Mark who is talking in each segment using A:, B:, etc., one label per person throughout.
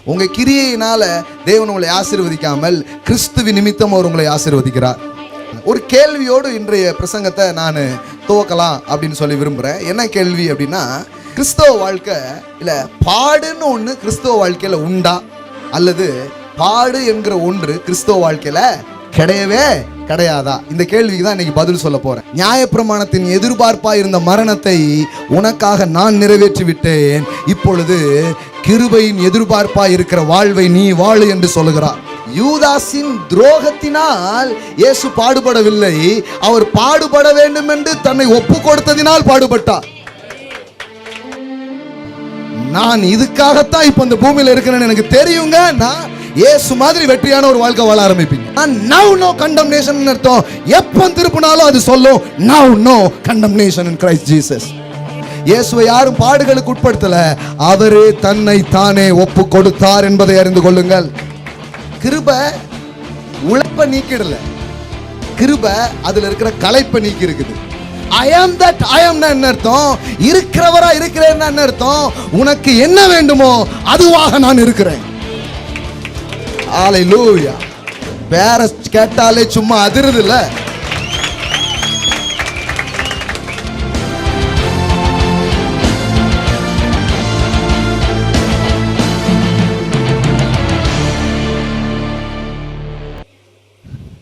A: உங்கள் கிரியையினால தேவன் உங்களை ஆசீர்வதிக்காமல் கிறிஸ்துவின் நிமித்தம் அவர் உங்களை ஆசீர்வதிக்கிறார். ஒரு கேள்வியோடு இன்றைய பிரசங்கத்தை நான் துவக்கலாம் அப்படின்னு சொல்லி விரும்புகிறேன். என்ன கேள்வி அப்படின்னா, கிறிஸ்தவ வாழ்க்கை இல்லை பாடுன்னு ஒன்று கிறிஸ்தவ வாழ்க்கையில் உண்டா, அல்லது பாடு என்கிற ஒன்று கிறிஸ்தவ வாழ்க்கையில் கிடையவே கிடையாதா? இந்த கேள்விக்கு தான் இன்னைக்கு பதில் சொல்ல போறேன். நியாயப்பிரமாணத்தின் எதிர்பார்ப்பா இருந்த மரணத்தை உனக்காக நான் நிறைவேற்றி விட்டேன், இப்பொழுது கிருபையின் எதிர்பார்ப்பா இருக்கிற வாழ்வை நீ வாழு என்று சொல்லுகிறார். யூதாசின் துரோகத்தினால் இயேசு பாடுபடவில்லை, அவர் பாடுபட வேண்டும் என்று தன்னை ஒப்பு கொடுத்ததினால் பாடுபட்டார். நான் இதுக்காகத்தான் இப்ப இந்த பூமியில இருக்கிறேன்னு எனக்கு தெரியுங்க. நான் இயேசு மாதிரி வெற்றியான ஒரு வாழ்க்கை வாழ ஆரம்பிப்பீங்க. Now no condemnation அர்த்தம். எப்ப திருப்பினாலும் அது சொல்லும் now no condemnation in Christ Jesus. இயேசுவை யாரும் பாடுகளுக்கு உட்படுத்தல, அவரே தன்னை தானே ஒப்பு கொடுத்தார் என்பதை அறிந்து கொள்ளுங்கள். கிருபை உழைப்ப நீக்கிடல, கிருபை அதுல இருக்கிற களைப்பை நீக்கி இருக்குது. I am that I am என்ன அர்த்தம்? இருக்கிறவரா இருக்கிறேன் என்ன அர்த்தம்? உனக்கு என்ன வேண்டுமோ அதுவாக நான் இருக்கிறேன். ஹalleluya. வேற கேட்டாலே சும்மா அதிருது இல்ல.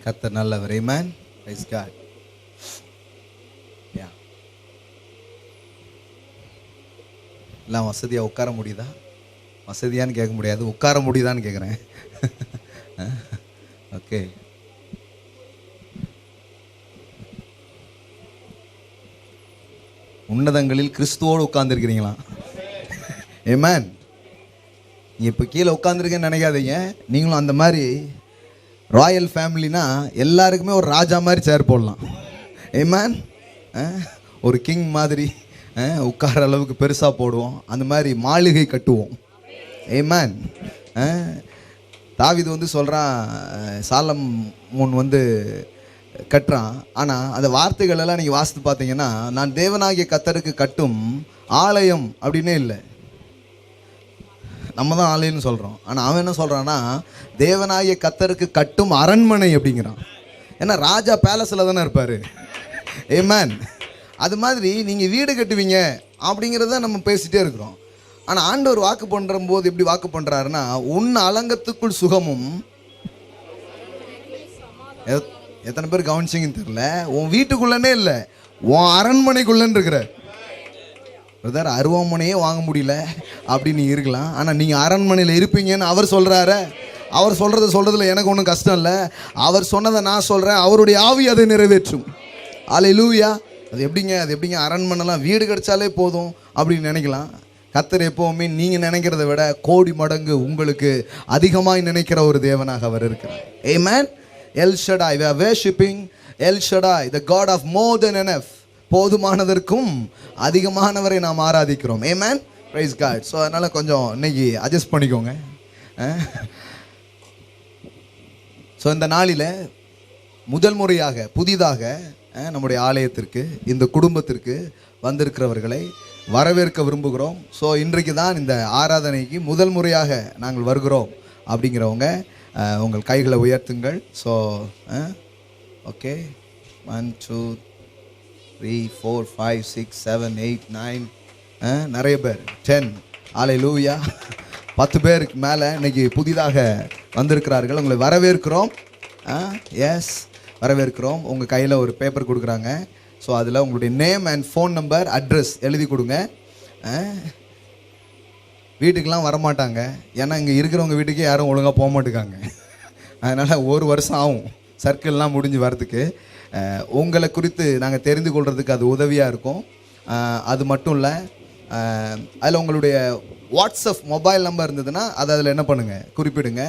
A: கர்த்தர் நல்லவர். ஆமென். Praise God. எல்லாம் வசதியாக உட்கார முடியுதா? வசதியான்னு கேட்க முடியாது, உட்கார முடியுதான்னு கேட்குறேன். ஓகே, உன்னதங்களில் கிறிஸ்துவோடு உட்கார்ந்துருக்கிறீங்களா? ஆமென். நீ இப்போ கீழே உட்காந்துருக்கேன்னு நினைக்காதீங்க. நீங்களும் அந்த மாதிரி ராயல் ஃபேமிலினா எல்லாருக்குமே ஒரு ராஜா மாதிரி சேர் போடலாம். ஆமென். ஒரு கிங் மாதிரி உட்கார அளவுக்கு பெருசாக போடுவோம், அந்த மாதிரி மாளிகை கட்டுவோம். ஆமென். தாவீது வந்து சொல்கிறான், சாலமோன் வந்து கட்டுறான். ஆனால் அந்த வார்த்தைகள் எல்லாம் நீங்கள் வாசித்து பார்த்தீங்கன்னா, நான் தேவனாகிய கர்த்தருக்கு கட்டும் ஆலயம் அப்படின்னே இல்லை. நம்ம தான் ஆலயம்னு சொல்கிறோம், ஆனால் அவன் என்ன சொல்கிறான்னா தேவனாகிய கர்த்தருக்கு கட்டும் அரண்மனை அப்படிங்கிறான். ஏன்னா ராஜா பேலஸில் தானே இருப்பார். ஆமென். அது மாதிரி நீங்கள் வீடு கட்டுவீங்க அப்படிங்கிறத நம்ம பேசிகிட்டே இருக்கிறோம். ஆனால் ஆண்டவர் வாக்கு பண்ணுற போது எப்படி வாக்கு பண்ணுறாருன்னா, உன் அலங்கத்துக்குள் சுகமும், எத்தனை பேர் கவனிச்சிங்கன்னு தெரியல, உன் வீட்டுக்குள்ளனே இல்லை, உன் அரண்மனைக்குள்ளன்னு இருக்கிற பிரதர். அருவாமனையே வாங்க முடியல அப்படின்னு இருக்கலாம், ஆனால் நீங்கள் அரண்மனையில் இருப்பீங்கன்னு அவர் சொல்கிறாரு. அவர் சொல்கிறதுல எனக்கு ஒன்றும் கஷ்டம் இல்லை. அவர் சொன்னதை நான் சொல்கிறேன், அவருடைய ஆவி அதை நிறைவேற்றும். அல்லேலூயா. அது எப்படிங்க அரண்மனைலாம் வீடு கிடைச்சாலே போதும் அப்படின்னு நினைக்கலாம். கர்த்தர் எப்போவுமே நீங்கள் நினைக்கிறத விட கோடி மடங்கு உங்களுக்கு அதிகமாக நினைக்கிற ஒரு தேவனாக அவர் இருக்கிறார். Amen. El Shaddai, we are worshiping El Shaddai, the God of more than enough. போதுமானதற்கும் அதிகமானவரை நாம் ஆராதிக்கிறோம். ஆமென். praise God. ஸோ அதனால் கொஞ்சம் இன்னைக்கு அட்ஜஸ்ட் பண்ணிக்கோங்க. ஸோ இந்த நாளில் முதல் முறையாக புதிதாக நம்முடைய ஆலயத்திற்கு, இந்த குடும்பத்திற்கு வந்திருக்கிறவர்களை வரவேற்க விரும்புகிறோம். ஸோ இன்றைக்கு தான் இந்த ஆராதனைக்கு முதல் முறையாக நாங்கள் வருகிறோம் அப்படிங்கிறவங்க உங்கள் கைகளை உயர்த்துங்கள். ஸோ ஓகே, 1 2 3 4 5 6 7 8 9, நிறைய பேர் 10. அல்லேலூயா. 10 பேருக்கு மேலே இன்னைக்கு புதிதாக வந்திருக்கிறார்கள். உங்களை வரவேற்கிறோம். எஸ், வரவேற்கிறோம். உங்கள் கையில் ஒரு பேப்பர் கொடுக்குறாங்க. ஸோ அதில் உங்களுடைய name and phone number, address எழுதி கொடுங்க. வீட்டுக்கெலாம் வரமாட்டாங்க, ஏன்னா இங்கே இருக்கிறவங்க வீட்டுக்கே யாரும் ஒழுங்காக போக மாட்டேங்காங்க. அதனால் 1 வருஷம் ஆகும் சர்க்கிள்லாம் முடிஞ்சு வரதுக்கு. உங்களை குறித்து நாங்கள் தெரிந்து கொள்கிறதுக்கு அது உதவியாக இருக்கும். அது மட்டும் இல்லை, அதில் உங்களுடைய வாட்ஸ்அப் மொபைல் நம்பர் இருந்ததுன்னா அதை அதில் என்ன பண்ணுங்கள், குறிப்பிடுங்க.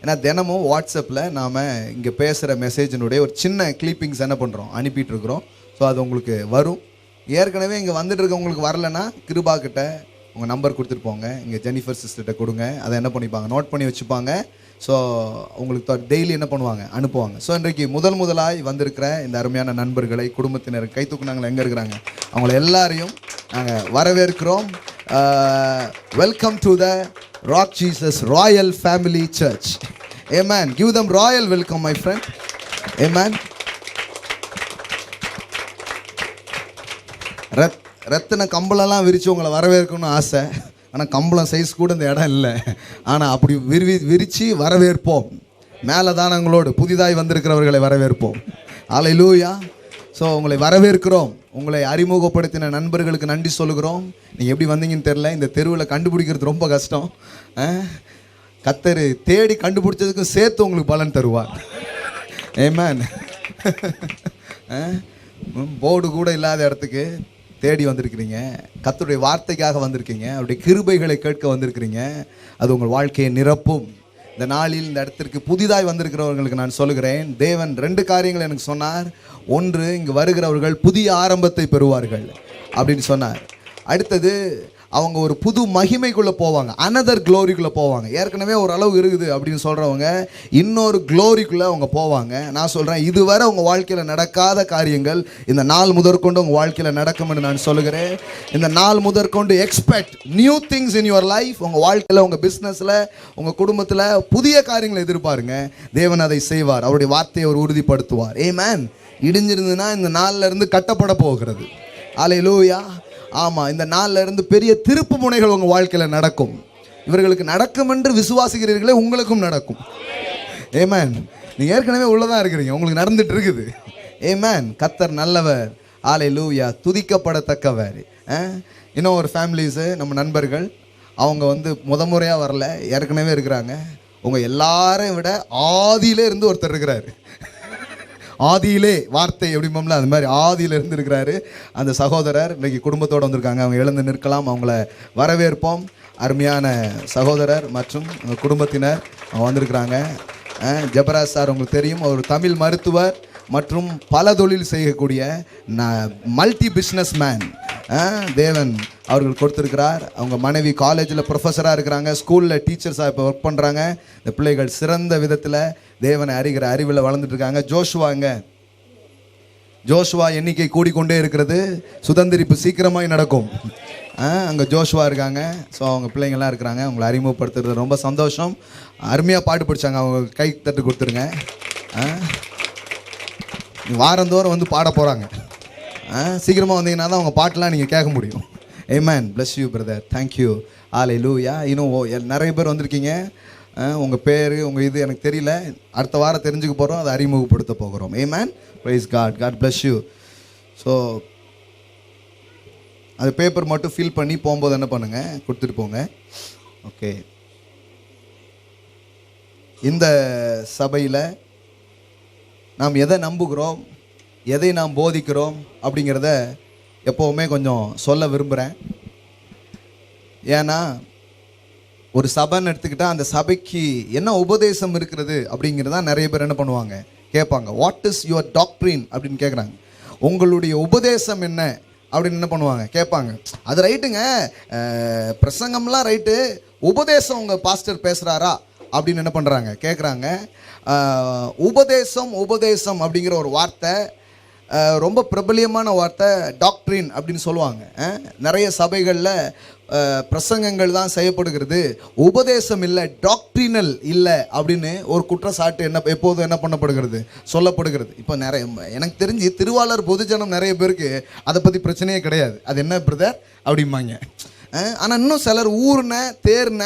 A: ஏன்னா தினமும் வாட்ஸ்அப்பில் நாம் இங்கே பேசுகிற மெசேஜினுடைய ஒரு சின்ன கிளிப்பிங்ஸ் என்ன பண்ணுறோம், அனுப்பிட்டுருக்குறோம். ஸோ அது உங்களுக்கு வரும். ஏற்கனவே இங்கே வந்துட்டு இருக்கவங்களுக்கு வரலைன்னா கிருபா கிட்ட உங்கள் நம்பர் கொடுத்துட்டு போங்க, இங்கே ஜெனிஃபர் சிஸ்டர்கிட்ட கொடுங்க. அதை என்ன பண்ணிப்பாங்க, நோட் பண்ணி வச்சுப்பாங்க. ஸோ உங்களுக்கு டெய்லி என்ன பண்ணுவாங்க, அனுப்புவாங்க. ஸோ இன்றைக்கு முதலாய் வந்திருக்கிற இந்த அருமையான நண்பர்களை, குடும்பத்தினர், கை தூக்குனாங்களே எங்கே இருக்கிறாங்க, அவங்கள எல்லாரையும் நாங்கள் வரவேற்கிறோம். Welcome to the rock Jesus Royal family search. Amen. Give them royal welcome, my friend. Amen. ரத்தின கம்பளம்லாம் விரித்து உங்களை வரவேற்கணும்னு ஆசை. ஆனால் கம்பளம் சைஸ் கூட இந்த இடம் இல்லை. ஆனால் அப்படி விரித்து வரவேற்போம். மேலதானங்களோடு புதிதாய் வந்திருக்கிறவர்களை வரவேற்போம். அல்லேலூயா. ஸோ உங்களை வரவேற்கிறோம். உங்களை அறிமுகப்படுத்தின நண்பர்களுக்கு நன்றி சொல்லுகிறோம். நீங்கள் எப்படி வந்தீங்கன்னு தெரில. இந்த தெருவில் கண்டுபிடிக்கிறது ரொம்ப கஷ்டம். கர்த்தர் தேடி கண்டுபிடிச்சதுக்கும் சேர்த்து உங்களுக்கு பலன் தருவார். ஆமென். போர்டு கூட இல்லாத இடத்துக்கு தேடி வந்திருக்கிறீங்க. கர்த்தருடைய வார்த்தைக்காக வந்திருக்கீங்க. அவருடைய கிருபைகளை கேட்க வந்திருக்கிறீங்க. அது உங்கள் வாழ்க்கையை நிரப்பும். இந்த நாளில் இந்த இடத்திற்கு புதிதாய் வந்திருக்கிறவர்களுக்கு நான் சொல்லுகிறேன், தேவன் 2 காரியங்கள் எனக்கு சொன்னார். ஒன்று, இங்கு வருகிறவர்கள் புதிய ஆரம்பத்தை பெறுவார்கள் அப்படின்னு சொன்னார். அடுத்தது, அவங்க ஒரு புது மகிமைக்குள்ளே போவாங்க, அனதர் க்ளோரிக்குள்ளே போவாங்க. ஏற்கனவே ஒரு அளவு இருக்குது அப்படின்னு சொல்கிறவங்க இன்னொரு க்ளோரிக்குள்ளே அவங்க போவாங்க. நான் சொல்கிறேன், இதுவரை உங்கள் வாழ்க்கையில் நடக்காத காரியங்கள் இந்த நாள் முதற்கொண்டு உங்கள் வாழ்க்கையில் நடக்கும் என்று நான் சொல்லுகிறேன். இந்த நாள் முதற்கொண்டு expect new things in your life. உங்கள் வாழ்க்கையில், உங்கள் பிஸ்னஸில், உங்கள் குடும்பத்தில் புதிய காரியங்களை எதிர்பாருங்க. தேவன் அதை செய்வார். அவருடைய வார்த்தையை அவர் உறுதிப்படுத்துவார். ஆமென். இடிஞ்சிருந்துன்னா இந்த நாளில் இருந்து கட்டப்பட போகிறது. அல்லேலூயா. ஆமாம், இந்த நாளில் இருந்து பெரிய திருப்பு முனைகள் உங்கள் வாழ்க்கையில் நடக்கும். இவர்களுக்கு நடக்கும் என்று விசுவாசிக்கிறீர்களே, உங்களுக்கும் நடக்கும். ஆமென். நீங்கள் ஏற்கனவே உள்ளதாக இருக்கிறீங்க, உங்களுக்கு நடந்துட்டு இருக்குது. ஆமென். கர்த்தர் நல்லவர். அல்லேலூயா. துதிக்கப்படத்தக்கவர். இன்னும் ஒரு ஃபேமிலிஸு, நம்ம நண்பர்கள், அவங்க முறையாக வரல, ஏற்கனவே இருக்கிறாங்க. உங்கள் எல்லாரையும் விட ஆதியிலே இருந்து ஒருத்தர் இருக்கிறாரு. ஆதியிலே வார்த்தை எப்படிமோம்ல அது மாதிரி ஆதியில இருந்து இருக்கிறாரு அந்த சகோதரர். இன்றைக்கி குடும்பத்தோடு வந்திருக்காங்க. அவங்க எழுந்து நிற்கலாம். அவங்கள வரவேற்போம். அருமையான சகோதரர் மற்றும் குடும்பத்தினர் வந்திருக்கிறாங்க. ஜெபராஜ் சார் உங்களுக்கு தெரியும், ஒரு தமிழ் மருத்துவர் மற்றும் பல தொழில் செய்யக்கூடிய மல்டி பிஸ்னஸ் மேன். தேவன் அவர்கள் கொடுத்துருக்கிறார். அவங்க மனைவி காலேஜில் ப்ரொஃபஸராக இருக்கிறாங்க, ஸ்கூலில் டீச்சர்ஸாக இப்போ ஒர்க் பண்ணுறாங்க. இந்த பிள்ளைகள் சிறந்த விதத்தில் தேவனை அறிகிற அறிவில் வளர்ந்துட்டு இருக்காங்க. ஜோஷுவா எண்ணிக்கை கூடிக்கொண்டே இருக்கிறது. சுதந்திரிப்பு சீக்கிரமாக நடக்கும். அங்கே ஜோஷுவா இருக்காங்க. ஸோ அவங்க பிள்ளைங்கள்லாம் இருக்கிறாங்க. அவங்களை அறிமுகப்படுத்துறது ரொம்ப சந்தோஷம். அருமையாக பாட்டு படித்தாங்க. அவங்க கை தட்டு கொடுத்துருங்க. வாரந்தோறும் பாட போகிறாங்க. சீக்கிரமாக வந்தீங்கன்னா தான் அவங்க பாட்டெலாம் நீங்கள் கேட்க முடியும். Amen. Bless you brother. Thank you. Alleluia. இன்னும் நிறைய பேர் வந்திருக்கீங்க. உங்கள் பேர், உங்கள் இது எனக்கு தெரியல. அடுத்த வாரம் தெரிஞ்சுக்க போகிறோம். அதை அறிமுகப்படுத்த போகிறோம். Amen. Praise God. God bless you. So அது பேப்பர் மட்டும் ஃபில் பண்ணி போகும்போது என்ன பண்ணுங்கள், கொடுத்துட்டு போங்க. ஓகே. இந்த சபையில் நாம் எதை நம்புகிறோம், எதை நாம் போதிக்கிறோம் அப்படிங்கிறத எப்போவுமே கொஞ்சம் சொல்ல விரும்புகிறேன். ஏன்னா ஒரு சபைன்னு எடுத்துக்கிட்டால் அந்த சபைக்கு என்ன உபதேசம் இருக்கிறது அப்படிங்கிறதா நிறைய பேர் என்ன பண்ணுவாங்க, கேட்பாங்க. வாட் இஸ் யுவர் டாக்ட்ரின் அப்படின்னு கேட்குறாங்க. உங்களுடைய உபதேசம் என்ன அப்படின்னு என்ன பண்ணுவாங்க, கேட்பாங்க. அது ரைட்டுங்க, பிரசங்கம்லாம் ரைட்டு, உபதேசம் உங்கள் பாஸ்டர் பேசுகிறாரா அப்படின்னு என்ன பண்ணுறாங்க, கேட்குறாங்க. உபதேசம் அப்படிங்கிற ஒரு வார்த்தை ரொம்ப பிரபலியமான வார்த்தை, டாக்ட்ரின் அப்படின்னு சொல்லுவாங்க. நிறைய சபைகளில் பிரசங்கங்கள் தான் செய்யப்படுகிறது, உபதேசம் இல்லை, டாக்ட்ரினல் இல்லை அப்படின்னு ஒரு குற்றச்சாட்டு எப்போதும் என்ன பண்ணப்படுகிறது, சொல்லப்படுகிறது. இப்போ எனக்கு தெரிஞ்சு திருவாளர் பொதுஜனம் நிறைய பேருக்கு அதை பற்றி பிரச்சனையே கிடையாது. அது என்ன பிரதர் அப்படிம்பாங்க. ஆனால் இன்னும் சிலர் ஊர்ன தேர்ன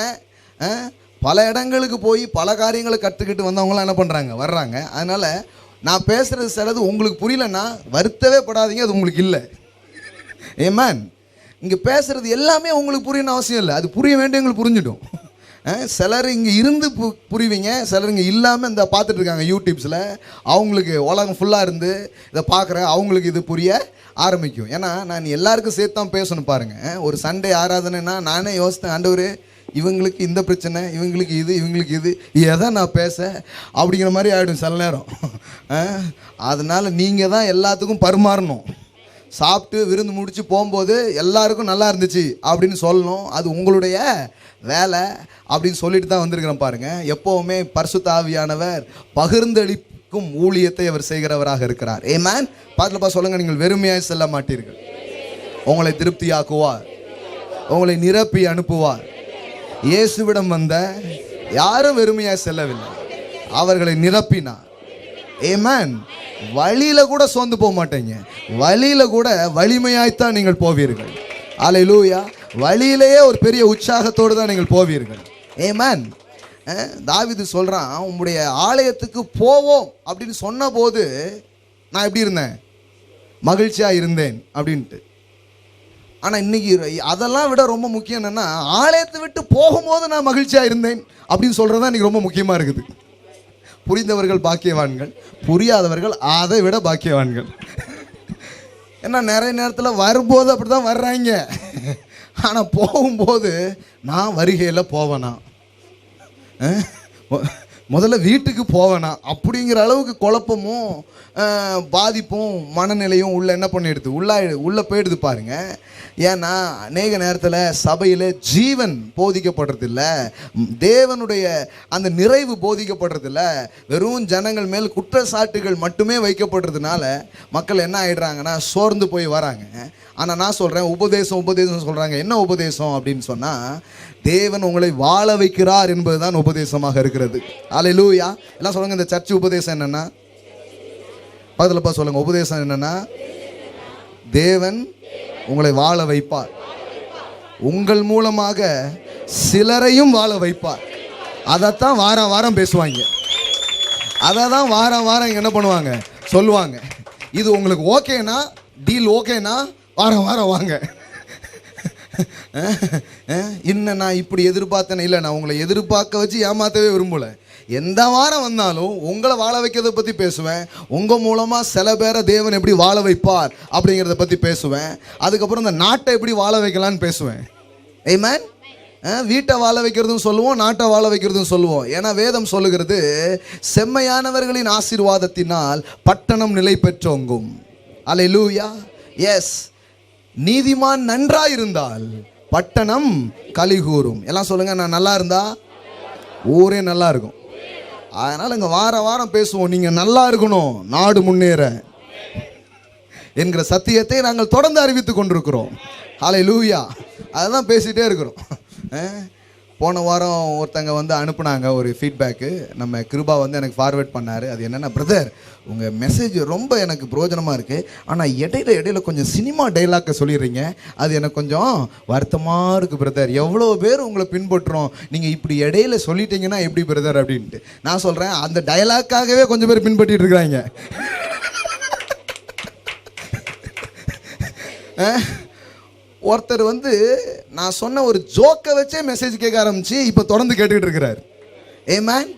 A: பல இடங்களுக்கு போய் பல காரியங்களை கற்றுக்கிட்டு வந்தவங்களாம் என்ன பண்ணுறாங்க, வர்றாங்க. அதனால் நான் பேசுகிறது சிலது உங்களுக்கு புரியலன்னா வருத்தவே படாதீங்க, அது உங்களுக்கு இல்லை. ஆமென். இங்கே பேசுகிறது எல்லாமே உங்களுக்கு புரியணும் அவசியம் இல்லை, அது புரிய வேண்டியவங்களுக்கு புரிஞ்சிடும். சிலர் இங்கே இருந்து புரிவிங்க, சிலர் இங்கே இல்லாமல் இந்த பார்த்துட்டு இருக்காங்க யூடியூப்ஸில். அவங்களுக்கு உலகம் ஃபுல்லாக இருந்து இதை பார்க்குற அவங்களுக்கு இது புரிய ஆரம்பிக்கும். ஏன்னா நான் எல்லாருக்கும் சேர்த்து தான் பேசணும் பாருங்கள். ஒரு சண்டே ஆராதனைன்னா நானே யோசித்தேன், ஆண்டவரே இவங்களுக்கு இந்த பிரச்சனை, இவங்களுக்கு இது எதை நான் பேச அப்படிங்கிற மாதிரி ஆகிடும் சில நேரம். அதனால் நீங்கள் தான் எல்லாத்துக்கும் பரிமாறணும். சாப்பிட்டு விருந்து முடித்து போகும்போது எல்லாருக்கும் நல்லா இருந்துச்சு அப்படின்னு சொல்லணும். அது உங்களுடைய வேலை அப்படின்னு சொல்லிட்டு தான் வந்திருக்கிறேன் பாருங்கள். எப்போவுமே பரிசுத்த ஆவியானவர் பகிர்ந்தளிக்கும் ஊழியத்தை அவர் செய்கிறவராக இருக்கிறார். ஆமென். பாத்திரப்பா சொல்லுங்கள், நீங்கள் வெறுமையாக செல்ல மாட்டீர்கள், உங்களை திருப்தியாக்குவார், உங்களை நிரப்பி அனுப்புவார். இயேசுவிடம் வந்த யாரும் வெறுமையாய் செல்லவில்லை, அவர்களை நிரப்பினார். ஆமென். வழியில கூட சோர்ந்து போக மாட்டீங்க, வழியில கூட வலிமையாய்த்தான் நீங்கள் போவீர்கள். அல்லேலூயா. வழியிலேயே ஒரு பெரிய உற்சாகத்தோடு தான் நீங்கள் போவீர்கள். ஆமென். தாவீது சொல்றான், உம்முடைய ஆலயத்துக்கு போவோம் அப்படின்னு சொன்ன போது நான் எப்படி இருந்தேன்? மகிழ்ச்சியா இருந்தேன் அப்படின்ட்டு. ஆனா இன்னைக்கு அதெல்லாம் விட ரொம்ப முக்கியம் என்னன்னா, ஆலயத்தை விட்டு போகும்போது நான் மகிழ்ச்சியா இருந்தேன் அப்படின்னு சொல்றதுதான் இன்னைக்கு ரொம்ப முக்கியமா இருக்குது. புரிந்தவர்கள் பாக்கியவான்கள், புரியாதவர்கள் அதை விட பாக்கியவான்கள். ஏன்னா நிறைய நேரத்தில் வரும்போது அப்படிதான் வர்றாங்க, ஆனால் போகும்போது நான் வருகையில் போவேனா, முதல்ல வீட்டுக்கு போவேனா அப்படிங்கிற அளவுக்கு குழப்பமும் பாதிப்பும் மனநிலையும் உள்ள என்ன பண்ணிடுது, உள்ள போயிடுது பாருங்க. ஏன்னா அநேக நேரத்தில் சபையில் ஜீவன் போதிக்கப்படுறதில்ல, தேவனுடைய அந்த நிறைவு போதிக்கப்படுறதில்ல, வெறும் ஜனங்கள் மேல் குற்றச்சாட்டுகள் மட்டுமே வைக்கப்படுறதுனால மக்கள் என்ன ஆயிடுறாங்கன்னா சோர்ந்து போய் வராங்க. ஆனால் நான் சொல்கிறேன், உபதேசம் சொல்கிறாங்க. என்ன உபதேசம் அப்படின்னு சொன்னால், தேவன் உங்களை வாழ வைக்கிறார் என்பதுதான் உபதேசமாக இருக்கிறது. அல்லேலூயா. எல்லாம் சொல்லுங்க, இந்த சர்ச் உபதேசம் என்னன்னா, பக்கத்துல சொல்லுங்க, உபதேசம் என்னன்னா, தேவன் உங்களை வாழ வைப்பார், உங்கள் மூலமாக சிலரையும் வாழ வைப்பார். அதைத்தான் வாரம் வாரம் பேசுவாங்க, அதை தான் வாரம் வாரம் என்ன பண்ணுவாங்க, சொல்லுவாங்க. இது உங்களுக்கு ஓகேனா, டீல் ஓகேனா வாரம் வாரம் வாங்க. இன்னும் நான் இப்படி எதிர்பார்த்தேன், இல்லை நான் உங்களை எதிர்பார்க்க வச்சு ஏமாற்றவே விரும்பலை. எந்த வாரம் வந்தாலும் உங்களை வாழ வைக்கிறத பற்றி பேசுவேன், உங்கள் மூலமாக சில பேரை தேவன் எப்படி வாழ வைப்பார் அப்படிங்கிறத பற்றி பேசுவேன். அதுக்கப்புறம் இந்த நாட்டை எப்படி வாழ வைக்கலான்னு பேசுவேன். ஆமென். வீட்டை வாழ வைக்கிறதும் சொல்லுவோம், நாட்டை வாழ வைக்கிறதும் சொல்லுவோம். ஏன்னா வேதம் சொல்லுகிறது, செம்மையானவர்களின் ஆசீர்வாதத்தினால் பட்டணம் நிலை பெற்றோங்கும். அல்லேலூயா. எஸ், நீதிமான் நன்றாயிருந்தால் பட்டணம் கலிகூரும். எல்லாம் சொல்லுங்க, நான் நல்லா இருந்தா ஊரே நல்லா இருக்கும். அதனால இங்க வார வாரம் பேசுவோம், நீங்க நல்லா இருக்கணும், நாடு முன்னேற என்கிற சத்தியத்தை நாங்கள் தொடர்ந்து அறிவித்துக் கொண்டிருக்கிறோம். ஹல்லேலூயா. அதுதான் பேசிட்டே இருக்கிறோம். போன வாரம் ஒருத்தங்க வந்து அனுப்புனாங்க ஒரு ஃபீட்பேக்கு, நம்ம கிருபா வந்து எனக்கு ஃபார்வேர்ட் பண்ணார். அது என்னென்னா, பிரதர் உங்கள் மெசேஜ் ரொம்ப எனக்கு பிரயோஜனமாக இருக்குது, ஆனால் இடையில கொஞ்சம் சினிமா டைலாக்கை சொல்லிடுறீங்க, அது எனக்கு கொஞ்சம் வருத்தமாக இருக்குது பிரதர். எவ்வளோ பேர் உங்களை பின்பற்றுறோம், நீங்கள் இப்படி இடையில சொல்லிட்டீங்கன்னா எப்படி பிரதர் அப்படின்ட்டு. நான் சொல்கிறேன், அந்த டைலாக்காகவே கொஞ்சம் பேர் பின்பற்றிட்டு இருக்கிறாங்க. ஒருத்தர் வந்து நான் சொன்ன ஒரு ஜோக்கை வச்சே மெசேஜ் கேட்க ஆரம்பிச்சு இப்போ தொடர்ந்து கேட்டுக்கிட்டு இருக்கிறார். ஆமென்.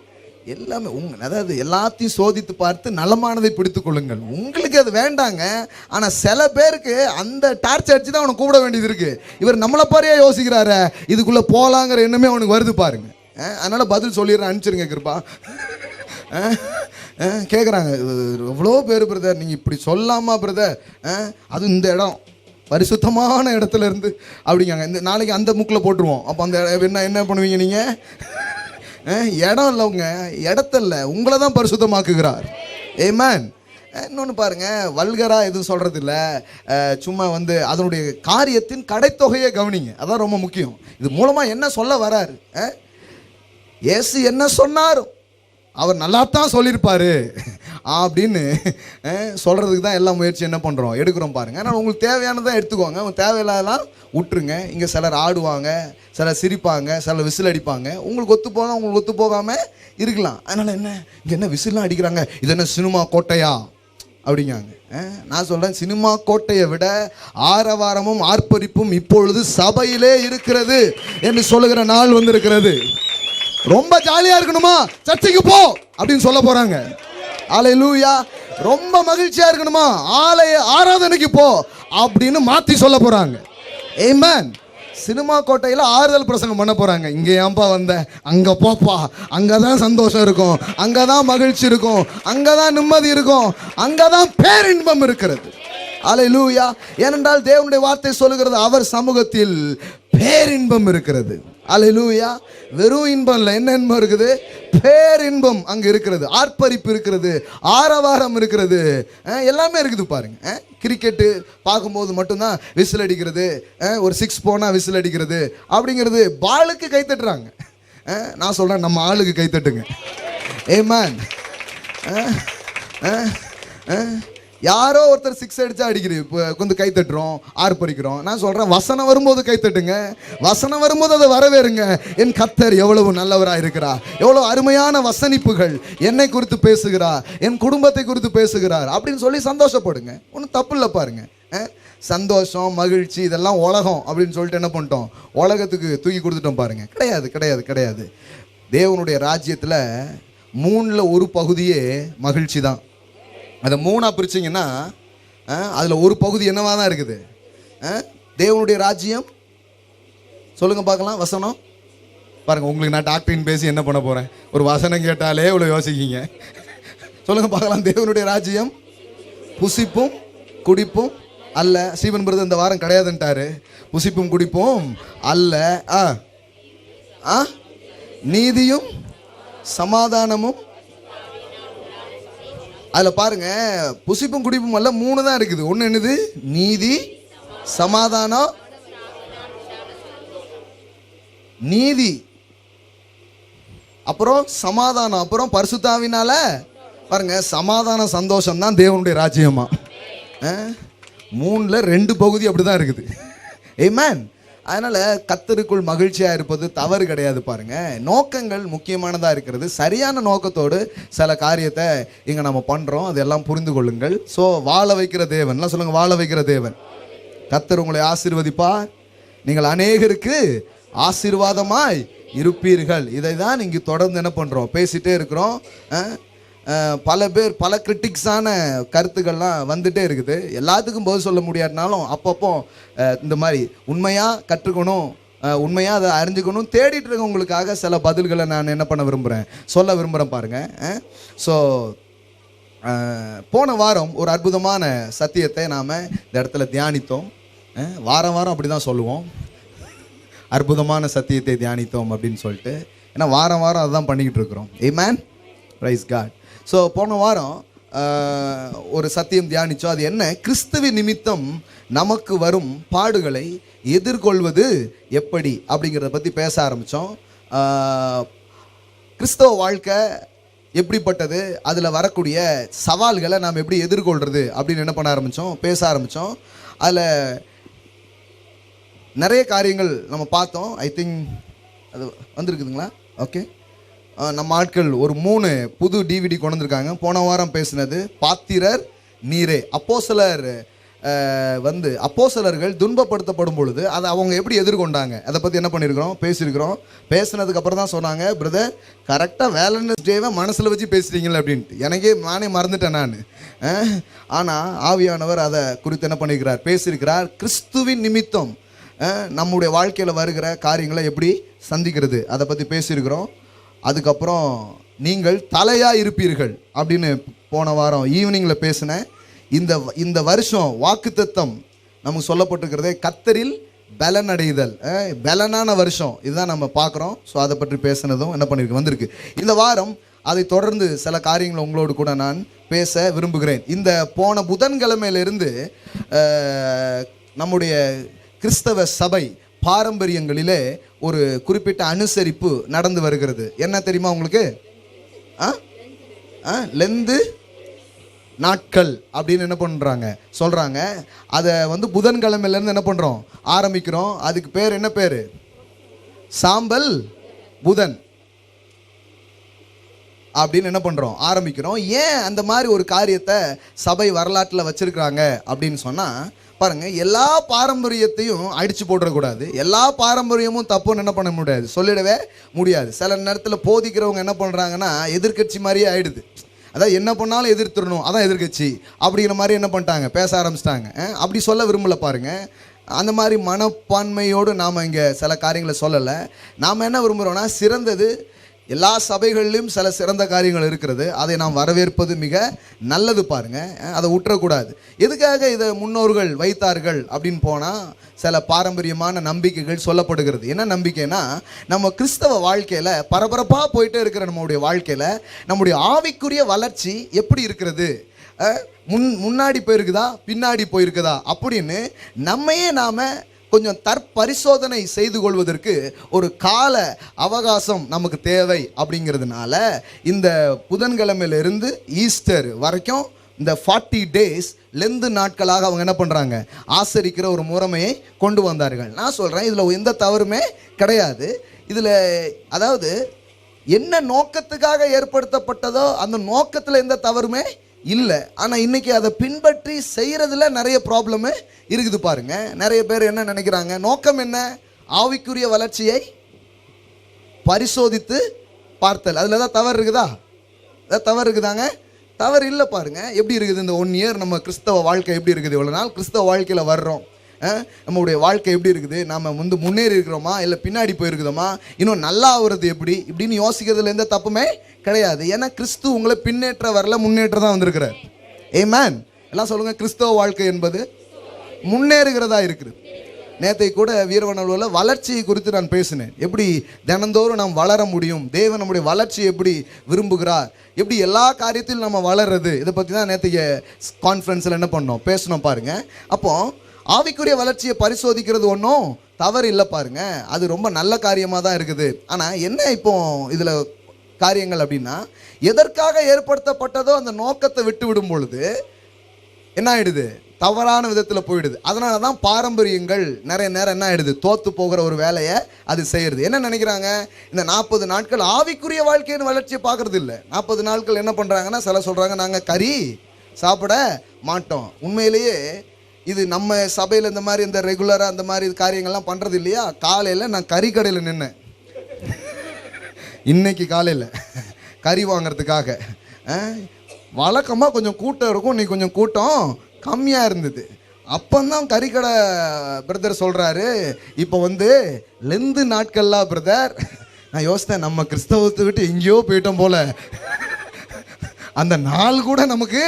A: எல்லாமே அதாவது எல்லாத்தையும் சோதித்து பார்த்து நலமானதை பிடித்து கொள்ளுங்கள். உங்களுக்கு அது வேண்டாங்க, ஆனால் சில பேருக்கு அந்த டார்ச் அடிச்சு தான் அவனை கூப்பிட வேண்டியது இருக்கு. இவர் நம்மளை பாரியா யோசிக்கிறாரு, இதுக்குள்ளே போகலாங்கிற எண்ணமே அவனுக்கு வருது பாருங்க. அதனால பதில் சொல்லிடுறேன், அனுப்பிச்சிருங்க கிருப்பா. கேட்குறாங்க, எவ்வளோ பேர் பிரதர் நீங்கள் இப்படி சொல்லாமா பிரதர், அது இந்த இடம் பரிசுத்தமான இடத்துல இருந்து அப்படிங்காங்க. இந்த நாளைக்கு அந்த முக்கில் போட்டுருவோம். அப்போ அந்த என்ன பண்ணுவீங்க நீங்கள்? இடம் இல்லை, உங்க இடத்துல உங்களை தான் பரிசுத்தமாக்குகிறார். ஆமென். இன்னொன்று பாருங்க, வல்கரா எதுவும் சொல்றது இல்லை, சும்மா வந்து அதனுடைய காரியத்தின் கடைத்தொகையை கவனிங்க, அதான் ரொம்ப முக்கியம். இது மூலமாக என்ன சொல்ல வராரு, இயேசு என்ன சொன்னார், அவர் நல்லா தான் சொல்லியிருப்பாரு அப்படின்னு சொல்கிறதுக்கு தான் எல்லா முயற்சி என்ன பண்ணுறோம், எடுக்கிறோம் பாருங்கள். ஆனால் உங்களுக்கு தேவையானதான் எடுத்துக்கோங்க, உங்களுக்கு தேவையில்லாதெல்லாம் விட்டுருங்க. இங்கே சிலர் ஆடுவாங்க, சிலர் சிரிப்பாங்க, சிலர் விசில் அடிப்பாங்க. உங்களுக்கு ஒத்து போனால் உங்களுக்கு ஒத்து போகாமல் இருக்கலாம். அதனால் என்ன, இங்கே என்ன விசில்லாம் அடிக்கிறாங்க, இது என்ன சினிமா கோட்டையா அப்படிங்காங்க. நான் சொல்கிறேன், சினிமா கோட்டையை விட ஆரவாரமும் ஆர்ப்பரிப்பும் இப்பொழுது சபையிலே இருக்கிறது என்று சொல்லுகிற நாள் வந்திருக்கிறது. ரொம்ப ஜாலியா இருக்கணுமா, சர்ச்சுக்கு போ அப்படின்னு சொல்ல போறாங்க. அல்லேலூயா. ரொம்ப மகிழ்ச்சியா இருக்கணுமா, ஆலய ஆராதனைக்கு போ அப்படின்னு மாத்தி சொல்ல போறாங்க. ஆமென். சினிமா கோட்டையில் ஆறுதல் பிரசங்கம் பண்ண போறாங்க. இங்கே ஏன்பா வந்த, அங்க போப்பா, அங்கதான் சந்தோஷம் இருக்கும், அங்கதான் மகிழ்ச்சி இருக்கும், அங்கதான் நிம்மதி இருக்கும், அங்கதான் பேரின்பம் இருக்கிறது. அல்லேலூயா. ஏனென்றால் தேவனுடைய வார்த்தை சொல்லுகிறது, அவர் சமூகத்தில் பேரின்பம் இருக்கிறது. அல்லேலூயா. வெறும் இன்பம் இல்லை, என்ன இன்பம் இருக்குது? பேரின்பம் அங்க இருக்கிறது, ஆர்ப்பரிப்பு இருக்கிறது, ஆரவாரம் இருக்கிறது, எல்லாமே இருக்குது பாருங்க. கிரிக்கெட்டு பார்க்கும்போது மட்டும்தான் விசில் அடிக்கிறது, ஒரு 6 போனால் விசில் அடிக்கிறது அப்படிங்கிறது. பாலுக்கு கை தட்டுறாங்க. நான் சொல்றேன், நம்ம ஆளுக்கு கை தட்டுங்க. ஆமென். யாரோ ஒருத்தர் 6 அடிச்சா அடிக்கிறது கொஞ்சம் கை தட்டுறோம், ஆர்ப்பரிக்கிறோம். நான் சொல்றேன், வசனம் வரும்போது கை தட்டுங்க. வசனம் வரும்போது அதை வரவேறுங்க. என் கர்த்தர் எவ்வளவு நல்லவராக இருக்கிறார், எவ்வளவு அருமையான வசனிப்புகள் என்னை குறித்து பேசுகிறார், என் குடும்பத்தை குறித்து பேசுகிறார் அப்படின்னு சொல்லி சந்தோஷப்படுங்க. ஒன்றும் தப்பு இல்லை பாருங்க. சந்தோஷம், மகிழ்ச்சி இதெல்லாம் உலகம் அப்படின்னு சொல்லிட்டு என்ன பண்ணிட்டோம், உலகத்துக்கு தூக்கி கொடுத்துட்டோம் பாருங்க. கிடையாது, கிடையாது, கிடையாது. தேவனுடைய ராஜ்யத்தில் 3ல் 1 பகுதியே மகிழ்ச்சி தான். அதை 3ஆக பிரிச்சிங்கன்னா அதில் ஒரு பகுதி என்னவா தான் இருக்குது? தேவனுடைய ராஜ்யம். சொல்லுங்க பார்க்கலாம், வசனம் பாருங்க. உங்களுக்கு நான் டாக்டரின் பேசி என்ன பண்ண போகிறேன்? ஒரு வசனம் கேட்டாலே இவ்வளோ யோசிக்கிங்க. சொல்லுங்க பார்க்கலாம். தேவனுடைய ராஜ்யம் புசிப்பும் குடிப்பும் அல்ல. ஸ்டீவன் பிரதர் இந்த வாரம் கிடையாதுன்ட்டாரு. புசிப்பும் குடிப்பும் அல்ல, நீதியும் சமாதானமும். அதில் பாருங்க, புசிப்பும் குடிப்பும் அல்ல, 3 தான் இருக்குது. ஒன்று என்னது? நீதி, சமாதானம். நீதி, அப்புறம் சமாதானம், அப்புறம் பரிசுத்தாவினால பாருங்க. சமாதானம், சந்தோஷம் தான் தேவனுடைய ராஜ்யமா. 3ல் 2 பகுதி அப்படிதான் இருக்குது. ஆமென். அதனால கர்த்தருக்குள் மகிழ்ச்சியா இருப்பது தவறு கிடையாது பாருங்க. நோக்கங்கள் முக்கியமானதா இருக்கிறது. சரியான நோக்கத்தோடு சில காரியத்தை இங்க நம்ம பண்றோம், அதெல்லாம் புரிந்து கொள்ளுங்கள். ஸோ வாழ வைக்கிற தேவன், சொல்லுங்க, வாழ வைக்கிற தேவன். கர்த்தர் உங்களை ஆசீர்வதிப்பார், நீங்கள் அநேகருக்கு ஆசீர்வாதமாய் இருப்பீர்கள். இதை தான் இங்கு தொடர்ந்து என்ன பண்றோம், பேசிட்டே இருக்கிறோம். பல பேர் பல கிரிட்டிக்ஸான கருத்துக்கள்லாம் வந்துட்டே இருக்குது. எல்லாத்துக்கும் பதில் சொல்ல முடியாதுனாலும் அப்பப்போ இந்த மாதிரி உண்மையாக கற்றுக்கணும், உண்மையாக அதை அறிஞ்சுக்கணும் தேடிட்டு இருக்கவங்களுக்காக சில பதில்களை நான் என்ன பண்ண விரும்புகிறேன், சொல்ல விரும்புகிறேன் பாருங்கள். ஸோ போன வாரம் ஒரு அற்புதமான சத்தியத்தை நாம் இந்த இடத்துல தியானித்தோம். வாரம் வாரம் அப்படி தான் சொல்லுவோம், அற்புதமான சத்தியத்தை தியானித்தோம் அப்படின்னு சொல்லிட்டு. ஏன்னா வாரம் வாரம் அதுதான் பண்ணிக்கிட்டு இருக்கிறோம். ஆமென், பிரைஸ் காட். ஸோ போன வாரம் ஒரு சத்தியம் தியானித்தோம். அது என்ன? கிறிஸ்துவின் நிமித்தம் நமக்கு வரும் பாடுகளை எதிர்கொள்வது எப்படி அப்படிங்கிறத பற்றி பேச ஆரம்பித்தோம். கிறிஸ்தவ வாழ்க்கை எப்படிப்பட்டது, அதில் வரக்கூடிய சவால்களை நாம் எப்படி எதிர்கொள்கிறது அப்படின்னு என்ன பண்ண ஆரம்பித்தோம், பேச ஆரம்பித்தோம். அதில் நிறைய காரியங்கள் நம்ம பார்த்தோம். ஐ திங்க் அது வந்திருக்குதுங்களா? ஓகே. நம்ம ஆட்கள் ஒரு 3 புது டிவிடி கொண்டு வந்திருக்காங்க. போன வாரம் பேசினது பாத்திரர் நீரே. அப்போஸ்தலர்கள் துன்பப்படுத்தப்படும் பொழுது அதை அவங்க எப்படி எதிர்கொண்டாங்க அதை பற்றி என்ன பண்ணியிருக்கிறோம், பேசியிருக்கிறோம். பேசினதுக்கு அப்புறம் தான் சொன்னாங்க, பிரதர் கரெக்டாக வேலண்டைன்ஸ் டேவை மனசில் வச்சு பேசுகிறீங்களே அப்படின்ட்டு. நானே மறந்துட்டேன் நான். ஆனால் ஆவியானவர் அதை குறித்து என்ன பண்ணியிருக்கிறார், பேசியிருக்கிறார். கிறிஸ்துவின் நிமித்தம் நம்முடைய வாழ்க்கையில் வருகிற காரியங்களை எப்படி சந்திக்கிறது அதை பற்றி பேசியிருக்கிறோம். அதுக்கப்புறம் நீங்கள் தலையாக இருப்பீர்கள் அப்படின்னு போன வாரம் ஈவினிங்கில் பேசினேன். இந்த வருஷம் வாக்குத்தத்தம் நமக்கு சொல்லப்பட்டிருக்கிறதே கர்த்தரில் பலன் அடைதல், பலனான வருஷம் இதுதான் நம்ம பார்க்குறோம். ஸோ அதை பற்றி பேசினதும் என்ன பண்ணியிருக்கு, வந்திருக்கு. இந்த வாரம் அதை தொடர்ந்து சில காரியங்களை உங்களோடு கூட நான் பேச விரும்புகிறேன். இந்த போன புதன்கிழமையிலிருந்து நம்முடைய கிறிஸ்தவ சபை பாரம்பரியங்களிலே ஒரு குறிப்பிட்ட அனுசரிப்பு நடந்து வருகிறது. என்ன தெரியுமா உங்களுக்கு? லெந்து நாட்கள் அப்படின்னு என்ன பண்ணுறாங்க, சொல்கிறாங்க. அதை புதன்கிழமையிலேருந்து என்ன பண்ணுறோம், ஆரம்பிக்கிறோம். அதுக்கு பேர் என்ன பேர்? சாம்பல் புதன் அப்படின்னு என்ன பண்ணுறோம், ஆரம்பிக்கிறோம். ஏன் அந்த மாதிரி ஒரு காரியத்தை சபை வரலாற்றில் வச்சுருக்கிறாங்க அப்படின்னு சொன்னால், பாருங்கள், எல்லா பாரம்பரியத்தையும் அடித்து போட்டுறக்கூடாது. எல்லா பாரம்பரியமும் தப்புன்னு என்ன பண்ண முடியாது, சொல்லிடவே முடியாது. சில நேரத்தில் போதிக்கிறவங்க என்ன பண்ணுறாங்கன்னா எதிர்கட்சி மாதிரியே ஆயிடுது. அதான் என்ன பண்ணாலும் எதிர்த்துடணும், அதான் எதிர்கட்சி அப்படிங்கிற மாதிரி என்ன பண்ணிட்டாங்க, பேச ஆரம்பிச்சிட்டாங்க. அப்படி சொல்ல விரும்பலை பாருங்கள். அந்த மாதிரி மனப்பான்மையோடு நாம் இங்கே சில காரியங்களை சொல்லலை. நாம் என்ன விரும்புகிறோன்னா, சிறந்தது எல்லா சபைகளிலும் சில சிறந்த காரியங்கள் இருக்கிறது, அதை நாம் வரவேற்பது மிக நல்லது. பாருங்க, அதை விட்டுறக்கூடாது. எதுக்காக இதை முன்னோர்கள் வைத்தார்கள் அப்படின்னு போனால் சில பாரம்பரியமான நம்பிக்கைகள் சொல்லப்படுகிறது. என்ன நம்பிக்கைனா, நம்ம கிறிஸ்தவ வாழ்க்கையில் பரபரப்பாக போயிட்டே இருக்கிற நம்முடைய வாழ்க்கையில் நம்முடைய ஆவிக்குரிய வளர்ச்சி எப்படி இருக்கிறது, முன்னாடி போயிருக்குதா பின்னாடி போயிருக்குதா அப்படின்னு நம்மையே நாம் கொஞ்சம் தற்பரிசோதனை செய்து கொள்வதற்கு ஒரு கால அவகாசம் நமக்கு தேவை. அப்படிங்கிறதுனால இந்த புதன்கிழமையிலிருந்து ஈஸ்டர் வரைக்கும் இந்த 40 days லெந்து நாட்களாக அவங்க என்ன பண்ணுறாங்க, ஆசரிக்கிற ஒரு முறைமையை கொண்டு வந்தார்கள். நான் சொல்கிறேன், இதில் எந்த தவறுமே கிடையாது. இதில் அதாவது என்ன நோக்கத்துக்காக ஏற்படுத்தப்பட்டதோ அந்த நோக்கத்தில் எந்த தவறுமே இல்லை. ஆனால் இன்றைக்கி அதை பின்பற்றி செய்கிறதுல நிறைய ப்ராப்ளமு இருக்குது. பாருங்க, நிறைய பேர் என்ன நினைக்கிறாங்க, நோக்கம் என்ன, ஆவிக்குரிய வளர்ச்சியை பரிசோதித்து பார்த்தல். அதில் தான் தவறு இருக்குதா? தவறு இருக்குதாங்க? தவறு இல்லை. பாருங்க எப்படி இருக்குது இந்த 1 year நம்ம கிறிஸ்தவ வாழ்க்கை எப்படி இருக்குது, இவ்வளோ நாள் கிறிஸ்தவ வாழ்க்கையில் வர்றோம், நம்மளுடைய வாழ்க்கை எப்படி இருக்குது, நம்ம முன்னேறி இருக்கிறோமா இல்லை பின்னாடி போயிருக்குதோமா, இன்னும் நல்லா ஆகுறது எப்படி இப்படின்னு யோசிக்கிறதுல எந்த தப்புமே கிடையாது. ஏன்னா கிறிஸ்து உங்களை பின்னேற்ற வரல, முன்னேற்ற தான் வந்திருக்கிறார். ஆமென். எல்லாம் சொல்லுங்க, கிறிஸ்தவ வாழ்க்கை என்பது முன்னேறுகிறதா இருக்குது. நேற்றை கூட வீரவனூரில் வளர்ச்சியை குறித்து நான் பேசினேன். எப்படி தினந்தோறும் நாம் வளர முடியும், தேவன் நம்முடைய வளர்ச்சியை எப்படி விரும்புகிறார், எப்படி எல்லா காரியத்திலும் நம்ம வளர்றது, இதை பற்றி தான் நேற்றைய கான்ஃபரன்ஸில் என்ன பண்ணோம், பேசணும். பாருங்க, அப்போ ஆவிக்குரிய வளர்ச்சியை பரிசோதிக்கிறது ஒன்றும் தவறு இல்லை. பாருங்க, அது ரொம்ப நல்ல காரியமாக தான் இருக்குது. ஆனால் என்ன இப்போ இதில் காரியங்கள் அப்படின்னா, எதற்காக ஏற்படுத்தப்பட்டதோ அந்த நோக்கத்தை விட்டு விடும் பொழுது என்ன ஆயிடுது, தவறான விதத்தில் போயிடுது. அதனால தான் பாரம்பரியங்கள் நிறைய நேரம் என்ன ஆயிடுது, தோற்று போகிற ஒரு வேலையை அது செய்கிறது. என்ன நினைக்கிறாங்க, இந்த 40 நாட்கள் ஆவிக்குரிய வாழ்க்கையின் வளர்ச்சியை பார்க்கறது இல்லை. 40 நாட்கள் என்ன பண்ணுறாங்கன்னா, சில சொல்கிறாங்க நாங்கள் கறி சாப்பிட மாட்டோம். உண்மையிலேயே இது நம்ம சபையில் இந்த மாதிரி இந்த ரெகுலராக அந்த மாதிரி காரியங்கள்லாம் பண்ணுறது இல்லையா. காலையில் நான் கறி கடையில் நின்னேன் இன்னைக்கு காலையில் கறி வாங்கிறதுக்காக. வழக்கமாக கொஞ்சம் கூட்டம் இருக்கும், இன்னைக்கு கொஞ்சம் கூட்டம் கம்மியாக இருந்தது. அப்போந்தான் கறிக்கடை பிரதர் சொல்கிறாரு, இப்போ லெந்து நாட்கள்லாம் பிரதர். நான் யோசித்தேன், நம்ம கிறிஸ்தவத்தை விட்டு எங்கேயோ போயிட்டோம் போல, அந்த நாள் கூட நமக்கு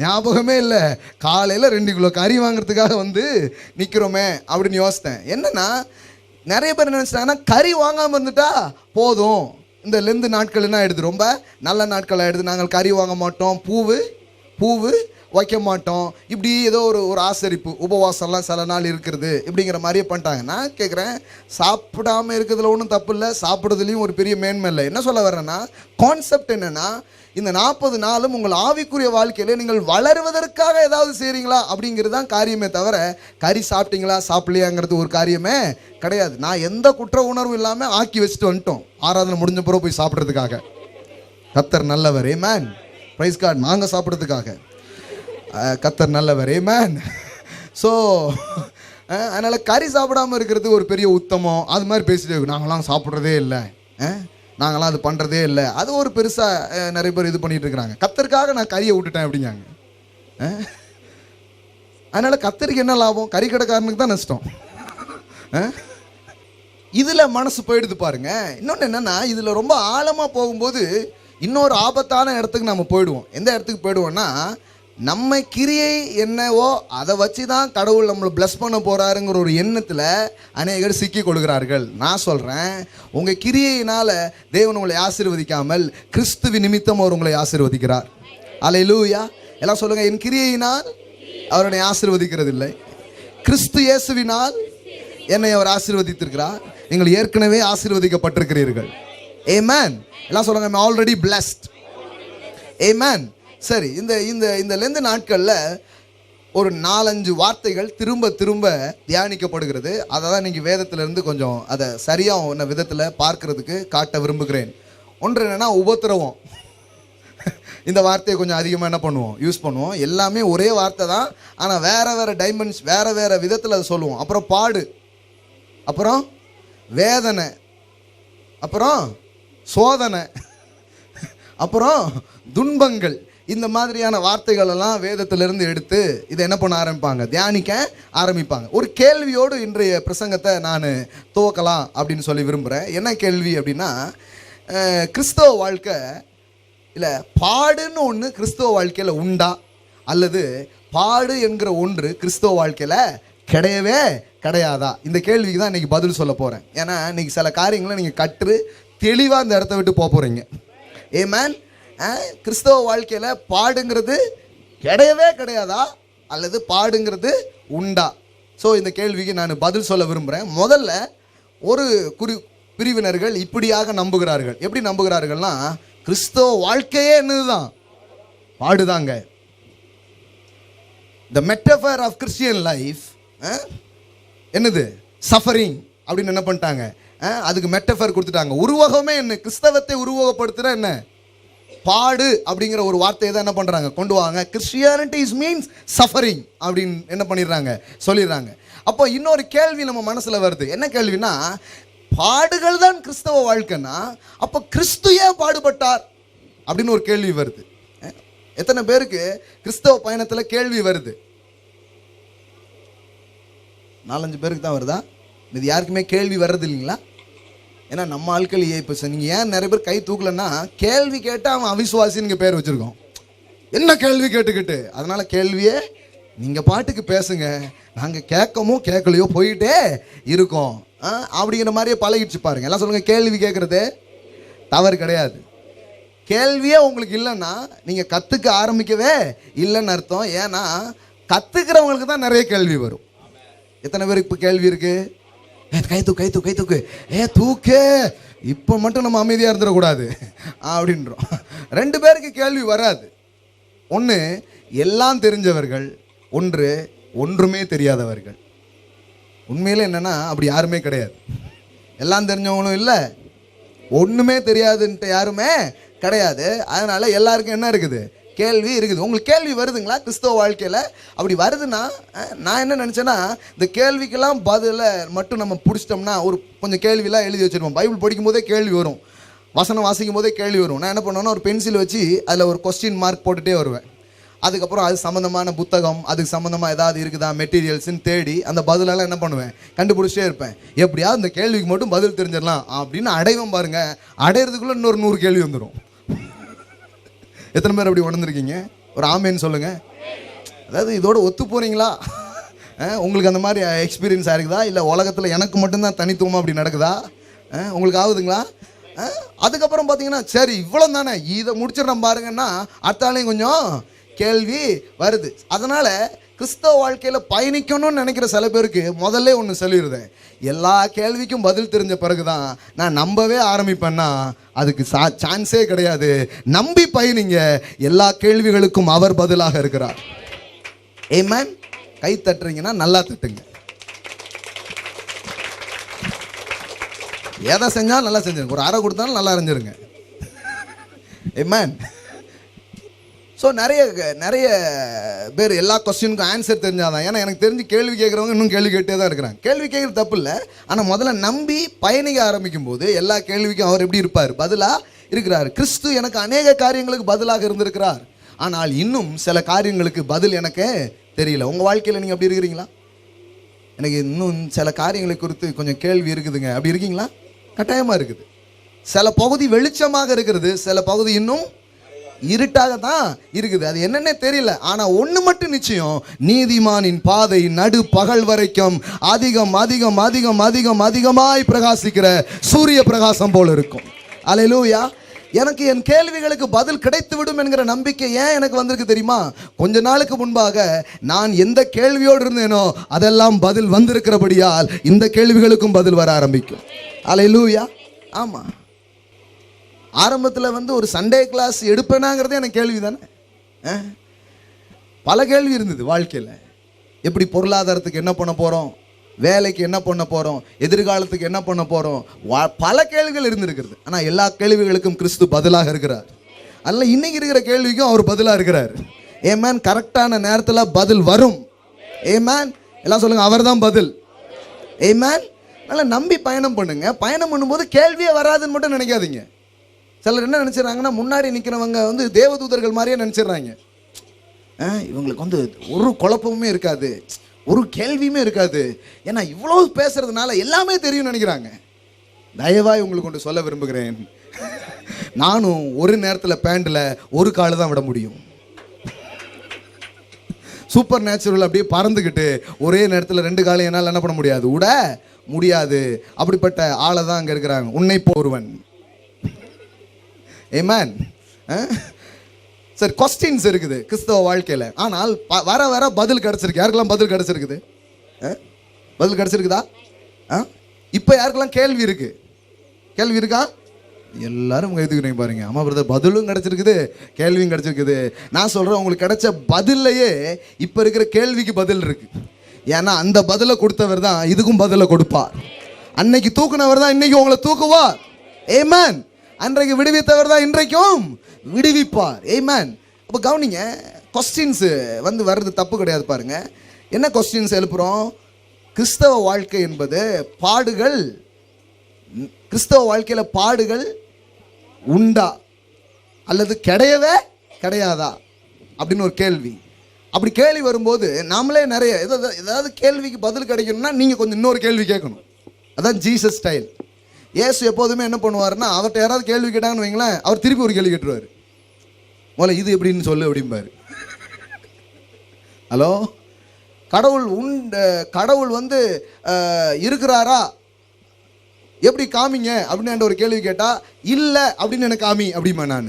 A: ஞாபகமே இல்லை. காலையில் 2 கிலோ கறி வாங்குறதுக்காக நிற்கிறோமே அப்படின்னு யோசித்தேன். என்னன்னா நிறைய பேர் நினச்சிட்டாங்கன்னா, கறி வாங்காமல் இருந்துட்டா போதும், இந்த லெந்து நாட்கள் என்ன ஆகிடுது, ரொம்ப நல்ல நாட்கள் ஆகிடுது, நாங்கள் கறி வாங்க மாட்டோம், பூவு வைக்க மாட்டோம், இப்படி ஏதோ ஒரு ஆசரிப்பு உபவாசம்லாம் சில நாள் இருக்கிறது இப்படிங்கிற மாதிரியே பண்ணிட்டாங்க. நான் கேட்குறேன், சாப்பிடாமல் இருக்கிறதுல ஒன்றும் தப்பு இல்லை, சாப்பிட்றதுலேயும் ஒரு பெரிய மேன்மை இல்லை. என்ன சொல்ல வர்றேன்னா, கான்செப்ட் என்னென்னா, இந்த 40 நாளும் உங்கள் ஆவிக்குரிய வாழ்க்கையில் நீங்கள் வளருவதற்காக ஏதாவது செய்கிறீங்களா அப்படிங்கிறது தான் காரியமே தவிர, கறி சாப்பிட்டீங்களா சாப்பிடலையாங்கிறது ஒரு காரியமே கிடையாது. நான் எந்த குற்ற உணர்வும் இல்லாமல் ஆக்கி வச்சுட்டு வந்துட்டோம், ஆராதனை முடிஞ்ச பிறகு போய் சாப்பிட்றதுக்காக. கர்த்தர் நல்லவர், ஆமென். Price God. நாங்கள் சாப்பிட்றதுக்காக, கர்த்தர் நல்லவர், ஆமென். ஸோ அதனால் கறி சாப்பிடாமல் இருக்கிறது ஒரு பெரிய உத்தமம், அது மாதிரி பேசிட்டு நாங்களாம் சாப்பிட்றதே இல்லை, நாங்களாம் அது பண்ணுறதே இல்லை, அது ஒரு பெருசாக நிறைய பேர் இது பண்ணிகிட்டு இருக்கிறாங்க. கர்த்தருக்காக நான் கறியை விட்டுட்டேன் அப்படிங்காங்க. அதனால் கர்த்தருக்கு என்ன லாபம், கறி கடைக்காரனுக்கு தான் நஷ்டம். இதில் மனசு போயிடுது பாருங்க. இன்னொன்று என்னென்னா, இதில் ரொம்ப ஆழமாக போகும்போது இன்னொரு ஆபத்தான இடத்துக்கு நம்ம போயிடுவோம். எந்த இடத்துக்கு போயிடுவோம்னா, நம்ம கிரியை என்னவோ அதை வச்சு தான் கடவுள் நம்மளை பிளஸ் பண்ண போகிறாருங்கிற ஒரு எண்ணத்தில் அநேகர் சிக்கி கொள்கிறார்கள். நான் சொல்கிறேன், உங்கள் கிரியையினால் தேவன் உங்களை ஆசீர்வதிக்காமல் கிறிஸ்துவ நிமித்தம் அவர் உங்களை ஆசீர்வதிக்கிறார். அல்லேலூயா. எல்லாம் சொல்லுங்கள், என் கிரியையினால் அவரை ஆசீர்வதிக்கிறது இல்லை, கிறிஸ்து இயேசுவினால் என்னை அவர் ஆசீர்வதித்திருக்கிறார். நீங்கள் ஏற்கனவே ஆசீர்வதிக்கப்பட்டிருக்கிறீர்கள். ஆமென். எல்லாம் சொல்லுங்க, ஐ அம் ஆல்ரெடி பிளஸ்ட். ஆமென். சரி, இந்த லெந்து நாட்களில் ஒரு 4-5 வார்த்தைகள் திரும்ப திரும்ப தியானிக்கப்படுகிறது. அதை தான் இன்றைக்கி வேதத்திலேருந்து கொஞ்சம் அதை சரியான விதத்தில் பார்க்கறதுக்கு காட்ட விரும்புகிறேன். ஒன்று என்னென்னா, உபத்திரவம். இந்த வார்த்தையை கொஞ்சம் அதிகமாக என்ன பண்ணுவோம், யூஸ் பண்ணுவோம். எல்லாமே ஒரே வார்த்தை தான், ஆனால் வேறு டைமென்ஷன், வேறு விதத்தில் அதை சொல்லுவோம். அப்புறம் பாடு, அப்புறம் வேதனை, அப்புறம் சோதனை, அப்புறம் துன்பங்கள். இந்த மாதிரியான வார்த்தைகள் எல்லாம் வேதத்திலிருந்து எடுத்து இதை என்ன பண்ண ஆரம்பிப்பாங்க, தியானிக்க ஆரம்பிப்பாங்க. ஒரு கேள்வியோடு இன்றைய பிரசங்கத்தை நான் துவக்கலாம் அப்படின்னு சொல்லி விரும்புகிறேன். என்ன கேள்வி அப்படின்னா, கிறிஸ்தவ வாழ்க்கை இல்லை பாடுன்னு ஒன்று கிறிஸ்தவ வாழ்க்கையில் உண்டா, அல்லது பாடு என்கிற ஒன்று கிறிஸ்தவ வாழ்க்கையில் கிடையவே கிடையாதா? இந்த கேள்விக்கு தான் இன்றைக்கி பதில் சொல்ல போகிறேன். ஏன்னா இன்றைக்கி சில காரியங்களை நீங்கள் கற்று தெளிவாக இந்த இடத்த விட்டு போகிறீங்க. ஆமென். கிறிஸ்தவ வாழ்க்கையில் பாடுங்கிறது கிடையவே கிடையாதா, அல்லது பாடுங்கிறது உண்டா? ஸோ இந்த கேள்விக்கு நான் பதில் சொல்ல விரும்புகிறேன். முதல்ல ஒரு பிரிவினர்கள் இப்படியாக நம்புகிறார்கள். எப்படி நம்புகிறார்கள்னா, கிறிஸ்தவ வாழ்க்கையே என்னதுதான்? பாடுதாங்க. த மெட்டஃபர் ஆஃப் கிறிஸ்டியன் லைஃப் என்னது? சஃபரிங் அப்படின்னு என்ன பண்ணிட்டாங்க, அதுக்கு மெட்டஃபர் கொடுத்துட்டாங்க. உருவகமே என்ன? கிறிஸ்தவத்தை உருவகப்படுத்துகிற என்ன? பாடு அப்படிங்கிற ஒரு வார்த்தையை தான் என்ன பண்ணுறாங்க, கொண்டு வாங்க. கிறிஸ்டியானிட்டி இஸ் மீன்ஸ் சஃபரிங் அப்படின்னு என்ன பண்ணிடுறாங்க, சொல்லிடுறாங்க. அப்போ இன்னொரு கேள்வி நம்ம மனசில் வருது. என்ன கேள்வினா, பாடுகள் தான் கிறிஸ்தவ வாழ்க்கைன்னா அப்போ கிறிஸ்து ஏன் பாடுபட்டார் அப்படின்னு ஒரு கேள்வி வருது. எத்தனை பேருக்கு கிறிஸ்தவ பயணத்தில் கேள்வி வருது? 4-5 பேருக்கு தான் வருதா? இது யாருக்குமே கேள்வி வர்றது இல்லைங்களா? ஏன்னா நம்ம ஆட்களையே இப்போ நீங்கள் ஏன் நிறைய பேர் கை தூக்கலன்னா, கேள்வி கேட்டால் அவன் அவிசுவாசி நீங்கள் பேர் வச்சுருக்கோம். என்ன கேள்வி கேட்டுக்கிட்டு, அதனால் கேள்வியே நீங்கள் பாட்டுக்கு பேசுங்க, நாங்கள் கேட்கலையோ போயிட்டே இருக்கோம் அப்படிங்கிற மாதிரியே பழகிடுச்சு பாருங்க. எல்லாம் சொல்லுங்கள், கேள்வி கேட்குறது தவறு கிடையாது. கேள்வியே உங்களுக்கு இல்லைன்னா நீங்கள் கற்றுக்க ஆரம்பிக்கவே இல்லைன்னு அர்த்தம். ஏன்னா கற்றுக்கிறவங்களுக்கு தான் நிறைய கேள்வி வரும். எத்தனை பேருக்கு இப்போ கேள்வி இருக்குது? கை தூக்கு தூக்கு, இப்போ மட்டும் நம்ம அமைதியாக இருந்துடக்கூடாது அப்படின்றோம். 2 பேருக்கு கேள்வி வராது. ஒன்று எல்லாம் தெரிஞ்சவர்கள், ஒன்றுமே தெரியாதவர்கள். உண்மையில் என்னென்னா அப்படி யாருமே கிடையாது. எல்லாம் தெரிஞ்சவங்களும் இல்லை, ஒன்றுமே தெரியாதுன்ட்டு யாருமே கிடையாது. அதனால் எல்லாருக்கும் என்ன இருக்குது? கேள்வி இருக்குது. உங்களுக்கு கேள்வி வருதுங்களா கிறிஸ்தவ வாழ்க்கையில்? அப்படி வருதுன்னா நான் என்ன நினச்சேன்னா, இந்த கேள்விக்கெல்லாம் பதிலை மட்டும் நம்ம பிடிச்சிட்டோம்னா, ஒரு கொஞ்சம் கேள்வியெல்லாம் எழுதி வச்சுருப்போம். பைபிள் படிக்கும் போதே கேள்வி வரும், வசனம் வாசிக்கும் போதே கேள்வி வரும். நான் என்ன பண்ணுவேன்னா, ஒரு பென்சில் வச்சு அதில் ஒரு கொஸ்டின் மார்க் போட்டுகிட்டே வருவேன். அதுக்கப்புறம் அது சம்மந்தமான புத்தகம், அதுக்கு சம்மந்தமாக ஏதாவது இருக்குதா மெட்டீரியல்ஸ்ன்னு தேடி அந்த பதிலெல்லாம் என்ன பண்ணுவேன், கண்டுபிடிச்சிட்டே இருப்பேன். எப்படியாவது இந்த கேள்விக்கு மட்டும் பதில் தெரிஞ்சிடலாம் அப்படின்னு அடைவோம் பாருங்கள். அடையிறதுக்குள்ளே இன்னொரு 100 கேள்வி வந்துடும். எத்தனை பேர் அப்படி உணர்ந்துருக்கீங்க? ஒரு ஆமேன்னு சொல்லுங்கள். அதாவது இதோட ஒத்து போகிறீங்களா? உங்களுக்கு அந்த மாதிரி எக்ஸ்பீரியன்ஸ் ஆகிருக்குதா, இல்லை உலகத்தில் எனக்கு மட்டும்தான் தனித்துவமாக அப்படி நடக்குதா? உங்களுக்கு ஆகுதுங்களா? அதுக்கப்புறம் பார்த்தீங்கன்னா, சரி இவ்வளோ தானே, இதை முடிச்சிடறோம் பாருங்கன்னா அடுத்தாலையும் கொஞ்சம் கேள்வி வருது. அதனால் கிறிஸ்தவ வாழ்க்கையில் பயணிக்கணும்னு நினைக்கிற சில பேருக்கு முதல்ல ஒன்று சொல்லிடுறேன், எல்லா கேள்விக்கும் பதில் தெரிஞ்ச பிறகு தான் நான் நம்பவே ஆரம்பிப்பேன்னா அதுக்கு சான்ஸே கிடையாது. நம்பி பயணிங்க, எல்லா கேள்விகளுக்கும் அவர் பதிலாக இருக்கிறார். ஆமென். கை தட்டுறீங்கன்னா நல்லா தட்டுங்க. எதை செஞ்சாலும் நல்லா செஞ்சுருங்க. ஒரு அறை கொடுத்தாலும் நல்லா அறிஞ்சிருங்க. ஆமென். ஸோ நிறைய பேர் எல்லா கொஸ்டினுக்கும் ஆன்சர் தெரிஞ்சாதான். ஏன்னா எனக்கு தெரிஞ்சு கேள்வி கேட்குறவங்க இன்னும் கேள்வி கேட்டே தான் இருக்கிறாங்க. கேள்வி கேட்குறது தப்பு இல்லை, ஆனால் முதல்ல நம்பி பயணிக்க ஆரம்பிக்கும் போது எல்லா கேள்விக்கும் அவர் எப்படி இருப்பார்? பதிலாக இருக்கிறார். கிறிஸ்து எனக்கு அநேக காரியங்களுக்கு பதிலாக இருந்திருக்கிறார், ஆனால் இன்னும் சில காரியங்களுக்கு பதில் எனக்கு தெரியல. உங்கள் வாழ்க்கையில் நீங்கள் அப்படி இருக்கிறீங்களா? எனக்கு இன்னும் சில காரியங்களை குறித்து கொஞ்சம் கேள்வி இருக்குதுங்க, அப்படி இருக்கீங்களா? கட்டாயமாக இருக்குது. சில பகுதி வெளிச்சமாக இருக்கிறது, சில பகுதி இன்னும் இருட்டாக தான் இருக்குது. அது என்னன்னே தெரியல. ஆனால் ஒன்று மட்டும் நிச்சயம், நீதிமானின் பாதை நடு பகல் வரைக்கும் அதிகம் அதிகம் அதிகம் அதிகம் அதிகமாய் பிரகாசிக்கிற சூரிய பிரகாசம் போல இருக்கும். அல்லேலூயா. எனக்கு என் கேள்விகளுக்கு பதில் கிடைத்து விடும் என்கிற நம்பிக்கை ஏன் எனக்கு வந்திருக்கு தெரியுமா? கொஞ்ச நாளுக்கு முன்பாக நான் எந்த கேள்வியோடு இருந்தேனோ அதெல்லாம் பதில் வந்திருக்கிறபடியால் இந்த கேள்விகளுக்கும் பதில் வர ஆரம்பிக்கும். அல்லேலூயா. ஆமாம், ஆரம்பத்தில் ஒரு சண்டே கிளாஸ் எடுப்பேனாங்கிறதே எனக்கு கேள்வி தானே. பல கேள்வி இருந்தது வாழ்க்கையில். எப்படி பொருளாதாரத்துக்கு என்ன பண்ண போகிறோம், வேலைக்கு என்ன பண்ண போகிறோம், எதிர்காலத்துக்கு என்ன பண்ண போகிறோம், பல கேள்விகள் இருந்திருக்கிறது. ஆனால் எல்லா கேள்விகளுக்கும் கிறிஸ்து பதிலாக இருக்கிறார். அதனால் இன்னைக்கு இருக்கிற கேள்விக்கும் அவர் பதிலாக இருக்கிறார். ஆமென். கரெக்டான நேரத்தில் பதில் வரும். ஆமென். எல்லாம் சொல்லுங்கள், அவர் தான் பதில். ஆமென். நல்லா நம்பி பயணம் பண்ணுங்க. பயணம் பண்ணும்போது கேள்வியே வராதுன்னு மட்டும் நினைக்காதீங்க. சிலர் என்ன நினச்சிடறாங்கன்னா, முன்னாடி நிற்கிறவங்க தேவதூதர்கள் மாதிரியே நினச்சிடுறாங்க. இவங்களுக்கு ஒரு குழப்பமுமே இருக்காது, ஒரு கேள்வியுமே இருக்காது, ஏன்னா இவ்வளோ பேசுறதுனால எல்லாமே தெரியும்னு நினைக்கிறாங்க. தயவாய் உங்களுக்கு ஒன்று சொல்ல விரும்புகிறேன். நானும் ஒரு நேரத்தில் பேண்டில் ஒரு கால் தான் விட முடியும். சூப்பர் நேச்சுரல் அப்படியே பறந்துக்கிட்டு ஒரே நேரத்தில் 2 காலையும் என்னால் என்ன பண்ண முடியாது, விட முடியாது. அப்படிப்பட்ட ஆளை தான் அங்கே இருக்கிறாங்க. உன்னை போருவன். ஏமேன். சரி, கொஸ்டின்ஸ் இருக்குது கிறிஸ்தவ வாழ்க்கையில். ஆனால் வர வர பதில் கிடச்சிருக்கு. யாருக்கெல்லாம் பதில் கிடச்சிருக்குது? பதில் கிடச்சிருக்குதா? இப்போ யாருக்கெல்லாம் கேள்வி இருக்கு? கேள்வி இருக்கா? எல்லாரும் எழுதுக்கிறீங்க பாருங்க. ஆமாம் பிரதர், பதிலும் கிடச்சிருக்குது, கேள்வியும் கிடச்சிருக்குது. நான் சொல்கிறேன், உங்களுக்கு கிடைச்ச பதில்லையே இப்போ இருக்கிற கேள்விக்கு பதில் இருக்கு. ஏன்னா அந்த பதிலை கொடுத்தவர் தான் இதுக்கும் பதிலை கொடுப்பார். அன்னைக்கு தூக்குனவர் தான் இன்னைக்கு உங்களை தூக்குவார். ஏமேன். அன்றைக்கு விடுவித்தவர் தான் இன்றைக்கும் விடுவிப்பார். ஏமேன். அப்போ கவனிங்க, கொஸ்டின்ஸ் வர்றது தப்பு கிடையாது. பாருங்க என்ன கொஸ்டின்ஸ் எழுப்புறோம். கிறிஸ்தவ வாழ்க்கை என்பது பாடுகள். கிறிஸ்தவ வாழ்க்கையில் பாடுகள் உண்டா அல்லது கிடையவே கிடையாதா அப்படின்னு ஒரு கேள்வி. அப்படி கேள்வி வரும்போது நாமளே நிறைய ஏதாவது கேள்விக்கு பதில் கிடைக்கணும்னா நீங்கள் கொஞ்சம் இன்னொரு கேள்வி கேட்கணும். அதான் ஜீசஸ் ஸ்டைல். இயேசு எப்போதுமே என்ன பண்ணுவார்னா, அவர்கிட்ட யாராவது கேள்வி கேட்டாங்கன்னு வைங்களேன், அவர் திருப்பி ஒரு கேள்வி கேட்டுருவார். முதல்ல இது எப்படின்னு சொல்லு அப்படிம்பாரு. ஹலோ, கடவுள் இருக்கிறாரா, எப்படி காமிங்க அப்படின்னு ஒரு கேள்வி கேட்டா, இல்லை அப்படின்னு எனக்கு காமி அப்படிமா. நான்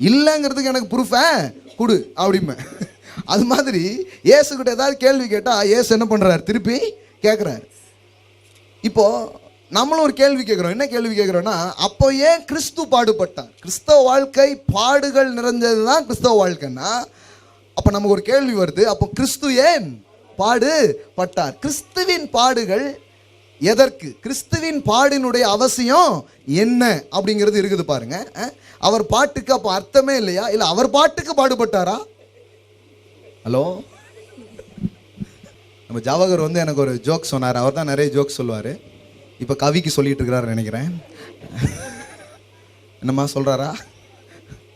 A: இல்லைங்கிறதுக்கு எனக்கு ப்ரூஃபை கொடு அப்படிமே. அது மாதிரி இயேசுகிட்ட ஏதாவது கேள்வி கேட்டால் இயேசு என்ன பண்ணுறாரு, திருப்பி கேட்குறாரு. இப்போ நம்மளும் ஒரு கேள்வி கேட்குறோம். என்ன கேள்வி கேட்குறோன்னா, அப்போ ஏன் கிறிஸ்து பாடுபட்டார்? கிறிஸ்தவ வாழ்க்கை பாடுகள் நிறைஞ்சது தான் கிறிஸ்தவ வாழ்க்கைன்னா, அப்போ நமக்கு ஒரு கேள்வி வருது, அப்போ கிறிஸ்து ஏன் பாடுபட்டார்? கிறிஸ்துவின் பாடுகள் எதற்கு? கிறிஸ்துவின் பாடினுடைய அவசியம் என்ன அப்படிங்கிறது இருக்குது பாருங்க. அவர் பாட்டுக்கு அப்போ அர்த்தமே இல்லையா? இல்லை அவர் பாட்டுக்கு பாடுபட்டாரா? ஹலோ, நம்ம ஜாவகர் எனக்கு ஒரு ஜோக் சொன்னார். அவர் தான் நிறைய ஜோக் சொல்லுவார். இப்போ கவிக்கு சொல்லிட்டு இருக்கிறாரு நினைக்கிறேன். என்னம்மா சொல்கிறாரா?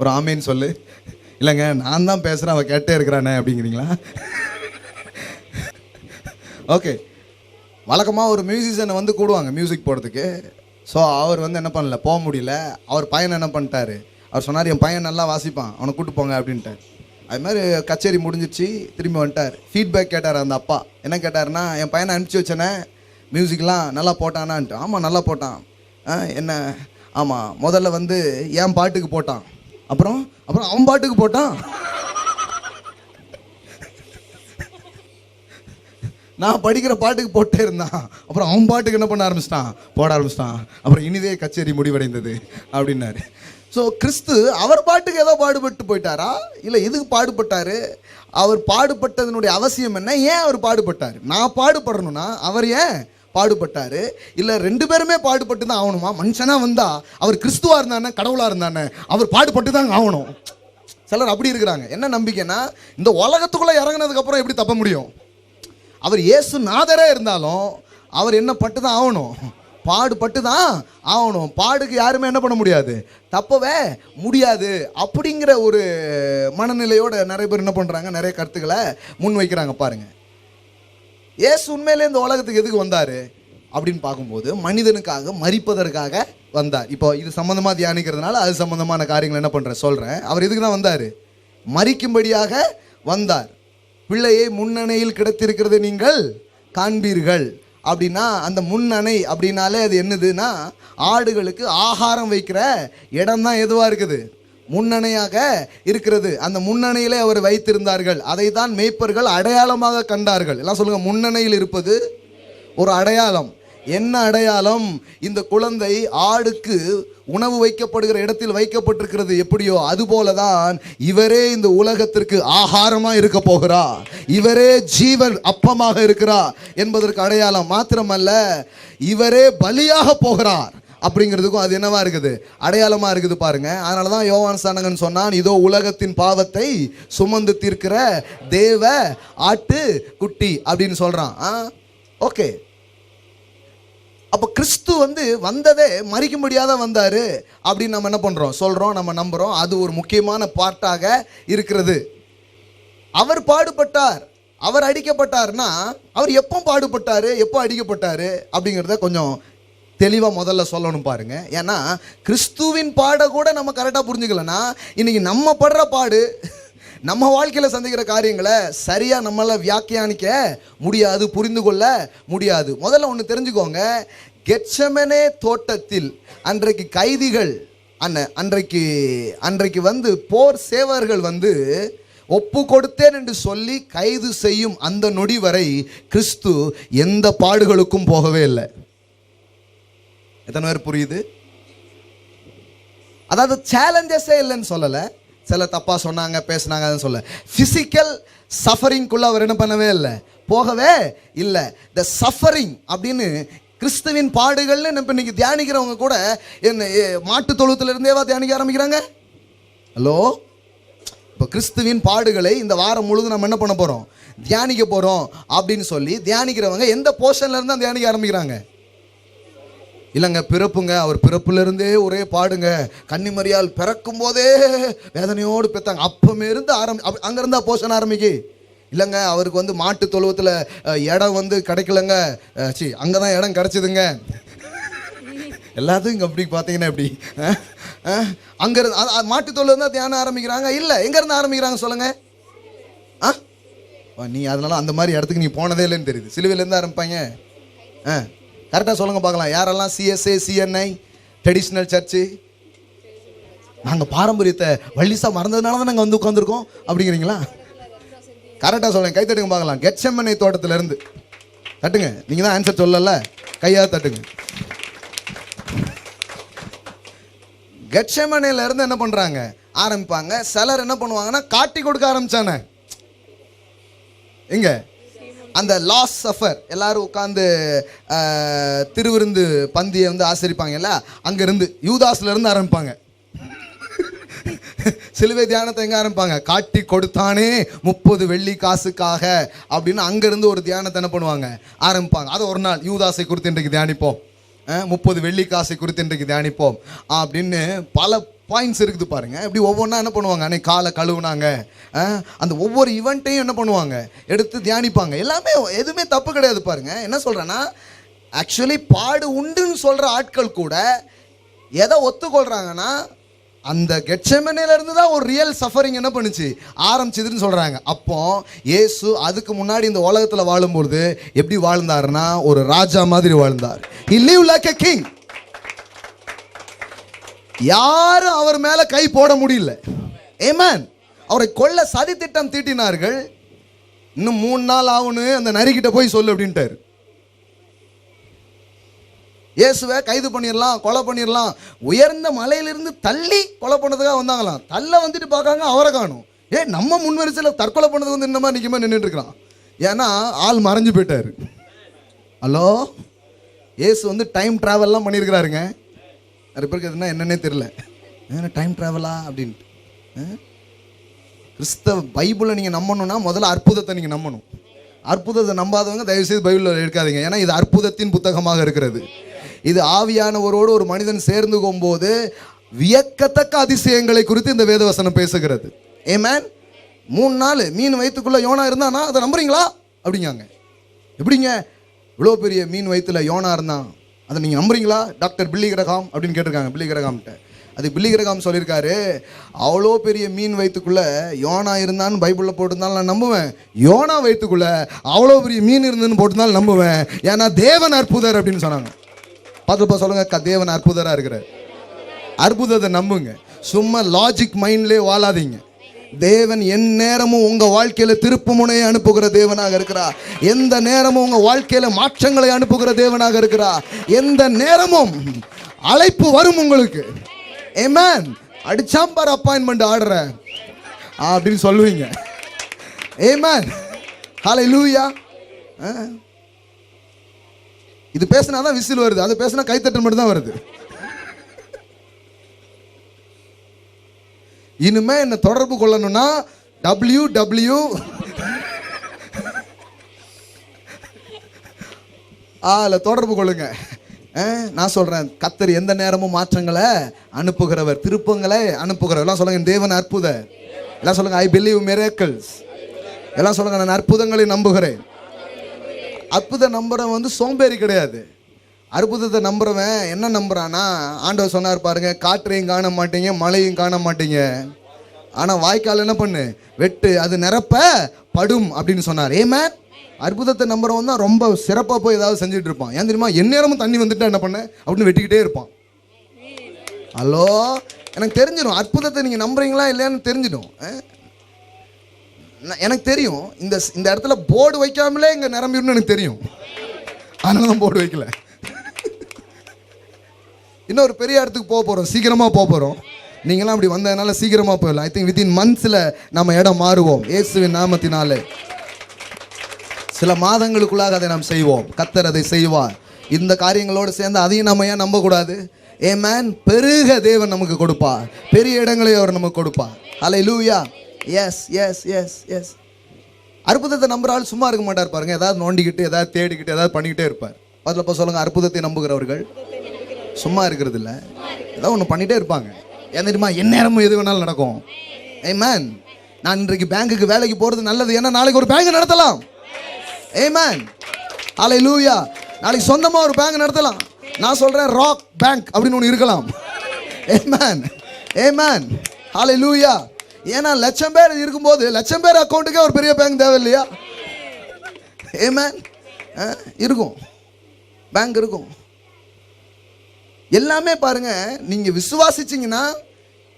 A: ஒரு ஆமேன்னு சொல்லு. இல்லைங்க, நான் தான் பேசுகிறேன், அவள் கேட்டே இருக்கிறானே அப்படிங்கிறீங்களா? ஓகே. வழக்கமாக ஒரு மியூசிஷியனை கூடுவாங்க மியூசிக் போடுறதுக்கு. ஸோ அவர் என்ன பண்ணல, போக முடியல. அவர் பையனை என்ன பண்ணிட்டாரு, அவர் சொன்னார், என் பையன் நல்லா வாசிப்பான், அவனை கூப்பிட்டு போங்க அப்படின்ட்டார். அது மாதிரி கச்சேரி முடிஞ்சிச்சு, திரும்பி வந்துட்டார். ஃபீட்பேக் கேட்டார் அந்த அப்பா. என்ன கேட்டார்னா, என் பையனை அனுப்பிச்சி வச்சேனே, மியூசிக்லாம் நல்லா போட்டானான்ட்டு. ஆமாம் நல்லா போட்டான். என்ன? ஆமாம், முதல்ல என் பாட்டுக்கு போட்டான், அப்புறம் அவன் பாட்டுக்கு போட்டான். நான் படிக்கிற பாட்டுக்கு போட்டே இருந்தான், அப்புறம் அவன் பாட்டுக்கு என்ன பண்ண ஆரம்பிச்சிட்டான், போட ஆரம்பிச்சிட்டான். அப்புறம் இனிதே கச்சேரி முடிவடைந்தது அப்படின்னாரு. ஸோ கிறிஸ்து அவர் பாட்டுக்கு ஏதோ பாடுபட்டு போயிட்டாரா? இல்லை எதுக்கு பாடுபட்டார்? அவர் பாடுபட்டதனுடைய அவசியம் என்ன? ஏன் அவர் பாடுபட்டார்? நான் பாடுபடணும்னா அவர் ஏன் பாடுபட்டார்? இல்லை 2 பேருமே பாடுபட்டு தான் ஆகணுமா? மனுஷனாக வந்தால் அவர் கிறிஸ்துவாக இருந்தானே, கடவுளாக இருந்தானே, அவர் பாடுபட்டு தான் ஆகணும். சிலர் அப்படி இருக்கிறாங்க. என்ன நம்பிக்கைன்னா, இந்த உலகத்துக்குள்ளே இறங்கினதுக்கப்புறம் எப்படி தப்ப முடியும்? அவர் இயேசு நாதரே இருந்தாலும் அவர் என்ன பட்டு தான் ஆகணும், பாடுபட்டு தான் ஆகணும். பாடுக்கு யாருமே என்ன பண்ண முடியாது, தப்பவே முடியாது. அப்படிங்கிற ஒரு மனநிலையோட நிறைய பேர் என்ன பண்ணுறாங்க, நிறைய கருத்துக்களை முன் வைக்கிறாங்க. பாருங்க, இயேசு உண்மையிலே இந்த உலகத்துக்கு எதுக்கு வந்தார் அப்படின்னு பார்க்கும்போது, மனிதனுக்காக மரிப்பதற்காக வந்தார். இப்போ இது சம்மந்தமாக தியானிக்கிறதுனால அது சம்மந்தமான காரியங்கள் என்ன பண்ணுறேன் சொல்கிறேன். அவர் எதுக்கு தான் வந்தார்? மரிக்கும்படியாக வந்தார். பிள்ளையை முன்னணையில் கிடத்திருக்கிறது நீங்கள் காண்பீர்கள் அப்படின்னா, அந்த முன்னணை அப்படின்னாலே அது என்னதுன்னா, ஆடுகளுக்கு ஆகாரம் வைக்கிற இடம் தான் எதுவாக இருக்குது, முன்னணையாக இருக்கிறது. அந்த முன்னணையிலே அவர் வைத்திருந்தார்கள். அதை தான் மேய்ப்பர்கள் அடையாளமாக கண்டார்கள். எல்லாம் சொல்லுங்க, முன்னணையில் இருப்பது ஒரு அடையாளம். என்ன அடையாளம்? இந்த குழந்தை ஆடுக்கு உணவு வைக்கப்படுகிற இடத்தில் வைக்கப்பட்டிருக்கிறது எப்படியோ அதுபோலதான் இவரே இந்த உலகத்திற்கு ஆகாரமாக இருக்க போகிறார். இவரே ஜீவன் அப்பமாக இருக்கிறார் என்பதற்கு அடையாளம். மாத்திரமல்ல, இவரே பலியாக போகிறார் அப்படிங்கிறதுக்கும் அது என்னவா இருக்குது, அடையாளமா இருக்குது. பாருங்க, அதனால தான் யோவான் ஸ்நானகன் சொன்னான், இதோ உலகத்தின் பாவத்தை சுமந்து தீர்க்கிற தேவ ஆட்டு குட்டி அப்படின்னு சொல்றான். ஓகே, அப்போ கிறிஸ்து வந்ததே மறிக்கும்படியாக வந்தார் அப்படின்னு நம்ம என்ன பண்ணுறோம், சொல்கிறோம், நம்ம நம்புகிறோம். அது ஒரு முக்கியமான பார்ட்டாக இருக்கிறது. அவர் பாடுபட்டார், அவர் அடிக்கப்பட்டார்னா அவர் எப்போ பாடுபட்டார், எப்போ அடிக்கப்பட்டார் அப்படிங்கிறத கொஞ்சம் தெளிவாக முதல்ல சொல்லணும் பாருங்க. ஏன்னா கிறிஸ்துவின் பாடை கூட நம்ம கரெக்டாக புரிஞ்சுக்கலன்னா இன்னைக்கு நம்ம படுற பாடு, நம்ம வாழ்க்கையில் சந்திக்கிற காரியங்களை சரியாக நம்மளால் வியாக்கியானிக்க முடியாது, புரிந்து கொள்ள முடியாது. முதல்ல ஒன்று தெரிஞ்சுக்கோங்க, கெத்செமனே தோட்டத்தில் அன்றைக்கு கைதிகள் அன்றைக்கு வந்து போர் சேவர்கள் வந்து ஒப்பு கொடுத்தேன் என்று சொல்லி கைது செய்யும் அந்த நொடி வரை கிறிஸ்து எந்த பாடுகளுக்கும் போகவே இல்லை. எத்தனை பேர் புரியுது? அதாவது சேலஞ்சஸே இல்லைன்னு சொல்லலை, சில தப்பா சொன்னாங்க பேசினாங்க அதுன்னு சொல்ல, பிசிக்கல் சஃபரிங்குள்ள அவர் என்ன பண்ணவே இல்லை, போகவே இல்லை. த சஃபரிங் அப்படின்னு கிறிஸ்துவின் பாடுகள்னு நம்ம இன்னைக்கு தியானிக்கிறவங்க கூட என்ன மாட்டு தொழுத்துல இருந்தேவா தியானிக்க ஆரம்பிக்கிறாங்க? ஹலோ, இப்போ கிறிஸ்துவின் பாடுகளை இந்த வாரம் முழுதும் நம்ம என்ன பண்ண போறோம், தியானிக்க போறோம் அப்படின்னு சொல்லி தியானிக்கிறவங்க எந்த போர்ஷன்ல இருந்தா தியானிக்க ஆரம்பிக்கிறாங்க? இல்லைங்க, பிறப்புங்க, அவர் பிறப்புலேருந்தே ஒரே பாடுங்க, கன்னிமரியால் பிறக்கும் போதே வேதனையோடு பெற்றாங்க, அப்பமே இருந்து அங்கேருந்தா போஷன் ஆரம்பிக்கு. இல்லைங்க, அவருக்கு வந்து மாட்டு தொழுவத்தில் இடம் வந்து கிடைக்கலங்க, அங்கே தான் இடம் கிடச்சிதுங்க. எல்லாத்துக்கும் இங்கே அப்படி பார்த்தீங்கன்னா எப்படி அங்கேருந்து மாட்டு தொழுவம் தான் தியானம் ஆரம்பிக்கிறாங்க. இல்லை, எங்கேருந்து ஆரம்பிக்கிறாங்க சொல்லுங்க? நீ அதனால அந்த மாதிரி இடத்துக்கு நீ போனதே இல்லைன்னு தெரியுது. சிலுவையிலேருந்து ஆரம்பிப்பாங்க. கரெக்டாக சொல்லுங்க பார்க்கலாம். யாரெல்லாம் சிஎஸ்ஏ சிஎன்ஐ ட்ரெடிஷ்னல் சர்ச்சு, நாங்கள் பாரம்பரியத்தை வள்ளிசா மறந்ததுனால தான் நாங்கள் வந்து உட்காந்துருக்கோம் அப்படிங்கிறீங்களா? கரெக்டாக சொல்லுங்க, கை தட்டுங்க பார்க்கலாம். கெத்செமனே தோட்டத்திலேருந்து தட்டுங்க. நீங்கள் தான் ஆன்சர் சொல்லல, கையாக தட்டுங்க. கெத்செமனேலேருந்து என்ன பண்ணுறாங்க ஆரம்பிப்பாங்க. சிலர் என்ன பண்ணுவாங்கன்னா காட்டி கொடுக்க ஆரம்பிச்சானே, எங்க அந்த லாஸ்ட் சஃபர் எல்லாரும் உட்காந்து திருவிருந்து பந்தியை வந்து ஆசரிப்பாங்கல்ல, அங்கேருந்து யூதாஸ்லேருந்து ஆரம்பிப்பாங்க. சிலுவை தியானத்தை எங்கே ஆரம்பிப்பாங்க? காட்டி கொடுத்தானே 30 வெள்ளி காசுக்காக அப்படின்னு அங்கேருந்து ஒரு தியானத்தை என்ன பண்ணுவாங்க ஆரம்பிப்பாங்க. அதை ஒரு நாள் யூதாஸை குறித்து இன்றைக்கு தியானிப்போம், 30 வெள்ளி காசை குறித்து இன்றைக்கு தியானிப்போம் அப்படின்னு பல பாயிண்ட்ஸ் இருக்குது பாருங்க. இப்படி ஒவ்வொன்றா என்ன பண்ணுவாங்க, அன்னைக்கு காலை கழுவுனாங்க, அந்த ஒவ்வொரு ஈவெண்ட்டையும் என்ன பண்ணுவாங்க எடுத்து தியானிப்பாங்க. எல்லாமே எதுவுமே தப்பு கிடையாது பாருங்க. என்ன சொல்கிறேன்னா, ஆக்சுவலி பாடு உண்டுன்னு சொல்கிற ஆட்கள் கூட எதை ஒத்துக்கொள்கிறாங்கன்னா, அந்த கெத்செமனேல இருந்து தான் ஒரு ரியல் சஃபரிங் என்ன பண்ணுச்சு ஆரம்பிச்சதுன்னு சொல்கிறாங்க. அப்போ இயேசு அதுக்கு முன்னாடி இந்த உலகத்தில் வாழும்போது எப்படி வாழ்ந்தாருன்னா, ஒரு ராஜா மாதிரி வாழ்ந்தார். He lived like a king. யாரும் அவர் மேல கை போட முடியல. ஆமென். அவரை கொல்ல சதி திட்டம் தீட்டினார்கள். இன்னும் 3 நாள் ஆகுன்னு அந்த நரிக்கிட்ட போய் சொல்லு அப்படின்ட்டாரு. இயேசுவை கைது பண்ணிடலாம், கொலை பண்ணிடலாம், உயர்ந்த மலையிலிருந்து தள்ளி கொலை பண்ணதுக்காக வந்தாங்களாம். தள்ள வந்துட்டு பார்க்காங்க, அவரை காணும். நம்ம முன்வரிசையில் தற்கொலை பண்ணதுக்கு வந்து இந்த மாதிரி நிற்கமா நின்றுட்டு இருக்கிறான். ஏன்னா ஆள் மறைஞ்சு போயிட்டாரு. ஹலோ, இயேசு வந்து டைம் ட்ராவல்லாம் பண்ணியிருக்கிறாருங்க. நிறைய பேருக்கு எதுனா என்னன்னே தெரியல, டைம் ட்ராவலா அப்படின்ட்டு. கிறிஸ்தவ பைபிளை நீங்கள் நம்பணும்னா முதல்ல அற்புதத்தை நீங்கள் நம்பணும். அற்புதத்தை நம்பாதவங்க தயவுசெய்து பைபிளில் எடுக்காதீங்க. ஏன்னா இது அற்புதத்தின் புத்தகமாக இருக்கிறது. இது ஆவியானவரோடு ஒரு மனிதன் சேர்ந்து போகும்போது வியக்கத்தக்க அதிசயங்களை குறித்து இந்த வேதவசனம் பேசுகிறது. ஆமென். 3 நாள் மீன் வயிற்றுக்குள்ள யோனா இருந்தானா, அதை நம்புறீங்களா அப்படிங்காங்க. எப்படிங்க இவ்வளோ பெரிய மீன் வயிற்றுல யோனா இருந்தான், அதை நீங்கள் நம்புறீங்களா டாக்டர் பில்லி கிரகாம் அப்படின்னு கேட்டிருக்காங்க. பில்லி கிரகாம்கிட்ட அது பில்லி கிரகாம் சொல்லியிருக்காரு, அவ்வளோ பெரிய மீன் வயிற்றுக்குள்ள யோனா இருந்தான்னு பைபிளில் போட்டிருந்தாலும் நான் நம்புவேன், யோனா வயிற்றுக்குள்ள அவ்வளோ பெரிய மீன் இருந்துன்னு போட்டிருந்தாலும் நம்புவேன், ஏன்னா தேவன் அற்புதர் அப்படின்னு சொன்னாங்க. பார்த்துப்பா சொல்லுங்க, தேவன் அற்புதராக இருக்கிறார். அற்புதத்தை நம்புங்க, சும்மா லாஜிக் மைண்ட்லேயே வாழாதீங்க. தேவன் என் நேரமும் உங்க வாழ்க்கையில திருப்பு முனையை அனுப்புகிற தேவனாக இருக்கிறார். எந்த நேரமும் உங்க வாழ்க்கையில மாற்றங்களை அனுப்புகிற தேவனாக இருக்கிறார். எந்த நேரமும் அழைப்பு வரும் உங்களுக்கு. ஆமென். அடிச்சாம்பார் அப்பாயின்மெண்ட் ஆர்டர் அப்படின்னு சொல்லுவீங்க. ஆமென். ஹல்லேலூயா. இது பேசினாதான் விசில் வருது, அது பேசினா கைத்தட்டல் மட்டும் தான் வருது. இனிமே என்ன தொடர்பு கொள்ளணும்னா WW தொடர்பு கொள்ளுங்க. நான் சொல்றேன், கர்த்தர் எந்த நேரமும் மாற்றங்களை அனுப்புகிறவர், திருப்பங்களை அனுப்புகிறவர். எல்லாம் சொல்லுங்க, தேவன் அற்புதர். எல்லாம் சொல்லுங்க, ஐ பிலீவ் மிரேக்கிள்ஸ். எல்லாம் சொல்லுங்க, நான் அற்புதங்களை நம்புகிறேன். அற்புதம் நம்புறவன் வந்து சோம்பேறி கிடையாது. அற்புதத்தை நம்புறவன் என்ன நம்புறானா, ஆண்டவர் சொன்னார் பாருங்க, காற்றையும் காண மாட்டீங்க, மழையும் காண மாட்டீங்க, ஆனா வாய்க்கால் என்ன பண்ணு, வெட்டு, அது நிரப்ப படும் அப்படின்னு சொன்னார். ஏமேன். அற்புதத்தை நம்புறவன் தான் ரொம்ப சிறப்பாக போய் ஏதாவது செஞ்சுட்டு இருப்பான். ஏன் தெரியுமா, எந்நேரமும் தண்ணி வந்துட்டா என்ன பண்ண அப்படின்னு வெட்டிக்கிட்டே இருப்பான். ஹலோ, எனக்கு தெரிஞ்சிடும் அற்புதத்தை நீங்கள் நம்புறீங்களா இல்லையான்னு தெரிஞ்சிடும். எனக்கு தெரியும் இந்த இடத்துல போர்டு வைக்காமலே இங்கே நிரம்பிடும்னு எனக்கு தெரியும். அதனால தான் போர்டு வைக்கல. இன்னொரு பெரிய இடத்துக்கு போக போகிறோம், சீக்கிரமாக போக போகிறோம். நீங்களாம் அப்படி வந்ததுனால சீக்கிரமாக போயிடலாம். ஐ திங்க் வித்தின் மந்த்ஸில் நம்ம இடம் மாறுவோம் இயேசுவின் நாமத்தினாலே. சில மாதங்களுக்குள்ளாக அதை நாம் செய்வோம். கர்த்தர் அதை செய்வார். இந்த காரியங்களோடு சேர்ந்து அதையும் நம்ம ஏன் நம்பக்கூடாது? ஆமென். பெருக தேவன் நமக்கு கொடுப்பார், பெரிய இடங்களை அவர் நமக்கு கொடுப்பார். Hallelujah. Yes yes yes yes. அற்புதத்தை நம்புற ஆள் சும்மா இருக்க மாட்டார் பாருங்க. ஏதாவது நோண்டிக்கிட்டு, ஏதாவது தேடிக்கிட்டு, ஏதாவது பண்ணிக்கிட்டே இருப்பார். அதில் இப்போ சொல்லுங்க, அற்புதத்தை நம்புகிறவர்கள் சும்மா இருக்கிறது இல்லை, ஏதாவது ஒன்று பண்ணிகிட்டே இருப்பாங்க. ஏன் தெரியுமா, எந்நேரமும் எது வேணாலும் நடக்கும். ஆமென். நான் இன்றைக்கு பேங்குக்கு வேலைக்கு போகிறது நல்லது, ஏன்னா நாளைக்கு ஒரு பேங்க் நடத்தலாம். ஆமென். ஹல்லேலூயா. நாளைக்கு சொந்தமாக ஒரு பேங்க் நடத்தலாம். நான் சொல்கிறேன், ராக் பேங்க் அப்படின்னு ஒன்று இருக்கலாம். ஆமென் ஆமென். ஹல்லேலூயா. ஏன்னா லட்சம் பேர் இருக்கும்போது லட்சம் பேர் அக்கௌண்ட்டுக்கே ஒரு பெரிய பேங்க் தேவை இல்லையா? ஆமென். இருக்கும், பேங்க் இருக்கும். எல்லாமே பாருங்க, நீங்க விசுவாசிச்சீங்கன்னா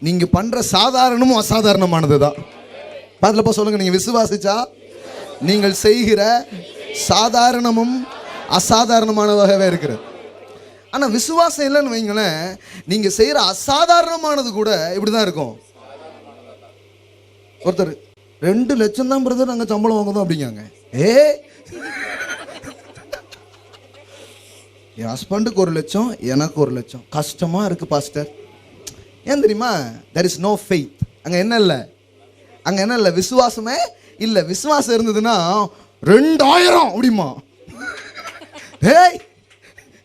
A: நீங்க பண்ற சாதாரணமும் அசாதாரணமானது தான். பாத்துல சொல்லுங்க, நீங்க விசுவாசிச்சா நீங்கள் செய்கிற சாதாரணமும் அசாதாரணமானதாகவே இருக்கிறது. ஆனா விசுவாசம் இல்லைன்னு வைங்களேன், நீங்க செய்யற அசாதாரணமானது கூட இப்படிதான் இருக்கும். ஒருத்தர் 2 லட்சம் தான் பிரதர் நாங்கள் சம்பளம் வாங்குதோம் அப்படிங்காங்க. என் ஹஸ்பண்டுக்கு 1 லட்சம், எனக்கு 1 லட்சம். கஷ்டமா இருக்கு பாஸ்டர். ஏன் தெரியுமா? there is no faith. அங்க என்ன இல்லை, அங்க என்ன இல்லை, விசுவாசமே இல்லை. விசுவாசம் இருந்ததுன்னா 2000 அப்படிமா. ஏய்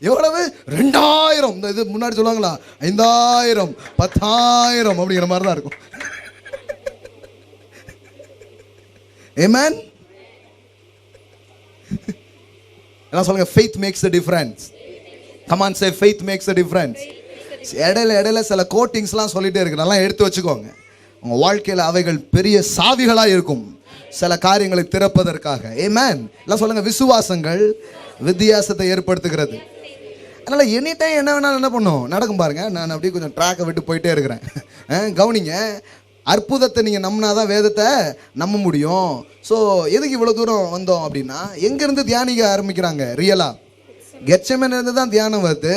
A: எவ்வளவு? 2000. இந்த இது முன்னாடி சொல்லுவாங்களா, 5000 10,000 அப்படிங்கிற மாதிரி தான் இருக்கும். Amen. என்ன சொல்லுங்க, faith makes a difference. Come on, say faith makes a difference. இடையில சில கோட்டிங்ஸ்லாம் சொல்லிட்டே இருக்கு, நல்லா எடுத்து வச்சுக்கோங்க. உங்க வாழ்க்கையில் அவைகள் பெரிய சாவிகளாக இருக்கும் சில காரியங்களை திறப்பதற்காக. ஆமென். எல்லாம் சொல்லுங்க, விசுவாசங்கள் வித்தியாசத்தை ஏற்படுத்துகிறது. அதனால எனி டைம் என்ன வேணாலும் என்ன பண்ணும் நடக்கும் பாருங்க. நான் அப்படியே கொஞ்சம் ட்ராக்கை விட்டு போயிட்டே இருக்கிறேன். கவனிங்க, அற்புதத்தை நீங்கள் நம்பினாதான் வேதத்தை நம்ப முடியும். ஸோ எதுக்கு இவ்வளோ தூரம் வந்தோம் அப்படின்னா, எங்கேருந்து தியானிக்க ஆரம்பிக்கிறாங்க ரியலாக? கெத்செமனே இருந்து தான் தியானம் வருது.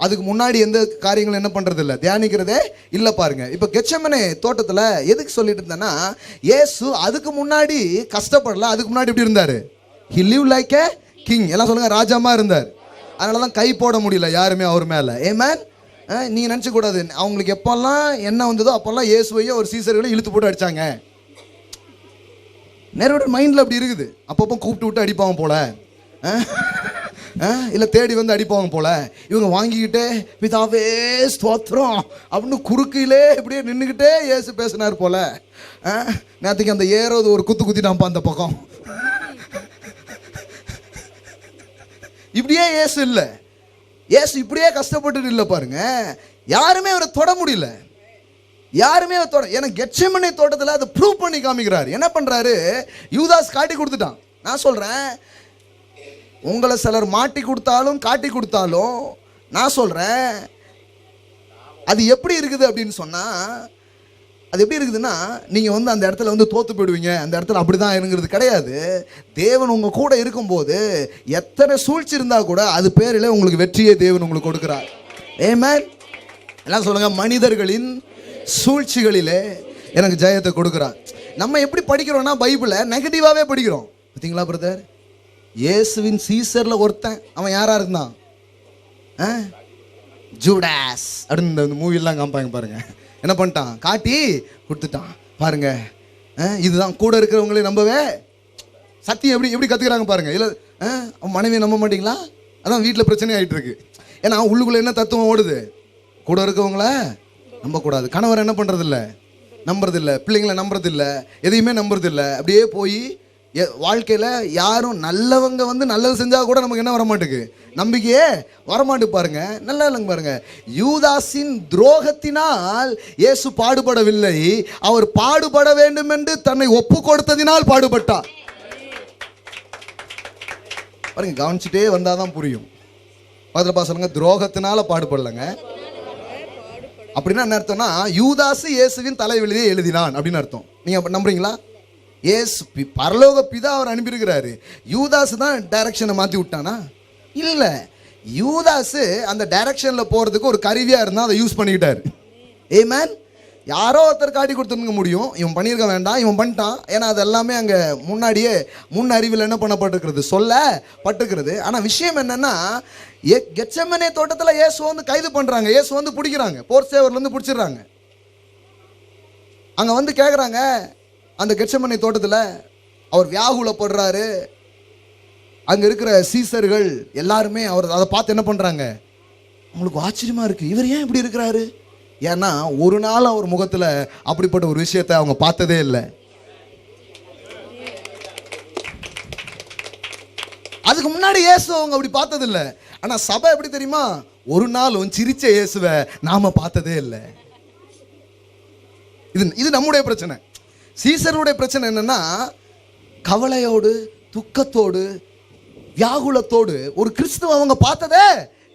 A: அதுக்கு முன்னாடி எந்த காரியங்களும் என்ன பண்ணுறது இல்லை, தியானிக்கிறதே இல்லை பாருங்க. இப்போ கெத்செமனே தோட்டத்தில் எதுக்கு சொல்லிட்டு இருந்தேன்னா, இயேசு அதுக்கு முன்னாடி கஷ்டப்படல. அதுக்கு முன்னாடி எப்படி இருந்தார்? He live like A king. எல்லாம் சொல்லுங்க, ராஜாமா இருந்தார். அதனால தான் கை போட முடியல யாருமே அவர் மேலே. ஆமென். நீங்கள் நினச்சக்கூடாது, அவங்களுக்கு எப்போல்லாம் என்ன வந்ததோ அப்போல்லாம் இயேசுவையும் ஒரு சீசர்களையும் இழுத்து போட்டு அடித்தாங்க. நேரோட மைண்டில் அப்படி இருக்குது. அப்பப்போ கூப்பிட்டு விட்டு அடிப்பாங்க போல, இல்லை தேடி வந்து அடிப்பாங்க போல. இவங்க வாங்கிக்கிட்டே பிதாவே ஸ்தோத்திரம் அப்படின்னு குறுக்கிலே இப்படியே நின்றுக்கிட்டே இயேசு பேசினார் போல. நேற்றுக்கு அந்த ஏறோது ஒரு குத்திட்டான்ப்பா அந்த பக்கம். இப்படியே இயேசு இல்லை, இயேசு இப்படியே கஷ்டப்பட்டு இல்லை பாருங்க. யாருமே அவரை தொட முடியல, யாருமே அவர் தொட. எனக்கு கெத்செமனே தோட்டத்தில் அதை ப்ரூவ் பண்ணி காமிக்கிறாரு. என்ன பண்றாரு? யூதாஸ் காட்டி கொடுத்துட்டான். நான் சொல்றேன், உங்களை சிலர் மாட்டி கொடுத்தாலும் காட்டி கொடுத்தாலும் நான் சொல்றேன், அது எப்படி இருக்குது அப்படின்னு சொன்னா, அது எப்படி இருக்குதுன்னா, நீங்கள் வந்து அந்த இடத்துல வந்து தோத்து போயிடுவீங்க, அந்த இடத்துல அப்படி தான் இருங்கிறது கிடையாது. தேவன் உங்கள் கூட இருக்கும்போது எத்தனை சூழ்ச்சி இருந்தால் கூட அது பேரில் உங்களுக்கு வெற்றியை தேவன் உங்களுக்கு கொடுக்குறார். ஆமென். எல்லாம் சொல்லுங்க, மனிதர்களின் சூழ்ச்சிகளிலே எனக்கு ஜெயத்தை கொடுக்குறார். நம்ம எப்படி படிக்கிறோம்னா, பைபிளை நெகட்டிவாகவே படிக்கிறோம். பார்த்தீங்களா பிரதர்? இயேசுவின் சீசரில் ஒருத்தன், அவன் யாராக இருந்தான்? ஜூடாஸ் அப்படின்னு இந்த மூவிலாம் காமிப்பாங்க பாருங்க. என்ன பண்ணிட்டான்? காட்டி கொடுத்துட்டான் பாருங்க. இதுதான் கூட இருக்கிறவங்களே நம்பவே சத்தியம் எப்படி எப்படி கற்றுக்கிறாங்க பாருங்க. இல்லை மனைவியை நம்ப மாட்டீங்களா? அதான் வீட்டில் பிரச்சனை ஆகிட்டு இருக்கு. ஏன்னா உள்ளுக்குள்ளே என்ன தத்துவம் ஓடுது? கூட இருக்கவங்கள நம்பக்கூடாது. கணவர் என்ன பண்ணுறதில்ல, நம்புறதில்ல. பிள்ளைங்களை நம்புறதில்ல, எதையுமே நம்புறதில்ல. அப்படியே போய் வாழ்க்கையில் யாரும் நல்லவங்க வந்து நல்லது செஞ்சால் கூட நமக்கு என்ன வரமாட்டுக்கு, நம்பிக்கையே வரமாட்டு பாருங்க. நல்லா இல்லைங்க பாருங்க. யூதாஸின் துரோகத்தினால் இயேசு பாடுபடவில்லை, அவர் பாடுபட வேண்டும் என்று தன்னை ஒப்பு கொடுத்ததினால் பாடுபட்டார். பாருங்க, கவனிச்சுட்டே வந்தாதான் புரியும். பதில் சொல்லுங்க, துரோகத்தினால பாடுபடலைங்க. அப்படின்னா என்ன அர்த்தம்னா, யூதாசு இயேசுவின் தலைவலியை எழுதினான் அப்படின்னு அர்த்தம். நீங்க நம்புறீங்களா? இயேசு பரலோக பிதா அவர் அனுப்பியிருக்கிறாரு, யூதாசு தான் டைரக்ஷனை மாற்றி விட்டானா? இல்லை, யூதாசு அந்த டைரக்ஷன்ல போறதுக்கு ஒரு கருவியா இருந்தா அதை யூஸ் பண்ணிக்கிட்டாரு. ஆமென். யாரோ ஒருத்தர் காட்டி கொடுத்துருக்க முடியும், இவன் பண்ணியிருக்க வேண்டாம், இவன் பண்ணிட்டான். ஏன்னா அது எல்லாமே அங்கே முன்னாடியே முன் அறிவில் என்ன பண்ணப்பட்டிருக்கிறது, சொல்லப்பட்டிருக்கிறது. ஆனால் விஷயம் என்னன்னா, கெத்செமனே தோட்டத்தில் இயேசு வந்து கைது பண்ணுறாங்க, இயேசு வந்து பிடிக்கிறாங்க, போர் சேவர்லேருந்து பிடிச்சிடுறாங்க. அங்கே வந்து கேட்குறாங்க, அந்த கெத்செமனே தோட்டத்தில் அவர் வியாகுலப்படுறாரு. அங்கே இருக்கிற சீசர்கள் எல்லாருமே அவர் அதை பார்த்து என்ன பண்ணுறாங்க, அவங்களுக்கு ஆச்சரியமா இருக்கு, இவர் ஏன் இப்படி இருக்கிறாரு? ஏன்னா ஒரு நாள் அவர் முகத்தில் அப்படிப்பட்ட ஒரு விஷயத்தை அவங்க பார்த்ததே இல்லை. அதுக்கு முன்னாடி இயேசு அவங்க அப்படி பார்த்ததில்லை. ஆனால் சபை எப்படி தெரியுமா, ஒரு நாளும் சிரிச்ச இயேசுவை நாம பார்த்ததே இல்லை. இது நம்முடைய பிரச்சனை. சீசருடைய பிரச்சனை என்னன்னா, கவலையோடு துக்கத்தோடு வியாகுலத்தோடு ஒரு கிறிஸ்துவ அவங்க பார்த்ததே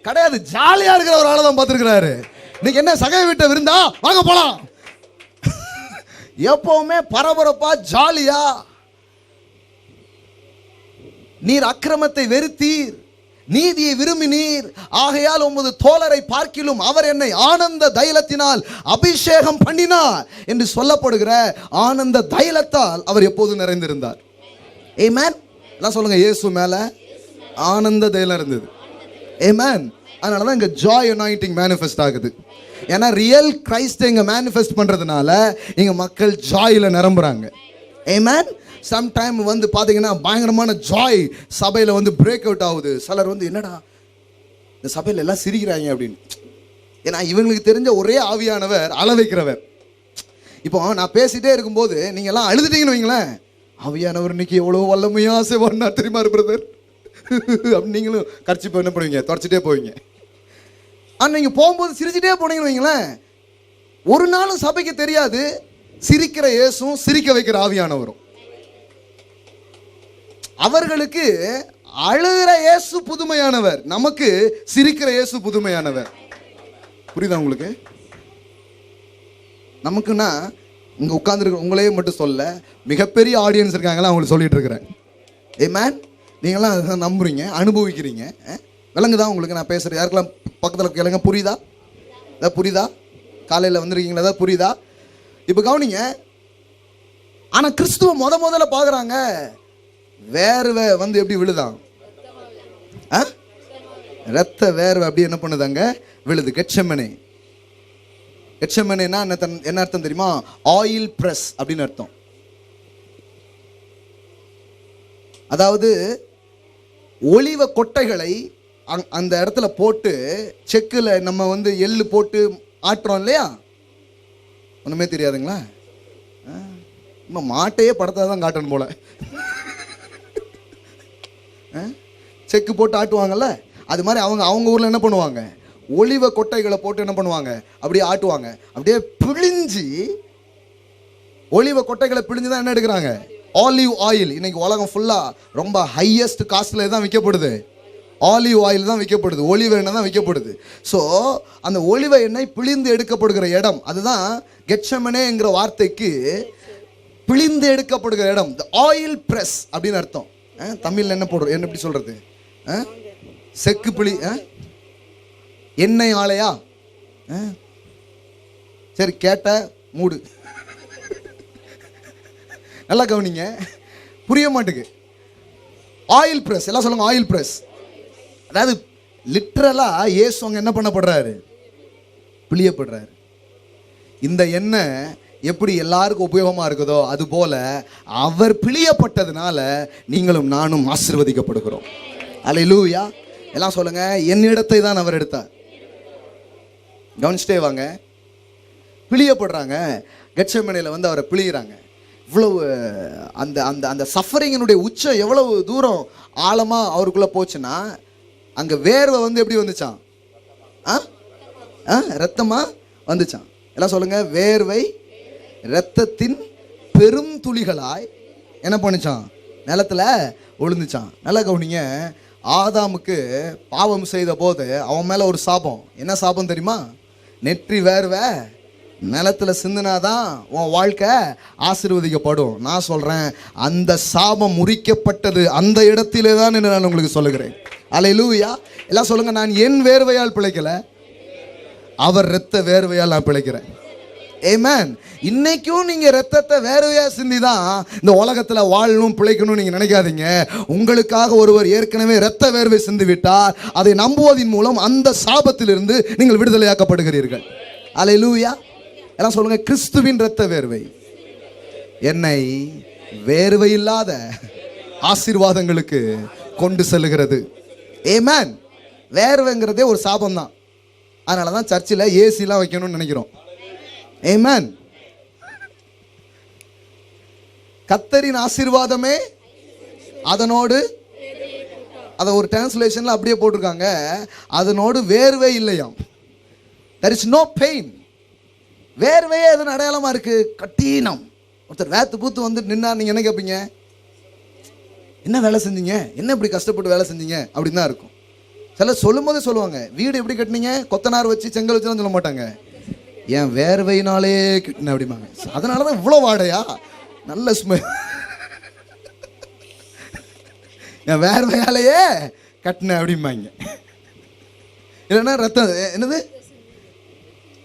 A: கிடையாது. ஜாலியா இருக்கிற ஒரு ஆளை தான் பார்த்துருக்கிறாரு. இன்னைக்கு என்ன சகை விட்ட விருந்தா, வாங்க போலாம். எப்பவுமே பரபரப்பா ஜாலியா, நீர் அக்கிரமத்தை வெறுத்தீர், நீதியை விரும்பினீர், ஆகையால் உமது தோழரை பார்க்கிலும் அவர் என்னை ஆனந்த தைலத்தினால் அபிஷேகம் பண்ணினார் என்று சொல்லப்படுகிற ஆனந்த தைலத்தால் அவர் எப்போதும் நிறைந்திருந்தார். ஆமென். எல்லாம் சொல்லுங்க, இயேசு மேல ஆனந்த தைலம் இருந்தது. ஆமென். அதனால தான் இங்க ஜாய் அனாயிண்டிங் மேனிஃபெஸ்ட் ஆகுது. ஏன்னா ரியல் கிரைஸ்ட் இங்க மேனிஃபெஸ்ட் பண்றதுனால இங்க மக்கள் ஜாயில நிரம்புறாங்க. ஆமென். சம்டைம் வந்து பாத்தீங்கன்னா பயங்கரமான ஜாய் சபையில வந்து பிரேக் அவுட் ஆகுது. சிலர் வந்து என்னடா இந்த சபையில எல்லாம் சிரிக்கிறாங்க அப்படின்னு. ஏன்னா இவங்களுக்கு தெரிஞ்ச ஒரே ஆவியானவர் அள வைக்கிறவர். இப்போ நான் பேசிட்டே இருக்கும்போது நீங்க எல்லாம் அழுதுட்டீங்கன்னு வைங்களேன், ஆவியானவர் இன்னைக்கு எவ்வளவு வல்லமையா செய்வார்னா தெரியுமா பிரதர் அப்படின்னு நீங்களும் கர்ச்சிப்ப என்ன பண்ணுவீங்க, தொடச்சிட்டே போவீங்க. ஆனால் நீங்கள் போகும்போது சிரிச்சுட்டே போனீங்கன்னு வைங்களேன், ஒரு நாளும் சபைக்கு தெரியாது சிரிக்கிற இயேசும் சிரிக்க வைக்கிற ஆவியானவரும். அவர்களுக்கு அழுகிற இயேசு புதுமையானவர், நமக்கு சிரிக்கிற இயேசு புதுமையானவர். புரியுதா உங்களுக்கு? நமக்குன்னா இங்கே உட்கார்ந்துருக்க உங்களையே மட்டும் சொல்ல, மிகப்பெரிய ஆடியன்ஸ் இருக்காங்களா அவங்களுக்கு சொல்லிட்டு இருக்கிறேன். ஆமென். நீங்களாம் அதை நம்புறீங்க, அனுபவிக்கிறீங்க. விளங்குதா உங்களுக்கு நான் பேசுகிறேன்? யாருக்கெல்லாம் பக்கத்தில் கேளுங்க, புரியுதா? ஏதாவது புரியுதா? காலையில் வந்திருக்கீங்களா? ஏதாவது புரியுதா? இப்போ கவனிங்க. ஆனால் கிறிஸ்துவ முதல்ல பார்க்குறாங்க, வேர்வை வந்து எப்படி விழுதான், ரத்த வேர்வை அப்படி என்ன பண்ணுதாங்க, விழுது. கெத்செமனே, கெத்செமனேனா என்ன அர்த்தம் தெரியுமா? ஆயில் பிரஸ் அப்படின்னு அர்த்தம். அதாவது ஒலிவ கொட்டைகளை அந்த இடத்துல போட்டு, செக்கில் நம்ம வந்து எள்ளு போட்டு ஆட்டுறோம் இல்லையா, ஒன்றுமே தெரியாதுங்களா? நம்ம மாட்டையே படத்தை தான் காட்டணும் போல. செக்கு போட்டு ஆட்டுவாங்கல்ல, அது மாதிரி அவங்க ஊரில் என்ன பண்ணுவாங்க, ஒலிவ கொட்டைகளை போட்டு என்ன பண்ணுவாங்க, அப்படியே ஆட்டுவாங்க. அப்படியே பிழிஞ்சி, ஒலிவ கொட்டைகளை பிழிஞ்சு தான் என்ன எடுக்கிறாங்க, ஆலிவ் ஆயில். இன்னைக்கு உலகம் ஃபுல்லா ரொம்ப ஹையஸ்ட் காஸ்ட்ல தான் விற்கப்படுது, ஆலிவ் ஆயில் தான் விற்கப்படுது, ஒலிவ எண்ணெய் தான் விற்கப்படுது. ஸோ அந்த ஒலிவ எண்ணெய் பிழிந்து எடுக்கப்படுகிற இடம், அதுதான் கெத்செமனேங்கிற வார்த்தைக்கு பிழிந்து எடுக்கப்படுகிற இடம். ஆயில் பிரஸ் அப்படின்னு அர்த்தம். தமிழ்ல என்ன போடுறோம், என்ன எப்படி சொல்றது, செக்கு பிழி, எண்ணெய் ஆலையா? சரி, கேட்ட மூடு. நல்லா கவனிங்க, புரிய மாட்டுக்கு. ஆயில் பிரஸ், எல்லாம் சொல்லுங்க, ஆயில் பிரஸ். அதாவது லிட்டரலா இயேசு அங்க என்ன பண்ணப்படுறாரு, பிழியப்படுறாரு. இந்த எண்ணெய் எப்படி எல்லாருக்கும் உபயோகமா இருக்குதோ அது போல அவர் பிழியப்பட்டதுனால நீங்களும் நானும் ஆசீர்வதிக்கப்படுகிறோம். அல்லேலூயா. எல்லாம் சொல்லுங்க, என்னிடத்தை தான் அவர் எடுத்தார். கவனிச்சிட்டே வாங்க. பிழியப்படுறாங்க. கெத்செமனேல வந்து அவரை பிழிகிறாங்க. இவ்வளவு அந்த அந்த அந்த சஃபரிங்கினுடைய உச்சம் எவ்வளவு தூரம் ஆழமாக அவருக்குள்ளே போச்சுன்னா, அங்கே வேர்வை வந்து எப்படி வந்துச்சான்? ரத்தமாக வந்துச்சான். எல்லாம் சொல்லுங்க, வேர்வை இரத்தத்தின் பெரும் துளிகளாய் என்ன பண்ணிச்சான்? நிலத்தில் விழுந்துச்சான். நல்லா கவனிங்க, ஆதாமுக்கு பாவம் செய்த போது அவன் மேலே ஒரு சாபம். என்ன சாபம் தெரியுமா? நெற்றி வேர்வை நிலத்தில் சிந்தினாதான் உன் வாழ்க்கை ஆசீர்வதிக்கப்படும். நான் சொல்கிறேன், அந்த சாபம் முறிக்கப்பட்டது அந்த இடத்திலே தான் என்று நான் உங்களுக்கு சொல்லுகிறேன். அல்லேலூயா. எல்லாம் சொல்லுங்க, நான் என் வேர்வையால் பிழைக்கல, அவர் இரத்த வேர்வையால் நான் பிழைக்கிறேன். ஆமென். இன்னைக்கும் நீங்க ரத்தத்தை வேர்வையா சிந்தி தான் இந்த உலகத்துல வாழணும் பிழைக்கணும் நீங்க நினைக்காதீங்க. உங்களுக்காக ஒருவர் ஏற்கனவே இரத்த வேர்வை சிந்தி விட்டார். அதை நம்புவதன் மூலம் அந்த சாபத்திலிருந்து நீங்கள் விடுதலையாக்கப்படுகிறீர்கள். அல்லேலூயா. எல்லாம் சொல்லுங்க, கிறிஸ்துவின் இரத்த வேர்வை என்னை வேர்வை இல்லாத ஆசீர்வாதங்களுக்கு கொண்டு செல்லுகிறது. ஆமென். வேர்வைங்கிறதே ஒரு சாபம் தான். அதனால தான் சர்ச்சில் ஏசிலாம் வைக்கணும்னு நினைக்கிறோம். ஆமென். கர்த்தரின் ஆசீர்வாதமே அதனோடு, அதை ஒரு டிரான்ஸ்லேஷன்ல அப்படியே போட்டிருக்காங்க, அதனோடு வேர்வை இல்லையாம். there is no pain. வேர்வையே எதன் அடையாளமா இருக்கு? கட்டீனம். ஒருத்தர் வேத்து பூத்து வந்து நின்னா நீங்க என்ன கேட்பீங்க? என்ன வேலை செஞ்சீங்க, என்ன இப்படி கஷ்டப்பட்டு வேலை செஞ்சீங்க அப்படின்னு தான் இருக்கும். சிலர் சொல்லும் போதே சொல்லுவாங்க, வீடு எப்படி கட்டினீங்க, கொத்தனார் வச்சு செங்கல் வச்சுலாம் சொல்ல மாட்டாங்க, என் வேர்வையினாலே கட்டின அப்படிம்பாங்க. அதனால தான் இவ்வளோ வாடையா, நல்ல ஸ்மெல், என் வேர்வையாலேயே கட்டின அப்படிம்பாங்க. இல்லைன்னா ரத்தம், என்னது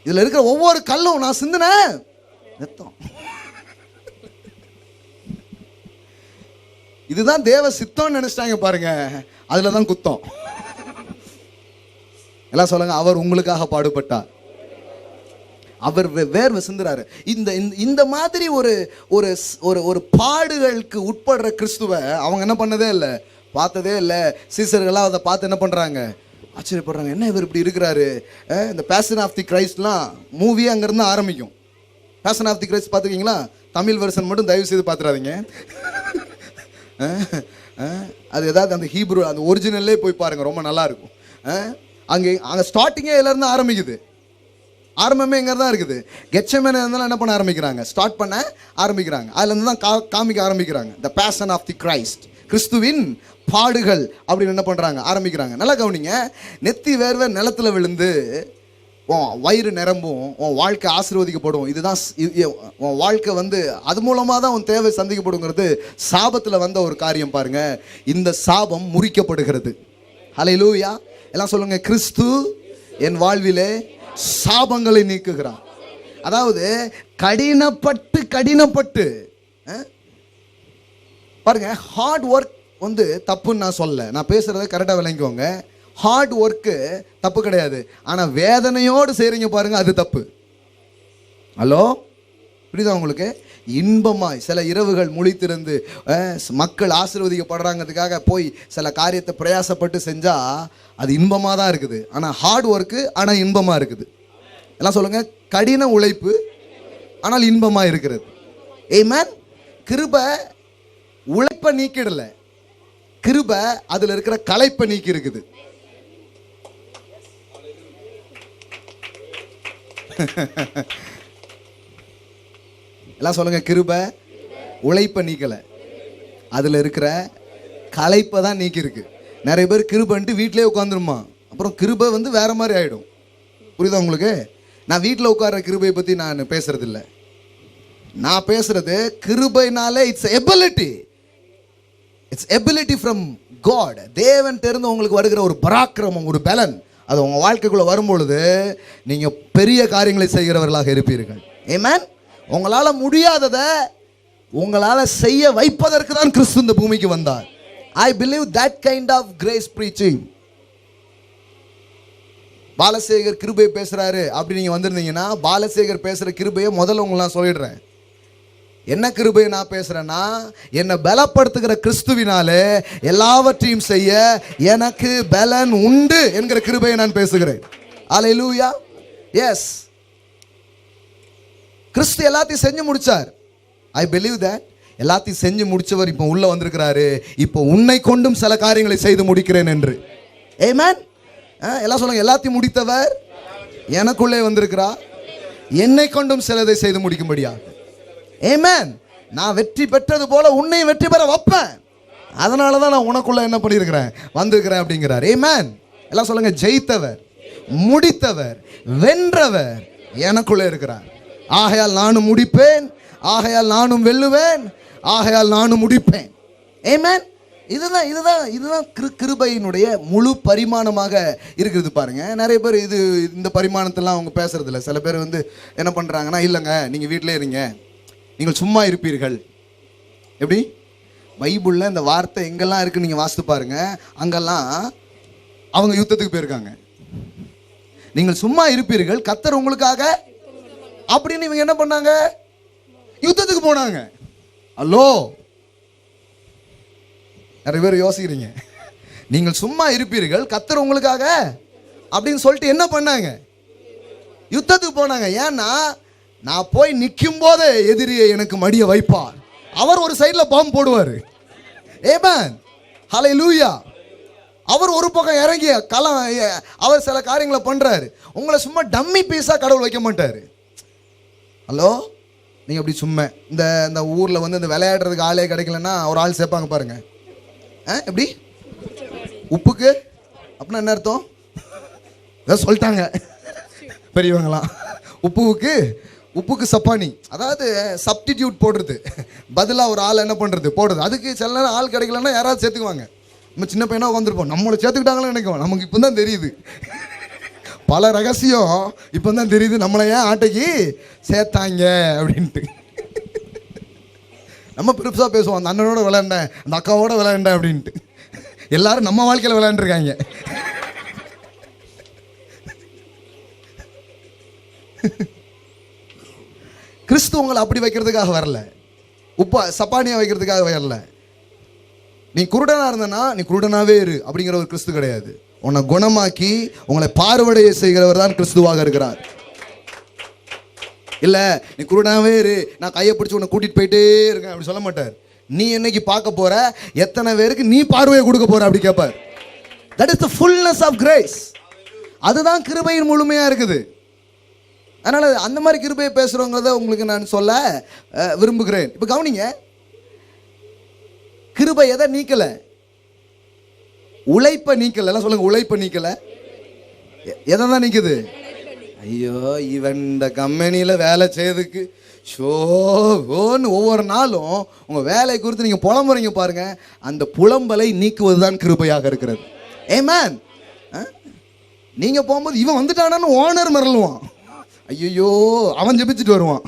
A: இதில் இருக்கிற ஒவ்வொரு கல்லும் நான் சிந்தின ரத்தம். இதுதான் தேவ சித்தம்னு நினைச்சிட்டாங்க பாருங்க, அதுல தான் குத்தம். எல்லாம் சொல்லுங்க, அவர் உங்களுக்காக பாடுபட்டார், அவர் வேர்வை சிந்துறாரு. இந்த மாதிரி ஒரு ஒரு ஒரு பாடுகளுக்கு உட்படுற கிறிஸ்துவை அவங்க என்ன பண்ணதே இல்லை, பார்த்ததே இல்லை. சீசர்கள்லாம் அதை பார்த்து என்ன பண்றாங்க? ஆச்சரியப்படுறாங்க, என்ன இவர் இப்படி இருக்கிறாரு. இந்த பேஷன் ஆஃப் தி கிரைஸ்ட்லாம் மூவியே அங்கேருந்து ஆரம்பிக்கும். பேஷன் ஆஃப் தி கிரைஸ்ட் பார்த்துக்கிங்களா? தமிழ் வெர்ஷன் மட்டும் தயவு செய்து பார்த்துடாதீங்க. அது ஏதாவது அந்த ஹீப்ரு அந்த ஒரிஜினல்லே போய் பாருங்க, ரொம்ப நல்லா இருக்கும். அங்கே ஸ்டார்டிங்கே எல்லாரும் ஆரம்பிக்குது. ஆரம்பமே எங்கே தான் இருக்குது? கெட்செமனே இருந்தாலும் என்ன பண்ண ஆரம்பிக்கிறாங்க? ஸ்டார்ட் பண்ண ஆரம்பிக்கிறாங்க. அதுலேருந்து தான் காமிக்க ஆரம்பிக்கிறாங்க. The passion of the Christ, கிறிஸ்துவின் பாடுகள் அப்படின்னு என்ன பண்ணுறாங்க? ஆரம்பிக்கிறாங்க. நல்லா கவனிங்க, நெத்தி வேர்வை நிலத்தில் விழுந்து உன் வயிறு நிரம்பும், உன் வாழ்க்கை ஆசீர்வதிக்கப்படும். இதுதான் உன் வாழ்க்கை வந்து அது மூலமாக தான் உன் தேவை சந்திக்கப்படுங்கிறது சாபத்தில் வந்த ஒரு காரியம். பாருங்க, இந்த சாபம் முறிக்கப்படுகிறது. ஹல்லேலூயா. எல்லாம் சொல்லுங்க, கிறிஸ்து என் வாழ்விலே சாபங்களை நீக்குகிறார். அதாவது கடினப்பட்டு பாருங்க, ஹார்ட் ஒர்க் வந்து தப்புன்னு நான் சொல்ல, நான் பேசுறத கரெக்டாக விளங்கிக்கோங்க. ஹார்ட் ஒர்க்கு தப்பு கிடையாது, ஆனால் வேதனையோடு செய்கிறீங்க பாருங்க, அது தப்பு. ஹலோ, புரியுதா உங்களுக்கு? இன்பமாய் சில இரவுகள் முழித்திருந்து மக்கள் ஆசீர்வதிக்கப்படுறாங்கிறதுக்காக போய் சில காரியத்தை பிரயாசப்பட்டு செஞ்சால் அது இன்பமாக தான் இருக்குது. ஆனால் ஹார்ட் ஒர்க்கு ஆனால் இன்பமாக இருக்குது. எல்லாம் சொல்லுங்க, கடின உழைப்பு ஆனால் இன்பமாக இருக்கிறது. ஆமென். கிருபை உழைப்பை நீக்கிடல, கிருபை அதில் இருக்கிற களைப்பை நீக்கி இருக்குது. எல்லாம் சொல்லுங்க, கிருபை உழைப்பை நீக்கல, அதுல இருக்கிற களைப்பை தான் நீக்கி இருக்கு. நிறைய பேர் கிருபைன்ட்டு வீட்டிலே உட்காந்துருமா, அப்புறம் கிருபை வந்து வேற மாதிரி ஆயிடும். புரியுதா உங்களுக்கு? நான் வீட்டில் உட்கார்ற கிருபையை பத்தி நான் பேசுறது இல்லை. நான் பேசுறது கிருபைனாலே it's ability, it's ability from God. தேவன் தெரிந்து உங்களுக்கு வருகிற ஒரு பராக்கிரமம், ஒரு பலன், அது உங்கள் வாழ்க்கைக்குள்ளே வரும்பொழுது நீங்கள் பெரிய காரியங்களை செய்கிறவர்களாக இருப்பீர்கள். ஆமென். உங்களால் முடியாததை உங்களால் செய்ய வைப்பதற்கு தான் கிறிஸ்து இந்த பூமிக்கு வந்தார். I believe that kind of grace preaching. Balasekar கிருபை பேசுகிறாரு அப்படி நீங்கள் வந்திருந்தீங்கன்னா, பாலசேகர் பேசுகிற கிருபையை முதல்ல உங்களாம் சொல்லிடுறேன். என்ன கிருபையை நான் பேசுறேன்னா, என்னை பலப்படுத்துகிற கிறிஸ்துவினாலே எல்லாவற்றையும் செய்ய எனக்கு பலன் உண்டு என்கிற கிருபையை நான் பேசுகிறேன். அல்லேலூயா. எஸ், கிறிஸ்து எல்லாத்தையும் செஞ்சு முடிச்சார். ஐ பிலீவ் தட். எல்லாத்தையும் செஞ்சு முடிச்சவர் இப்போ உள்ள வந்திருக்கிறாரு. இப்போ உன்னை கொண்டும் சில காரியங்களை செய்து முடிக்கிறேன் என்று. ஆமென். எல்லாம் சொல்லுங்க, எல்லாத்தையும் முடித்தவர் எனக்குள்ளே வந்திருக்கிறார், என்னை கொண்டும் சிலதை செய்து முடிக்கும்படியா. ஆமென். நான் வெற்றி பெற்றது போல உன்னை வெற்றி பெற வைப்பேன். அதனால தான் நான் உனக்குள்ள என்ன பண்ணியிருக்கிறேன், வந்திருக்கிறேன் அப்படிங்கிறார். ஆமென். எல்லாம் சொல்லுங்க, ஜெயித்தவர், முடித்தவர், வென்றவர் எனக்குள்ளே இருக்கிறார். ஆகையால் நானும் முடிப்பேன், ஆகையால் நானும் வெல்லுவேன், ஆகையால் நானும் முடிப்பேன். ஆமென். இதுதான் கிருபையினுடைய முழு பரிமாணமாக இருக்குது பாருங்க. நிறைய பேர் இந்த பரிமாணத்தெல்லாம் அவங்க பேசுறது இல்லை. சில பேர் என்ன பண்றாங்கன்னா, இல்லைங்க நீங்க வீட்டிலே இருங்க, நீங்கள் சும்மா இருப்பீர்கள். எப்படி பைபிளில் இந்த வார்த்தை எங்கெல்லாம் இருக்கு நீங்க வாசித்து பாருங்க. அங்கெல்லாம் அவங்க யுத்தத்துக்கு போயிருக்காங்க. நீங்கள் சும்மா இருப்பீர்கள், கர்த்தர் உங்களுக்காக அப்படின்னு இவங்க என்ன பண்ணாங்க, யுத்தத்துக்கு போனாங்க. ஹலோ, நிறைய பேர் யோசிக்கிறீங்க, நீங்கள் சும்மா இருப்பீர்கள், கர்த்தர் உங்களுக்காக அப்படின்னு சொல்லிட்டு என்ன பண்ணாங்க, யுத்தத்துக்கு போனாங்க. ஏன்னா நான் போய் நிற்கும் போதே எதிரியை எனக்கு மடிய வைப்பார். அவர் ஒரு சைடில் பாம்பு போடுவார். ஆமென். ஹல்லேலூயா. அவர் ஒரு பக்கம் இறங்கி அவர் சில காரியங்களை பண்றாரு. உங்களை சும்மா டம்மி பீஸா கடவுள் வைக்க மாட்டாரு. ஹலோ, நீங்க அப்படி சும்மா இந்த ஊர்ல இந்த விளையாடுறதுக்கு ஆளே கிடைக்கலன்னா ஒரு ஆள் சேர்ப்பாங்க பாருங்க. எப்படி உப்புக்கு அப்படின்னா என்ன அர்த்தம், ஏதோ சொல்லிட்டாங்க பெரியவங்களாம். உப்புக்கு சப்பானி, அதாவது சப்ஸ்டிடியூட் போடுறது, பதிலாக ஒரு ஆள் என்ன பண்ணுறது போடுறது. அதுக்கு சில நேரம் ஆள் கிடைக்கலன்னா யாராவது சேர்த்துக்குவாங்க. நம்ம சின்ன பையனாக உட்காந்துருப்போம், நம்மளை சேர்த்துக்கிட்டாங்களே நினைக்குவோம். நமக்கு இப்போ தான் தெரியுது பல ரகசியம், இப்போ தான் தெரியுது நம்மளை ஏன் ஆட்டைக்கு சேர்த்தாங்க அப்படின்ட்டு. நம்ம பெருசாக பேசுவோம், அந்த அண்ணனோட விளையாண்டேன், அந்த அக்காவோட விளையாண்டேன் அப்படின்ட்டு. எல்லாரும் நம்ம வாழ்க்கையில் விளையாண்டுருக்காங்க. கிறிஸ்து உங்களை அப்படி வைக்கிறதுக்காக வரல, சப்பானியா வைக்கிறதுக்காக வரல. நீ குருடனா இருந்தனா நீ குருடனாவே இரு அப்படிங்கிற ஒரு கிறிஸ்து கிடையாது. உன்னை குணமாக்கி உங்களை பார்வையை செய்கிறவர் தான் கிறிஸ்துவாக இருக்கிறார். இல்ல நீ குருடனாவே இரு, நான் கையை பிடிச்சி உன்னை கூட்டிட்டு போயிட்டே இருக்கேன் அப்படி சொல்ல மாட்டார். நீ என்னைக்கு பார்க்க போற, எத்தனை பேருக்கு நீ பார்வையை கொடுக்க போற அப்படி கேட்பார். That is the fullness of grace. அதுதான் கிருபையின் முழுமையா இருக்குது. அதனால அந்த மாதிரி கிருபையை பேசுறவங்கிறத உங்களுக்கு நான் சொல்ல விரும்புகிறேன். இப்ப கவனிங்க, கிருபை எதை நீக்கல, உழைப்ப நீக்கல. எல்லாம் சொல்லுங்க, உழைப்ப நீக்கல. எதை தான் நீக்குது? ஐயோ, இவன் இந்த கம்பெனியில வேலை செய்யறதுக்கு ஷோன்னு ஒவ்வொரு நாளும் உங்க வேலை குறித்து நீங்க புலம்புறீங்க பாருங்க. அந்த புலம்பலை நீக்குவதுதான் கிருபையாக இருக்கிறது. ஆமென். நீங்க போகும்போது இவன் வந்துட்டானான்னு ஓனர் மறலுவான். ஐயோ, அவன் ஜெபிச்சுட்டு வருவான்,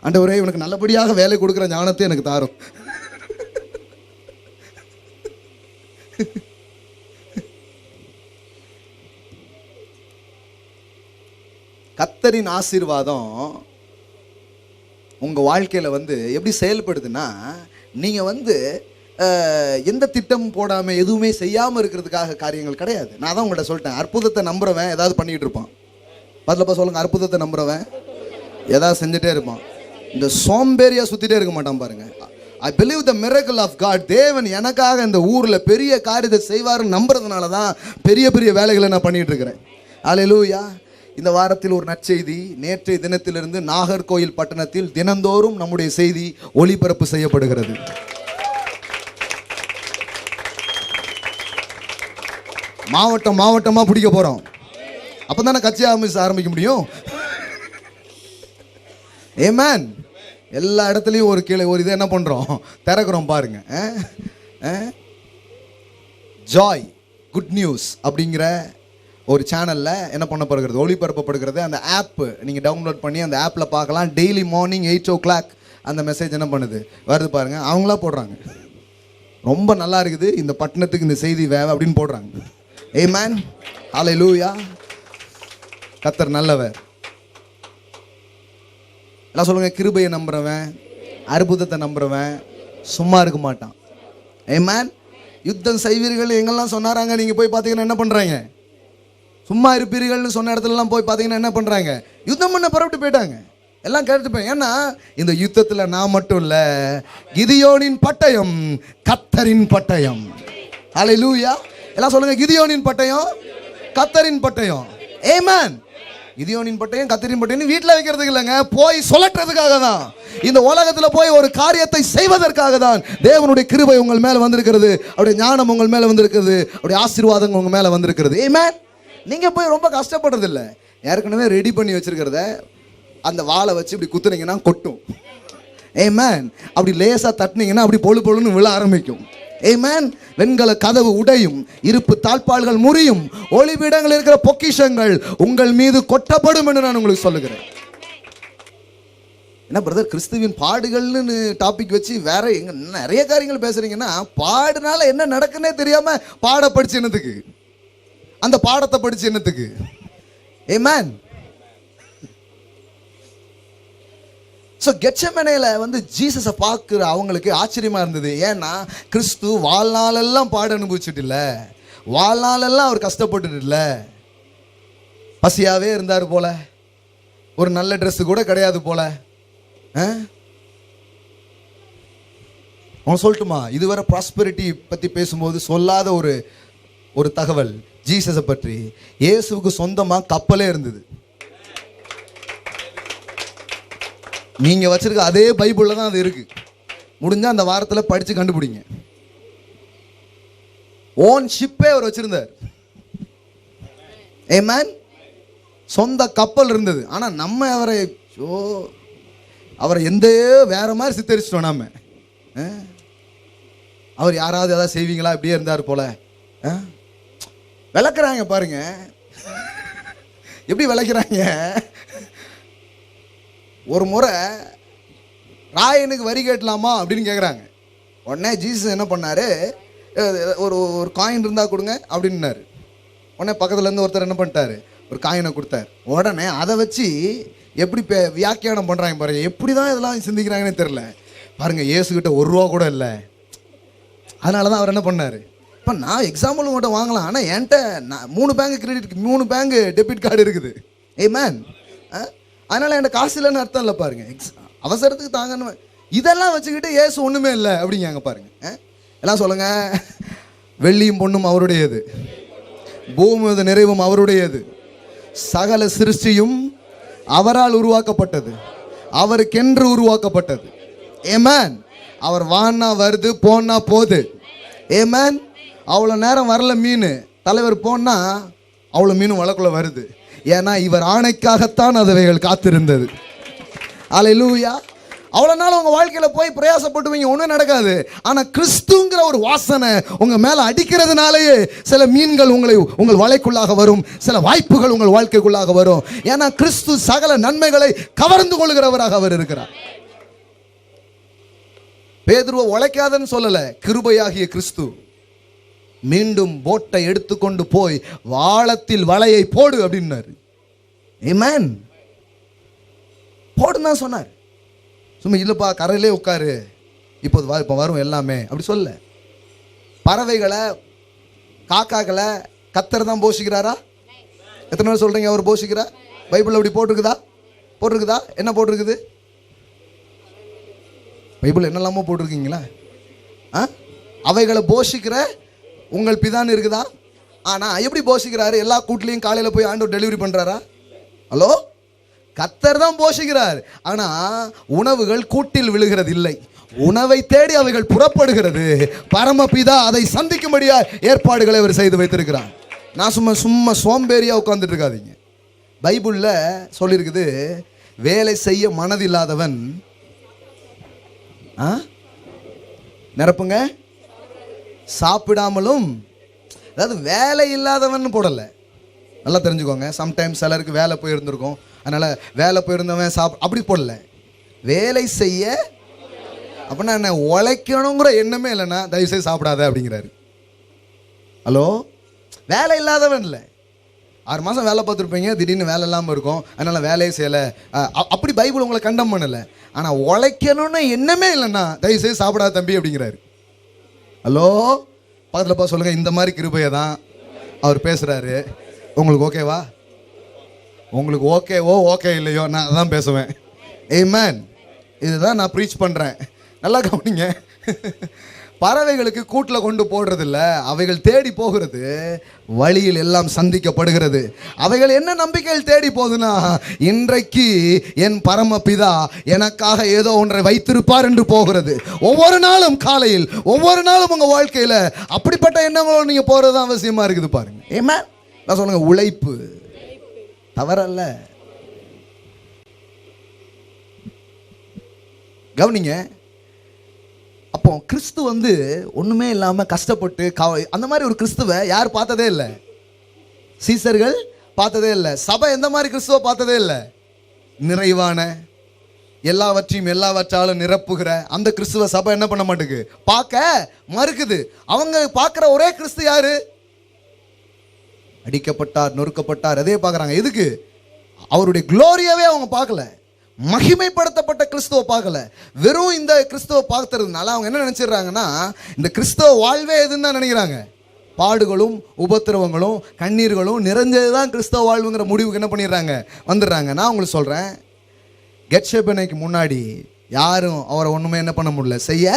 A: ஆண்டவரே இவனுக்கு நல்லபடியாக வேலை கொடுக்குற ஞானத்தை எனக்கு தாரும். கர்த்தரின் ஆசீர்வாதம் உங்க வாழ்க்கையில எப்படி செயல்படுதுன்னா, நீங்க எந்த திட்டம் போடாம எதுவுமே செய்யாம இருக்கிறதுக்காக காரியங்கள் கிடையாது. நான் தான் உங்கள்கிட்ட சொல்லிட்டேன், அற்புதத்தை நம்புறவன் ஏதாவது பண்ணிட்டு இருப்பான். பதிலப்பா சொல்லுங்க, அற்புதத்தை நம்புறவன் ஏதாவது செஞ்சுட்டே இருப்பான். இந்த சோம்பேறியா சுத்திட்டே இருக்க மாட்டான் பாருங்க. I believe the miracle of God. தேவன் எனக்காக இந்த ஊர்ல பெரிய காரியத்தை செய்வாருன்னு நம்புறதுனால தான் பெரிய பெரிய வேலைகளை நான் பண்ணிட்டு இருக்கிறேன். அல்லேலூயா. இந்த வாரத்தில் ஒரு நற்செய்தி. நேற்றைய தினத்திலிருந்து நாகர்கோயில் பட்டணத்தில் தினந்தோறும் நம்முடைய செய்தி ஒளிபரப்பு செய்யப்படுகிறது. மாவட்டமா பிடிக்க போறோம். அப்பதானே கட்சி ஆரம்பிக்க முடியும். ஆமென். எல்லா இடத்துலையும் ஒரு இதை என்ன பண்றோம், திறக்கிறோம் பாருங்க. ஜாய் குட் நியூஸ் அப்படிங்கிற ஒரு சேனல்ல என்ன பண்ணப்படுகிறது, ஒளிபரப்பப்படுகிறது. அந்த ஆப் நீங்க டவுன்லோட் பண்ணி அந்த ஆப்ல பார்க்கலாம். டெய்லி மார்னிங் 8 o'clock அந்த மெசேஜ் என்ன பண்ணுது வருது பாருங்க. அவங்களா போடுறாங்க, ரொம்ப நல்லா இருக்குது இந்த பட்டணத்துக்கு இந்த செய்தி அப்படின்னு போடுறாங்க. ஆமென். ஹல்லேலூயா. கர்த்தர் நல்லவர். எல்லாம் சொல்லுங்க, கிருபையை நம்புறவன், அற்புதத்தை நம்புறவன் சும்மா இருக்க மாட்டான். ஆமென். யுத்தம் செய்வீர்கள் எங்கெல்லாம் சொன்னாராங்க, நீங்க போய் பார்த்தீங்கன்னா என்ன பண்றாங்க, சும்மா இருப்பீர்கள்னு சொன்ன இடத்துலலாம் போய் பார்த்தீங்கன்னா என்ன பண்றாங்க, யுத்தம் பண்ண புறப்பட்டு போயிட்டாங்க. எல்லாம் கேட்டுப்பேன். ஏன்னா இந்த யுத்தத்தில் நான் மட்டும் இல்லை, கிதியோனின் பட்டயம் கர்த்தரின் பட்டயம். ஹல்லேலூயா. எல்லாம் சொல்லுங்க, கிதியோனின் பட்டயம் கர்த்தரின் பட்டயம். ஆமென். கிதியோனின் பட்டயம் கர்த்தரின் பட்டயம் வீட்டில் வைக்கிறதுக்கு இல்லைங்க, போய் சொல்லட்டுறதுக்காக தான். இந்த உலகத்தில் போய் ஒரு காரியத்தை செய்வதற்காக தான் தேவனுடைய கிருபை உங்கள் மேலே வந்திருக்கிறது, அவருடைய ஞானம் உங்கள் மேலே வந்திருக்கிறது, அவருடைய ஆசீர்வாதங்கள் உங்கள் மேலே வந்திருக்கிறது. ஆமென். நீங்கள் போய் ரொம்ப கஷ்டப்படுறது இல்லை, ஏற்கனவே ரெடி பண்ணி வச்சிருக்கிறத அந்த வாளை வச்சு இப்படி குத்துனீங்கன்னா கொட்டும். ஆமென். அப்படி லேசாக தட்டினீங்கன்னா அப்படி பொழு பொழுன்னு விழ ஆரம்பிக்கும். ஆமென். வெண்கல கதவு உடையும், இருப்பு தாழ்பால்கள் முறியும், ஒளிபீடங்கள் இருக்கிற பொக்கிஷங்கள் உங்கள் மீது கொட்டப்படும் என்று நான் உங்களுக்கு சொல்லுகிறேன். என்ன பிரதர், கிறிஸ்துவின் பாடுகள்னு டாபிக் வச்சு வேற எங்க நிறைய காரியங்கள் பேசுறீங்கன்னா, பாடுனால என்ன நடக்குன்னே தெரியாம பாட படிச்சு என்னத்துக்கு, அந்த பாடத்தை படிச்சு என்னத்துக்கு? ஆமென். ஸோ கெத்செமனேல ஜீசஸை பார்க்குற அவங்களுக்கு ஆச்சரியமாக இருந்தது. ஏன்னா கிறிஸ்து வாழ்நாளெல்லாம் பாடு அனுபவிச்சுட்டு இல்லை, வாழ்நாளெல்லாம் அவர் கஷ்டப்பட்டுட்டு இல்லை, பசியாகவே இருந்தார் போல, ஒரு நல்ல ட்ரெஸ்ஸு கூட கிடையாது போல. அவன் சொல்லட்டுமா, இதுவரை ப்ராஸ்பெரிட்டி பற்றி பேசும்போது சொல்லாத ஒரு தகவல் ஜீசஸை பற்றி. இயேசுவுக்கு சொந்தமாக கப்பலே இருந்தது. நீங்கள் வச்சிருக்க அதே பைபிளில் தான் அது இருக்கு. முடிஞ்சால் அந்த வாரத்தில் படித்து கண்டுபிடிங்க. ஓன் ஷிப்பே அவர் வச்சிருந்தார். ஆமென். சொந்த கப்பல் இருந்தது. ஆனால் நம்ம அவரை எந்த வேற மாதிரி சித்தரிச்சிட்டோம் நாம. அவர் யாராவது ஏதாவது செய்வீங்களா, இப்படியே இருந்தார் போல விளக்குறாங்க பாருங்க. எப்படி விளக்குறாங்க? ஒரு முறை ராயனுக்கு வரி கேட்டலாமா அப்படின்னு கேட்குறாங்க. உடனே ஜீசஸ் என்ன பண்ணார், ஒரு காயின் இருந்தால் கொடுங்க அப்படின்னாரு. உடனே பக்கத்துலேருந்து ஒருத்தர் என்ன பண்ணிட்டாரு, ஒரு காயினை கொடுத்தார். உடனே அதை வச்சு எப்படி வியாக்கியானம் பண்ணுறாங்க பாருங்க. எப்படி தான் இதெல்லாம் சிந்திக்கிறாங்கன்னு தெரில பாருங்கள். இயேசுக்கிட்ட ₹1 கூட இல்லை. அதனால தான் அவர் என்ன பண்ணார், இப்போ நான் எக்ஸாம்பிள் உங்கள்கிட்ட வாங்கலாம், ஆனால் என்கிட்ட 3 bank credit 3 bank debit card இருக்குது. ஆமென். அதனால் என்கிட்ட காசு இல்லைன்னு அர்த்தம் இல்லை பாருங்க. அவசரத்துக்கு தாங்கன்னு இதெல்லாம் வச்சுக்கிட்டு இயேசு ஒன்றுமே இல்லை அப்படிங்க பாருங்க. எல்லாம் சொல்லுங்க, வெள்ளியும் பொண்ணும் அவருடையது, பூமி நிறைவும் அவருடையது, சகல சிருஷ்டியும் அவரால் உருவாக்கப்பட்டது, அவருக்கென்று உருவாக்கப்பட்டது. ஆமென். அவர் வான்னா வருது, போனா போகுது. ஆமென். அவ்வளோ நேரம் வரல மீன், தலைவர் போனா அவ்வளோ மீனும் வழக்குள்ள வருது. ஏன்னா இவர் ஆணைக்காகத்தான் அதுவைகள் காத்திருந்தது. அல்லேலூயா. அவ்வளோ நாள் உங்கள் வாழ்க்கையில் போய் பிரயாசப்பட்டுவீங்க, ஒன்றும் நடக்காது. ஆனால் கிறிஸ்துங்கிற ஒரு வாசனை உங்கள் மேலே அடிக்கிறதுனாலேயே சில மீன்கள் உங்கள் வலைக்குள்ளாக வரும், சில வாய்ப்புகள் உங்கள் வாழ்க்கைக்குள்ளாக வரும். ஏன்னா கிறிஸ்து சகல நன்மைகளை கவர்ந்து கொள்கிறவராக அவர் இருக்கிறார். பேதுருவை உழைக்காதன்னு சொல்லலை, கிருபையாகிய கிறிஸ்து மீண்டும் போட்டை எடுத்துக்கொண்டு போய் வாளத்தில் வலையை போடு அப்படின்னாரு. ஆமென். போடுன்னு தான் சொன்னார். சும்மா இல்லைப்பா கரையிலே உட்காரு, இப்போ வரும் எல்லாமே அப்படி சொல்ல. பறவைகளை காக்காக்களை கர்த்தர் தான் போஷிக்கிறாரா? எத்தனை பேர் சொல்றீங்க அவர் போஷிக்கிறார்? பைபிள் அப்படி போட்டிருக்குதா? என்ன போட்டிருக்குது? பைபிள் என்னெல்லாமோ போட்டிருக்கீங்களா? அவைகளை போஷிக்கிற உங்கள் பிதான்னு இருக்குதா? ஆனால் எப்படி போஷிக்கிறாரு? எல்லா கூட்டிலையும் காலையில் போய் ஆண்டவர் டெலிவரி பண்ணுறாரா? ஹலோ, கர்த்தர் தான் போஷிக்கிறார். ஆனால் உணவுகள் கூட்டில் விழுகிறது இல்லை, உணவை தேடி அவைகள் புறப்படுகிறது. பரமபிதா அதை சந்திக்கும்படியா ஏற்பாடுகளை அவர் செய்து வைத்திருக்கிறார். நான் சும்மா சோம்பேறியா உட்கார்ந்துட்டு இருக்காதீங்க. பைபிளில் சொல்லியிருக்குது, வேலை செய்ய மனதில்லாதவன் நிரப்புங்க சாப்பிடாமலும், அதாவது வேலை இல்லாதவன் போடலை. நல்லா தெரிஞ்சுக்கோங்க. சம்டைம்ஸ் சிலருக்கு வேலை போயிருந்திருக்கும், அதனால் வேலை போயிருந்தவன் அப்படி போடல. வேலை செய்ய அப்படின்னா என்ன, உழைக்கணுங்கிற எண்ணமே இல்லைன்னா தயவுசெய்து சாப்பிடாத அப்படிங்கிறாரு. ஹலோ, வேலை இல்லாதவன் இல்லை. 6 மாதம் வேலை பார்த்துருப்பீங்க, திடீர்னு வேலை இல்லாமல் இருக்கும், அதனால் வேலையே செய்யலை, அப்படி பைபிள் உங்களை கண்டம் பண்ணலை. ஆனால் உழைக்கணும்னு எண்ணமே இல்லைன்னா தயவுசெய்து சாப்பிடாத தம்பி அப்படிங்கிறாரு. ஹலோ, பக்கத்தில் பார்த்து சொல்லுங்கள், இந்த மாதிரி கிருபையை தான் அவர் பேசுகிறாரு. உங்களுக்கு ஓகேவா? உங்களுக்கு ஓகே இல்லையோ நான் அதான் பேசுவேன். ஆமென். இதுதான் நான் ப்ரீச் பண்றேன். நல்லா கவனிங்க. பறவைகளுக்கு கூட்டில் கொண்டு போடுறது இல்லை, அவைகள் தேடி போகிறது, வழியில் எல்லாம் சந்திக்கப்படுகிறது. அவைகள் என்ன நம்பிக்கையில் தேடி போகுதுன்னா, இன்றைக்கு என் பரமபிதா எனக்காக ஏதோ ஒன்றை வைத்திருப்பார் என்று போகிறது. ஒவ்வொரு நாளும் காலையில், ஒவ்வொரு நாளும் உங்கள் வாழ்க்கையில் அப்படிப்பட்ட எண்ணங்களோடு நீங்கள் போகிறது தான் அவசியமாக இருக்குது. பாருங்க. ஆமென். நான் சொல்லுங்க, உழைப்பு தவறல்ல. கவனிங்க. அப்போ கிறிஸ்து ஒண்ணுமே இல்லாம கஷ்டப்பட்டு அந்த மாதிரி ஒரு கிறிஸ்துவை யார் பார்த்ததே இல்லை. சீசர்கள் பார்த்ததே இல்லை. சபை எந்த மாதிரி கிறிஸ்துவ பார்த்ததே இல்லை. நிறைவான, எல்லாவற்றையும் எல்லாவற்றாலும் நிரப்புகிற அந்த கிறிஸ்துவ சபை என்ன பண்ண மாட்டேங்குது, பார்க்க மறுக்குது. அவங்க பார்க்குற ஒரே கிறிஸ்து யாரு? அடிக்கப்பட்டார், நொறுக்கப்பட்டார், அதே பார்க்குறாங்க. எதுக்கு? அவருடைய குளோரியாவே அவங்க பார்க்கல. மகிமைப்படுத்தப்பட்ட கிறிஸ்துவ பார்க்கல. வெறும் இந்த கிறிஸ்துவ பார்க்கறதுனால அவங்க என்ன நினைச்சிடறாங்கன்னா, இந்த கிறிஸ்துவ வாழ்வே எதுன்னு தான் நினைக்கிறாங்க. பாடுகளும் உபத்திரவங்களும் கண்ணீர்களும் நிறைஞ்சதுதான் கிறிஸ்தவ வாழ்வுங்கிற முடிவுக்கு என்ன பண்ணிடுறாங்க, வந்துடுறாங்க. நான் உங்களுக்கு சொல்றேன், கெத்செமனேக்கு முன்னாடி யாரும் அவரை ஒண்ணுமே என்ன பண்ண முடியல, செய்ய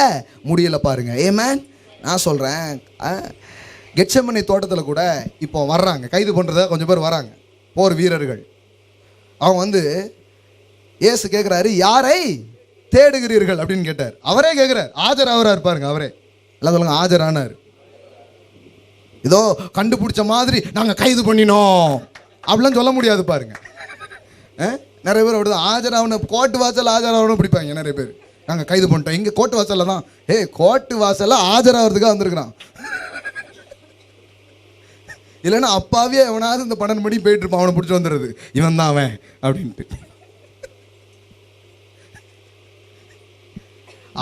A: முடியல. பாருங்க. ஆமென். நான் சொல்றேன், கெத்செமனே தோட்டத்தில் கூட இப்போ வர்றாங்க, கைது பண்றத கொஞ்சம் பேர் வராங்க, போர் வீரர்கள். அவங்க இயேசு கேட்குறாரு, யாரை தேடுகிறீர்கள் அப்படின்னு கேட்டார். அவரே கேட்குறார், ஆஜராகிறார். பாருங்க. அவரே எல்லாம் சொல்லுங்க, ஆஜரானார். ஏதோ கண்டுபிடிச்ச மாதிரி நாங்கள் கைது பண்ணினோம் அப்படிலாம் சொல்ல முடியாது. பாருங்க. நிறைய பேர் அப்படிதான் ஆஜராகன, கோர்ட்டு வாசல் ஆஜராகணும் பிடிப்பாங்க நிறைய பேர். நாங்கள் கைது பண்ணிட்டோம், இங்கே கோர்ட்டு வாசலில் தான். கோர்ட்டு வாசலில் ஆஜராகிறதுக்காக வந்திருக்கிறான். இல்லைன்னா அப்பாவே அவனாவது இந்த 12 மணி போயிட்டு இருப்பான், அவனை பிடிச்சி வந்துடுறது, இவன் தான் அவன் அப்படின்ட்டு.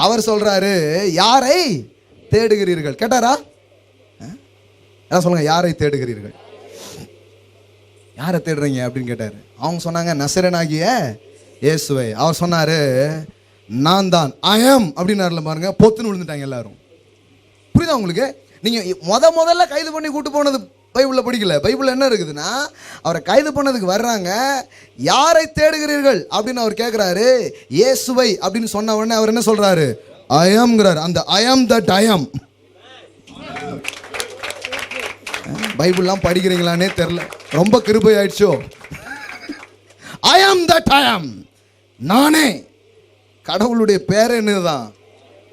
A: அவர் சொல்றாரு, யாரை தேடுகிறீர்கள் கேட்டாரா? சொல்லுங்க, யாரை தேடுகிறீர்கள், யாரை தேடுறீங்க அப்படின்னு கேட்டாரு. அவங்க சொன்னாங்க, நசரேயனாகிய இயேசுவை. அவர் சொன்னாரு, நான் தான், ஐ ஆம் அப்படின்னாருல. பாருங்க, பொத்துன்னு விழுந்துட்டாங்க எல்லாரும். புரியுதா உங்களுக்கு? நீங்க முதல்ல கைது பண்ணி கூட்டு போனது பைபிளில் படிக்கல. பைபிள் என்ன இருக்குதுன்னா, அவரை கைது பண்ணதுக்கு வர்றாங்க, யாரை தேடுகிறீர்கள் அப்படின்னு அவர் கேட்குறாரு. இயேசுவை அப்படின்னு சொன்ன உடனே அவர் என்ன சொல்றாரு, ஐ ஆம்ங்கிறார். அந்த ஐ ஆம் தட் ஐ ஆம். பைபிள்லாம் படிக்கிறீங்களானே தெரியல, ரொம்ப கிருபை ஆயிடுச்சோ. ஐ ஆம் தட் ஐ ஆம், நானே. கடவுளுடைய பேர் என்னதுதான்,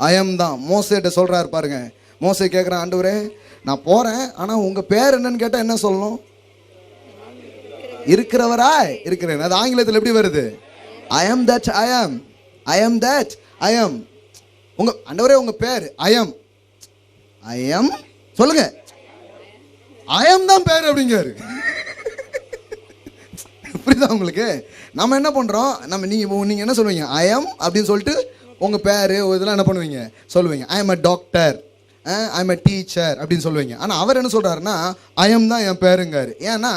A: ஐ ஆம் தான். மோசேட்ட சொல்றாரு. பாருங்க, மோசே கேட்குறான், ஆண்டவரே நான் போறேன், ஆனா உங்க பேர் என்னன்னு கேட்டா என்ன சொல்லணும்? இருக்கிறவரா இருக்கிறேன். அது ஆங்கிலத்தில் எப்படி வருது? ஐ ஆம் தட் ஐ ஆம், ஐ ஆம் தட் ஐ ஆம். உங்க ஆண்டவரே உங்க பேர் ஐ ஆம், ஐ ஆம் சொல்லுங்க, ஐ ஆம் தான் பேர் அப்படிங்காரு. புரியுதா உங்களுக்கு? நம்ம என்ன பண்றோம், நீங்க என்ன சொல்லுவீங்க, ஐ ஆம் அப்படின்னு சொல்லிட்டு உங்க பேரு இதெல்லாம் என்ன பண்ணுவீங்க, சொல்லுவீங்க. ஐ ஆம் அ doctor, I am a teacher அப்படின்னு சொல்லுவீங்க. ஆனால் அவர் என்ன சொல்றாருன்னா, ஐ எம் தான் என் பேருங்காரு. ஏன்னா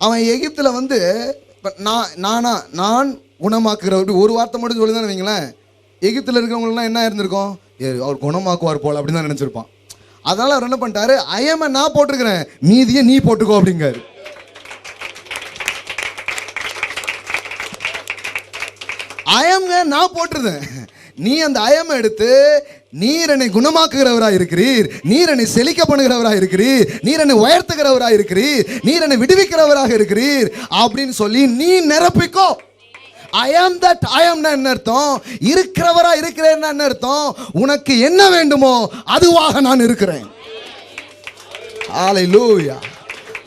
A: அவன் எகிப்தில் நான் குணமாக்குற ஒரு வார்த்தை மட்டும் சொல்லி தானே வைங்களேன், எகிப்தில் இருக்கிறவங்களுக்குலாம் என்ன இருந்திருக்கும், அவர் குணமாக்குவார் போல அப்படின்னு தான் நினச்சிருப்பான். அதனால அவர் என்ன பண்ணிட்டாரு, ஐ எம் நான் போட்டிருக்கிறேன், மீதியை நீ போட்டுக்கோ அப்படிங்காரு. ஐ எம் நான் போட்டிருந்தேன், நீ அந்த ஐயம் எடுத்து, நீர் என்னை குணமாக்குகிறவராக இருக்கிறீர், நீர் என்னை செழிக்க பண்ணுகிறவராக இருக்கிறீர், நீர் என்னை உயர்த்துகிறவராக இருக்கிறீர், நீர் என்னை விடுவிக்கிறவராக இருக்கிறீர் அப்படின்னு சொல்லி நீ நிரப்பிக்கோ. ஐ ஆம் தட் ஐ ஆம் என்ன அர்த்தம், இருக்கிறவரா இருக்கிறேன் என்ன அர்த்தம், உனக்கு என்ன வேண்டுமோ அதுவாக நான் இருக்கிறேன். ஹல்லேலூயா,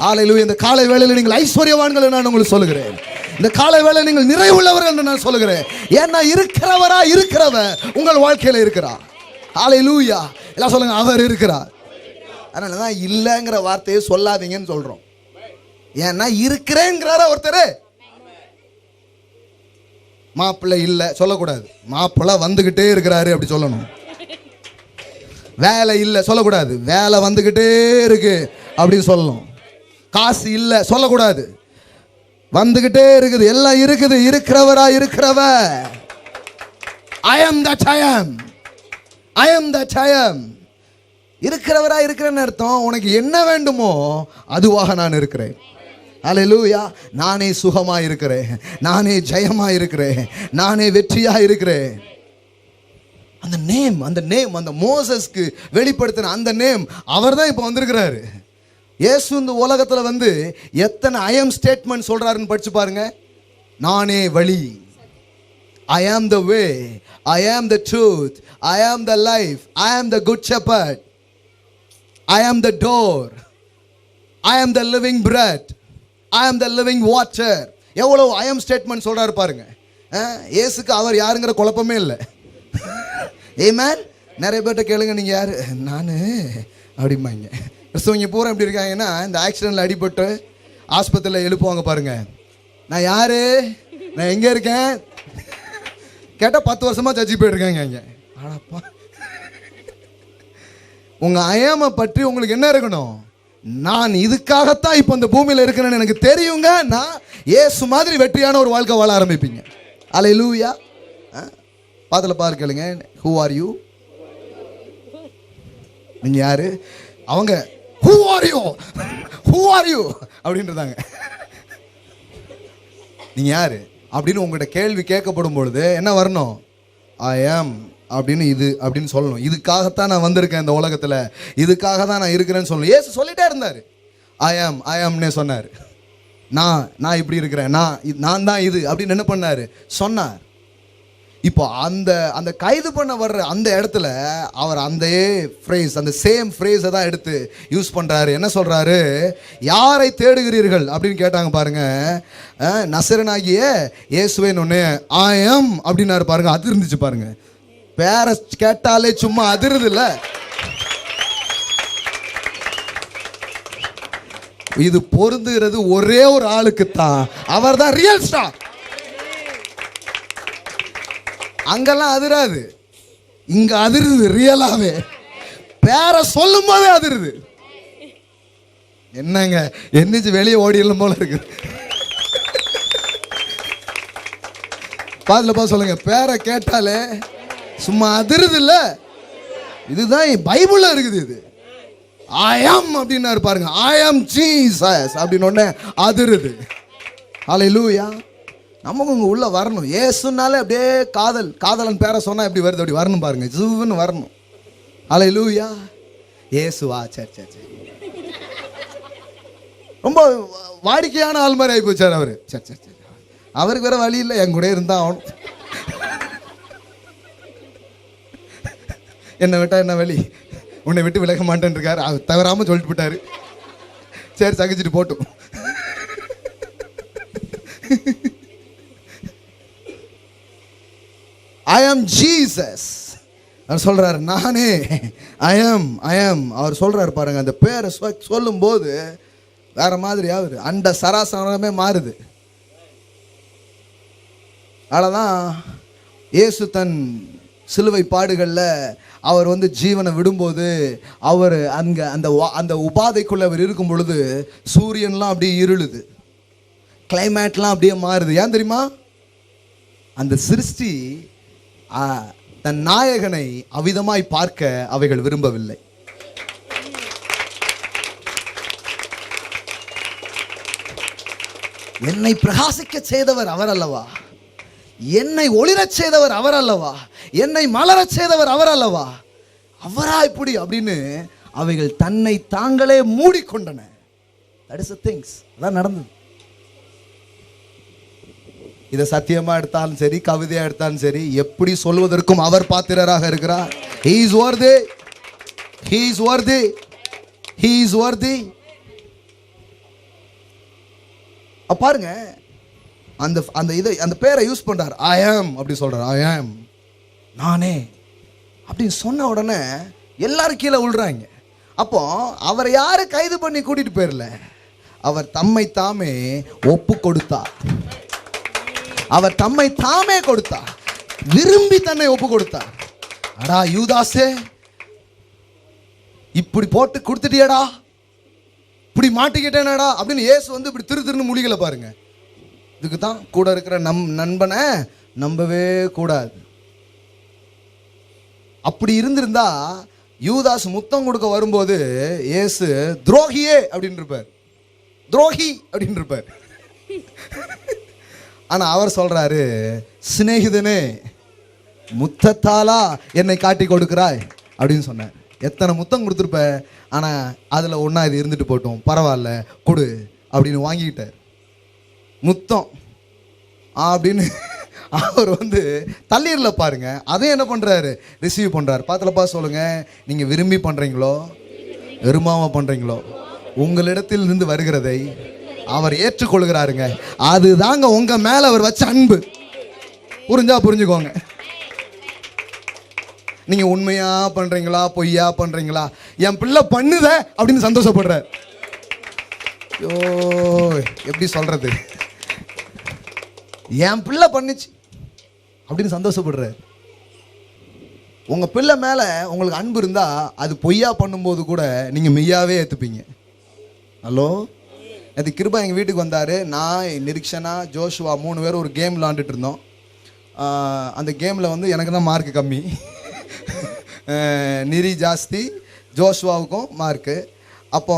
A: ஹல்லேலூயா. இந்த காலை வேளையில் நீங்கள் ஐஸ்வர்யவான்கள் நான் உங்களுக்கு சொல்லுகிறேன். இந்த காலை வேளை நீங்கள் நிறைவுள்ளவர்கள் என்று நான் சொல்லுகிறேன். ஏன்னா இருக்கிறவரா இருக்கிறவர் உங்கள் வாழ்க்கையில் இருக்கிறார். ஹல்லேலூயா. எல்லாம் சொல்லுங்க, அவர் இருக்கிறார். அதனால தான் இல்லைங்கிற வார்த்தையை சொல்லாதீங்கன்னு சொல்றோம். ஏன்னா இருக்கிறேங்கிறாரா ஒருத்தர். மாப்பிள்ளை இல்லை சொல்லக்கூடாது, மாப்பிள்ளை வந்துகிட்டே இருக்கிறாரு அப்படி சொல்லணும். வேலை இல்லை சொல்லக்கூடாது, வேலை வந்துகிட்டே இருக்கு அப்படின்னு சொல்லணும். காசு இல்லை சொல்லக்கூடாது, வந்துகிட்டே இருக்குது, எல்லாம் இருக்குது. இருக்கிறவரா இருக்கிறவர். ஐ ஆம் தட் ஐ ஆம், ஐ ஆம் தட் ஐ ஆம். இருக்கிறவரா இருக்கிறேன்னு அர்த்தம், உனக்கு என்ன வேண்டுமோ அதுவாக நான் இருக்கிறேன். அல்லேலூயா. நானே சுகமா இருக்கிறேன், நானே ஜெயமா இருக்கிறேன், நானே வெற்றியா இருக்கிறேன். அந்த நேம் அந்த மோசஸ்க்கு வெளிப்படுத்தின அந்த நேம் அவர் தான் இப்போ வந்திருக்கிறாரு. இயேசு இந்த உலகத்துல வந்து எத்தனை ஐ ஆம் ஸ்டேட்மெண்ட் சொல்றாருன்னு படிச்சு பாருங்க. நானே வழி, I am the way, I am the truth, I am the life, I am the good shepherd, I am the door, I am the living bread, I am the living water. எவ்வளவு I am statement சொல்றாரு பாருங்க. இயேசுக்கு அவர் யாருங்கிற குழப்பமே இல்லை. ஆமென். நிறைய பேர்ட்ட கேளுங்க, நீங்க யாரு? நான் அப்படிம்பாங்க. கிறிஸ்தவங்க பூரா எப்படி இருக்காங்கன்னா, இந்த ஆக்சிடென்ட்ல அடிபட்டு ஆஸ்பத்திரியில் எழுப்புவாங்க பாருங்க. நான் யாரு, நான் எங்க இருக்கேன் கேட்டால் 10 வருஷமா சர்ச்சுக்கு போயிருக்காங்க இங்கே. ஆனாப்பா, உங்க அயாம பற்றி உங்களுக்கு என்ன இருக்கணும்? நான் இதுக்காகத்தான் இப்போ இந்த பூமியில் இருக்கிறேன்னு எனக்கு தெரியுங்க. நான் இயேசு மாதிரி வெற்றியான ஒரு வாழ்க்கை வாழ ஆரம்பிப்பீங்க. அல்லேலூயா. பாத்துல பாரு, கேளுங்க. Who are you? நீங்க யாரு? அவங்க who are you, who are you அப்படின்றதாங்க. நீங்க யாரு அப்படின்னு உங்கள்கிட்ட கேள்வி கேட்கப்படும் பொழுது என்ன வரணும்? ஐ ஆம் அப்படின்னு இது அப்படின்னு சொல்லணும். இதுக்காகத்தான் நான் வந்திருக்கேன் இந்த உலகத்தில், இதுக்காக தான் நான் இருக்கிறேன்னு சொல்லணும். ஏசு சொல்லிட்டே இருந்தார். ஐ ஆம்னே சொன்னார். நான் இப்படி இருக்கிறேன், நான் தான் இது அப்படின்னு என்ன பண்ணார்? சொன்னார். இப்போ அந்த கைது பண்ண வர்ற அந்த இடத்துல அவர் அந்த ஃப்ரேஸ், அந்த சேம் ஃப்ரேஸை தான் எடுத்து யூஸ் பண்ணுறாரு. என்ன சொல்கிறாரு? யாரை தேடுகிறீர்கள் அப்படின்னு கேட்டாங்க பாருங்க. நசரனாகிய இயேசுவேன்னு ஒன்று ஐ ஆம் அப்படின்னாரு பாருங்க. அது இருந்துச்சு பாருங்க. பேரை கேட்டாலே சும்மா அதிருது இல்லை. இது பொருந்துகிறது ஒரே ஒரு ஆளுக்குத்தான். அவர் தான் ரியல் ஸ்டார். அங்கெல்லாம் அதிராது, இங்க அதிருது ரியலாவே. பேரை சொல்லும் போதே அதிருது. என்னங்க எந்திரிச்சு வெளியே ஓடிடலாம் போல இருக்கு. பாதுல சொல்லுங்க, பேரை கேட்டாலே சும்மா அதிருது இல்ல. இதுதான் பைபிள்ல இருக்குது. இது ஐ ஆம் அப்படின்னாரு பாருங்க. ஐ ஆம் ஜீசஸ் அப்படின்னு ஒண்ணே அதிருது. ஹல்லேலூயா. நமக்கு இங்கே உள்ள வரணும். ஏசுனாலே அப்படியே காதலன் பேரை சொன்னால் எப்படி வருது? அப்படி வரணும் பாருங்க, ஜூன்னு வரணும். ஹல்லேலூயா. ஏசுவா, சரி சரி சரி. ரொம்ப வாடிக்கையான ஆள் மாதிரி ஆகி போச்சார் அவர். சரி சரி சரி, அவருக்கு வேற வழி இல்லை, என் கூட இருந்தா ஆகணும். என்னை விட்டா என்ன வழி? உன்னை விட்டு விலக மாட்டேன்னு இருக்காரு. அவர் தவறாமல் சொல்லிட்டு போட்டாரு. சரி, சகிச்சுட்டு போட்டும். ஐ ஆம் ஜீசஸ் அவர் சொல்றாரு. நானே ஐ ஆம். அவர் சொல்றாரு பாருங்க. அந்த பேரை சொல்லும் போது வேற மாதிரி ஆகுது. அண்ட சராசரமே மாறுது. அதனாலதான் இயேசு தன் சிலுவை பாடுகளில் அவர் வந்து ஜீவனை விடும்போது அவர் அங்கே அந்த உபாதைக்குள்ள அவர் இருக்கும் பொழுது சூரியன்லாம் அப்படியே இருளுது, கிளைமேட்லாம் அப்படியே மாறுது. ஏன் தெரியுமா? அந்த சிருஷ்டி தன் நாயகனை அவிதமாய் பார்க்க அவைகள் விரும்பவில்லை. என்னை பிரகாசிக்க செய்தவர் அவர் அல்லவா? என்னை ஒளிரச் செய்தவர் அவர் அல்லவா? என்னை மலரச் செய்தவர் அவர் அல்லவா? அவரா இப்படி அப்படின்னு அவைகள் தன்னை தாங்களே மூடிக்கொண்டன. That is the things. அதான் நடந்தது. இதை சத்தியமா எடுத்தாலும் சரி, கவிதையா எடுத்தாலும் சரி, எப்படி சொல்வதற்கும் அவர் பாத்திரராக இருக்கிறார். He is worthy. He is worthy. He is worthy. பாருங்க, அந்த பேரை யூஸ் பண்றார். ஐ ஆம் அப்படி சொல்றார். ஐ ஆம், நானே அப்படின்னு சொன்ன உடனே எல்லாரும் கீழே விழுறாங்க. அப்போ அவரை யாரு கைது பண்ணி கூட்டிட்டு போயிடல, அவர் தம்மை தாமே ஒப்பு கொடுத்தார். அவர் தம்மை தாமே கொடுத்தார், விரும்பி தன்னை ஒப்பு கொடுத்தார். அடா யூதாசே, இப்படி போட்டு கொடுத்துட்டியடா, இப்படி மாட்டிக்கிட்டேனடா அப்படின்னு இயேசு வந்து இப்படி திருன்னு முழிகளை பாருங்க. இதுக்கு தான் கூட இருக்கிற நண்பனை நம்பவே கூடாது. அப்படி இருந்திருந்தா யூதாஸ் முத்தம் கொடுக்க வரும்போது இயேசு துரோகியே அப்படின்னு இருப்பார். துரோகி அப்படின்னு இருப்பார். ஆனா அவர் சொல்றாரு, சிநேகிதனே முத்தத்தாலா என்னை காட்டி கொடுக்கிறாய் அப்படின்னு சொன்னார். எத்தனை முத்தம் கொடுத்துருப்ப, ஆனா அதுல ஒன்னா இது இருந்துட்டு போட்டோம், பரவாயில்ல கொடு அப்படின்னு வாங்கிக்கிட்டார். முத்தம் அப்படின்னு அவர் தள்ளீர்ல பாருங்க, அதே என்ன பண்றாரு, ரிசீவ் பண்றாரு. பாத்தலப்பா சொல்லுங்க, நீங்க விரும்பி பண்றீங்களோ வெறுமாம பண்றீங்களோ, உங்களிடத்தில் இருந்து வருகிறதை அவர் ஏற்றுக்கொள்கிறாருங்க. அதுதாங்க உங்க மேல அவர் வச்ச அன்பு. புரிஞ்சுக்கோங்க. நீங்க உண்மையா பண்றீங்களா பொய்யா பண்றீங்களா, என் பிள்ளை பண்ணுத அப்படின்னு சந்தோஷப்படுறார். ஐயோ எப்படி சொல்றது, என் பிள்ளை பண்ணுச்சு அப்படின்னு சந்தோஷப்படுறார். உங்க பிள்ளை மேல உங்களுக்கு அன்பு இருந்தா அது பொய்யா பண்ணும்போது கூட நீங்க மெய்யாவே ஏத்துப்பீங்க. ஹலோ, அது கிருபா எங்கள் வீட்டுக்கு வந்தார். நான், நிரீக்ஷனா, ஜோஷுவா 3 பேர் ஒரு கேம் விளாண்டுட்டு இருந்தோம். அந்த கேமில் எனக்கு தான் மார்க்கு கம்மி, நிரி ஜாஸ்தி, ஜோஷுவாவுக்கும் மார்க்கு. அப்போ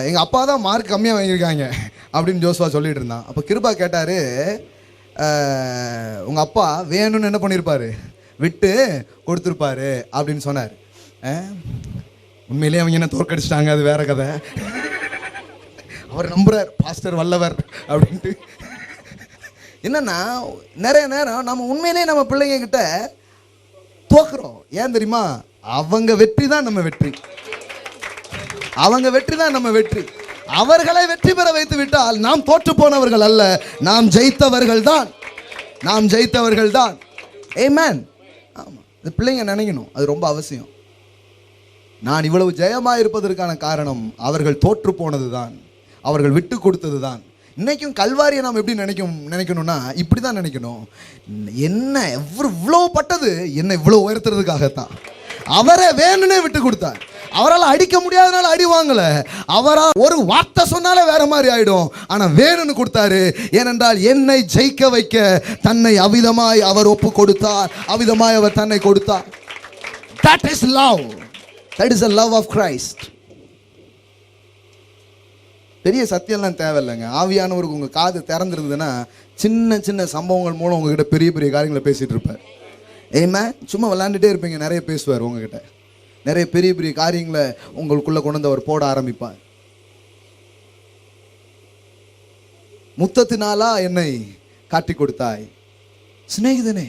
A: எங்கள் அப்பா தான் மார்க் கம்மியாக வாங்கியிருக்காங்க அப்படின்னு ஜோஷுவா சொல்லிட்டு இருந்தான். அப்போ கிருபா கேட்டார், உங்கள் அப்பா வேணும்னு என்ன பண்ணியிருப்பார், விட்டு கொடுத்துருப்பாரு அப்படின்னு சொன்னார். உண்மையிலேயே அவங்க என்ன தோற்கடிச்சிட்டாங்க, அது வேற கதை. அவர் நம்புறார் பாஸ்டர் வல்லவர் அப்படின்ட்டு. என்னன்னா நிறைய நேரம் நம்ம உண்மையிலேயே நம்ம பிள்ளைங்க கிட்ட தோக்குறோம். ஏன் தெரியுமா, அவங்க வெற்றி தான் நம்ம வெற்றி, அவங்க வெற்றி தான் நம்ம வெற்றி. அவர்களை வெற்றி பெற வைத்து விட்டால் நாம் தோற்று போனவர்கள் அல்ல, நாம் ஜெயித்தவர்கள் தான், நாம் ஜெயித்தவர்கள் தான். ஆமென். ஆமா, இந்த பிள்ளைங்க நினைக்கணும், அது ரொம்ப அவசியம். நான் இவ்வளவு ஜெயமாக இருப்பதற்கான காரணம் அவர்கள் தோற்று போனது தான், அவர்கள் விட்டு கொடுத்தது தான். இன்னைக்கும் கல்வாரியை நாம் எப்படி நினைக்கணும்னா இப்படி தான் நினைக்கணும். என்ன இவ்வளோ பட்டது, என்ன இவ்வளோ உயர்த்துறதுக்காகத்தான். அவரை வேணும்னே விட்டு கொடுத்தார். அவரால் அடிக்க முடியாதனால அடி வாங்கல, அவரால் ஒரு வார்த்தை சொன்னாலே வேற மாதிரி ஆயிடும், ஆனா வேணும்னு கொடுத்தாரு. ஏனென்றால் என்னை ஜெயிக்க வைக்க தன்னை அவிதமாய் அவர் ஒப்பு கொடுத்தார், அவிதமாய் அவர் தன்னை கொடுத்தார். That is love. That is the love of Christ. பெரிய சத்தியம்லாம் தேவையில்லைங்க. ஆவியானவருக்கு உங்கள் காது திறந்துருந்ததுன்னா சின்ன சின்ன சம்பவங்கள் மூலம் உங்ககிட்ட பெரிய பெரிய காரியங்களை பேசிகிட்டு இருப்பார். ஏமா சும்மா விளையாண்டுட்டே இருப்பீங்க, நிறைய பேசுவார் உங்ககிட்ட, நிறைய பெரிய பெரிய காரியங்களை உங்களுக்குள்ளே கொண்டு வந்து அவர் போட ஆரம்பிப்பார். முத்தத்தினாலா என்னை காட்டி கொடுத்தாய் சிநேகிதனே.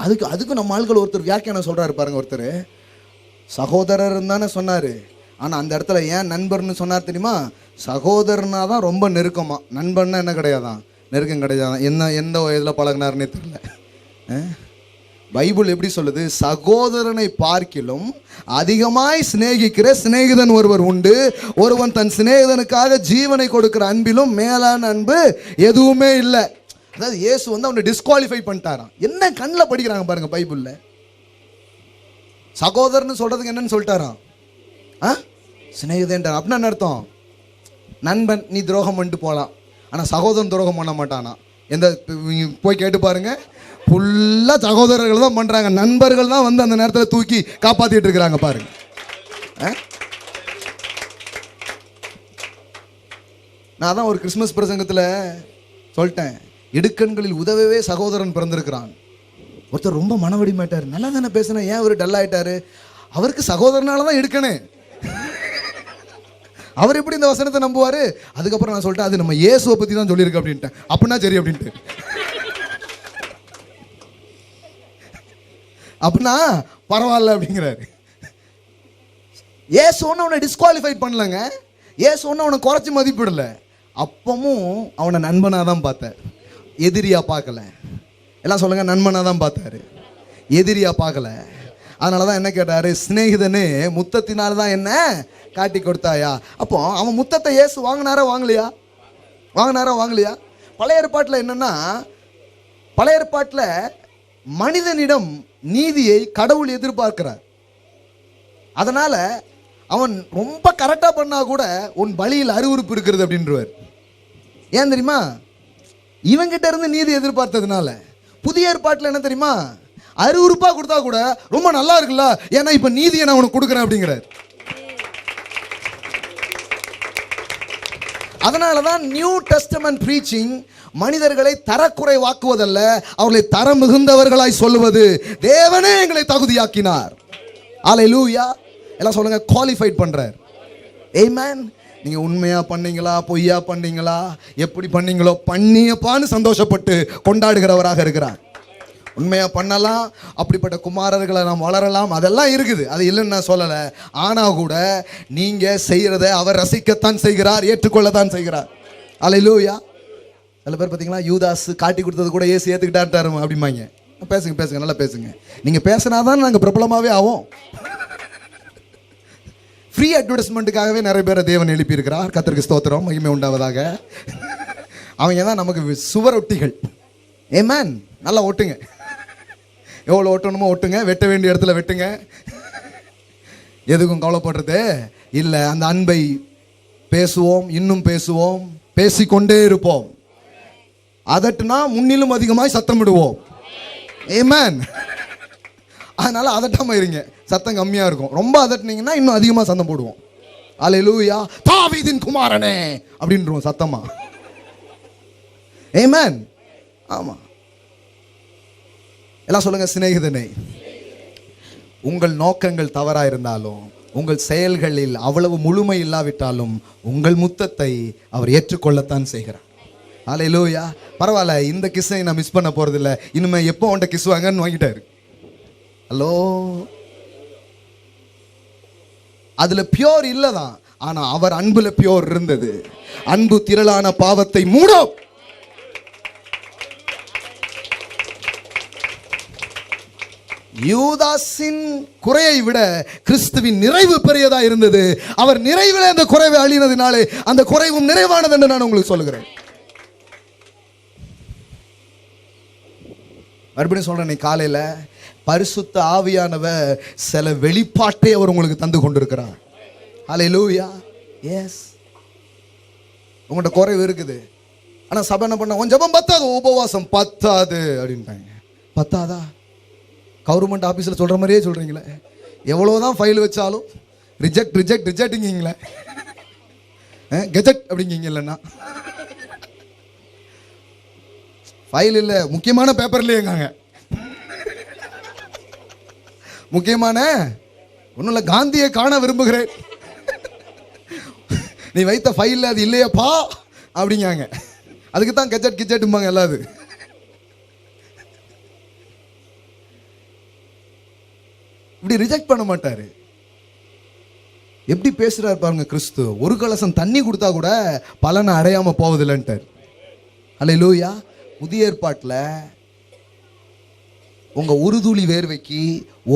A: அதுக்கு நம்ம ஆட்கள் ஒருத்தர் வியாக்கியானம் சொல்கிறாரு பாருங்க. ஒருத்தர் சகோதரர் தானே சொன்னார், ஆனால் அந்த இடத்துல ஏன் நண்பர்னு சொன்னார் தெரியுமா? சகோதரனா தான் ரொம்ப நெருக்கமா, நண்பன்னா என்ன கிடையாதான், நெருக்கம் கிடையாதான். எந்த வயதில் பழகினார்னே தெரியல. பைபிள் எப்படி சொல்லுது, சகோதரனை பார்க்கிலும் அதிகமாய் சிநேகிக்கிற சிநேகிதன் ஒருவர் உண்டு, ஒருவன் தன் சிநேகிதனுக்காக ஜீவனை கொடுக்கிற அன்பிலும் மேலான அன்பு எதுவுமே இல்லை. அதாவது இயேசு அவனை டிஸ்குவாலிஃபை பண்ணிட்டாராம். என்ன கண்ணில் படிக்கிறாங்க பாருங்க பைபிளில். சகோதரன் சொல்றதுக்கு என்னன்னு சொல்லிட்டாராம், சிநேகிதன் அப்படின்னா என்ன அர்த்தம்? நண்பன் நீ துரோகம் பண்ணிட்டு போகலாம், ஆனால் சகோதரன் துரோகம் பண்ண மாட்டானா. எந்த போய் கேட்டு பாருங்க, ஃபுல்லாக சகோதரர்கள் தான் பண்ணுறாங்க, நண்பர்கள் தான் அந்த நேரத்தில் தூக்கி காப்பாற்றிட்டு இருக்கிறாங்க பாருங்க. நான் தான் ஒரு கிறிஸ்மஸ் பிரசங்கத்தில் சொல்லிட்டேன், இடுக்கண்களில் உதவவே சகோதரன் பிறந்திருக்கிறான். ஒருத்தர் ரொம்ப மனவடிமாயிட்டார், நல்லா தானே பேசுனேன், ஏன் அவர் டல் ஆயிட்டாரு? அவருக்கு சகோதரனால தான் எடுக்கணே, அவர் எப்படி இந்த வசனத்தை நம்புவாரு? அதுக்கப்புறம் நான் சொல்லிட்டேன், அது நம்ம இயேசுவை பத்தி தான் சொல்லியிருக்கு அப்படின்ட்டேன். அப்படின்னா சரி அப்படின்ட்டு. அப்படின்னா பரவாயில்ல அப்படிங்கிறாரு. இயேசு ஒன்று அவனை டிஸ்குவாலிஃபைட் பண்ணலங்க, இயேசு ஒன்று அவனை குறைச்சி மதிப்பிடல. அப்பவும் அவனை நண்பனாக தான் பார்த்தார், எதிரியா பார்க்கல. எல்லாம் சொல்லுங்க, நண்பனாக தான் பார்த்தாரு, எதிரியா பார்க்கல. அதனால தான் என்ன கேட்டாரு, சிநேகிதனே முத்தத்தினால தான் என்ன காட்டி கொடுத்தாயா? அப்போ அவன் முத்தத்தை இயேசு வாங்கினாரா வாங்கலையா? பழைய ஏற்பாட்டில் என்னன்னா, பழைய ஏற்பாட்டில் மனிதனிடம் நீதியை கடவுள் எதிர்பார்க்கிறார். அதனால அவன் ரொம்ப கரெக்டாக பண்ணா கூட உன் பலியில் அருவருப்பு இருக்கிறது அப்படின்றவர். ஏன் தெரியுமா? இவங்கிட்ட இருந்து நீதி எதிர்பார்த்ததுனால. புதிய ஏற்பாட்டில் என்ன தெரியுமா, அருவருப்பாக கொடுத்தா கூட ரொம்ப நல்லா இருக்குல்ல, ஏன்னா இப்போ நீதியை நான் உனக்கு கொடுக்குறேன் அப்படிங்கிறார். அதனாலதான் நியூ டெஸ்டமென்ட் பிரீச்சிங் மனிதர்களை தரக்குறைவாக்குவதல்ல, அவர்களை தரம் மிகுந்தவர்களாய் சொல்லுவது. தேவனே எங்களை தகுதியாக்கினார். அல்லேலூயா. எல்லாம் சொல்லுங்க, குவாலிஃபைட் பண்றார். ஆமென். நீங்க உண்மையா பண்ணீங்களா, பொய்யா பண்ணீங்களா, எப்படி பண்ணீங்களோ, பண்ணியப்பான்னு சந்தோஷப்பட்டு கொண்டாடுகிறவராக இருக்கிறார். உண்மையா பண்ணலாம், அப்படிப்பட்ட குமாரர்களை நாம் வளரலாம், அதெல்லாம் இருக்குது, அது இல்லைன்னு நான் சொல்லலை. ஆனா கூட நீங்க செய்யறத அவர் ரசிக்கத்தான் செய்கிறார், ஏற்றுக்கொள்ளத்தான் செய்கிறார். அல்லேலூயா. சில பேர் பார்த்தீங்களா, யூதாஸ் காட்டி கொடுத்தது கூட ஏசு ஏற்றுக்கிட்டாரு அப்படிம்பாங்க. பேசுங்க பேசுங்க, நல்லா பேசுங்க. நீங்க பேசினாதான் நாங்கள் பிரபலமாகவே ஆகும். ஃப்ரீ அட்வர்டைஸ்மெண்ட்டுக்காகவே நிறைய பேரை தேவன் எழுப்பியிருக்கிறார். கர்த்தருக்கு ஸ்தோத்திரம், மகிமை உண்டாவதாக. அவங்க தான் நமக்கு சுவரொட்டிகள். ஆமென். நல்லா ஒட்டுங்க, எவ்வளோ ஒட்டணுமோ ஒட்டுங்க, வெட்ட வேண்டிய இடத்துல வெட்டுங்க, எதுக்கும் கவலைப்படுறது இல்லை. அந்த அன்பை பேசுவோம், இன்னும் பேசுவோம், பேசிக்கொண்டே இருப்போம். அதட்டுனா முன்னிலும் அதிகமாய் சத்தமிடுவோம். ஆமென். அதனால அதட்டாம இருங்க, சத்தம் கம்மியா இருக்கும். ரொம்ப அதட்டினீங்கன்னா இன்னும் அதிகமா சத்தம் போடுவோம். அல்லேலூயா. தாவீதின் குமாரனே அப்படின்றோம் சத்தமா. ஆமென். ஆமா. எல்லாம் சொல்லுங்க, சிநேகிதனே, உங்கள் நோக்கங்கள் தவறா இருந்தாலும், உங்கள் செயல்களில் அவ்வளவு முழுமை இல்லாவிட்டாலும், உங்கள் முத்தத்தை அவர் ஏற்றுக்கொள்ளத்தான் செய்கிறார். அல்லேலூயா. பரவாயில்ல, இந்த கிஸ்ஸை நான் மிஸ் பண்ண போறதில்லை, இனிமே எப்போ உன்ட கிஸ் வாங்கன்னு வாங்கிட்டாரு. ஹலோ. அதுல பியோர் இல்லதான், ஆனா அவர் அன்புல பியோர் இருந்தது. அன்பு திரளான பாவத்தை மூடும். யூதாஸின் குறையை விட கிறிஸ்துவின் நிறைவு பெரியதா இருந்தது. அவர் நிறைவில் அந்த குறைவை அழினதினாலே அந்த குறைவும் நிறைவானது என்று நான் உங்களுக்கு சொல்லுகிறேன். மறுபடியும் சொல்றேன், காலையில பரிசுத்த ஆவியானவர் சில வெளிப்பாட்டை அவர் உங்களுக்கு தந்து கொண்டிருக்கிறார். அல்லேலூயா. எஸ். உங்கள்கிட்ட குறைவு இருக்குது, ஆனா சபை என்ன பண்ண, உன் ஜெபம் பத்தாது, உபவாசம் பத்தாது அப்படின்ட்டாங்க. பத்தாதா? கவர்மெண்ட் ஆபீஸ்ல சொல்ற மாதிரியே சொல்றீங்களே. எவ்வளவுதான் ஃபைல் வச்சாலும் ரிஜெக்ட் ரிஜெக்ட் ரிஜெக்ட்ங்கீங்களே, கெஜெட் அப்படிங்கீங்க. இல்லைன்னா ஃபைல் இல்லை, முக்கியமான பேப்பர்லேயேங்க. முக்கியமான ஒன்றும் இல்லை, காந்தியை காண விரும்புகிறேன், நீ வைத்த ஃபைல் அது இல்லையாப்பா அப்படிங்காங்க. அதுக்கு தான் கெஜெட் கிஜெட்டும்பாங்க எல்லாது. இப்படி ரிஜெக்ட் பண்ண மாட்டாரு. எப்படி பேசுறாரு பாருங்க கிறிஸ்து. ஒரு கலசம் தண்ணி கொடுத்தா கூட பலனை அடையாம போவதில்லைன்ட்டார். அல்லேலூயா. புதிய ஏற்பாட்டில் உங்க உறுதுளி வேர்வைக்கு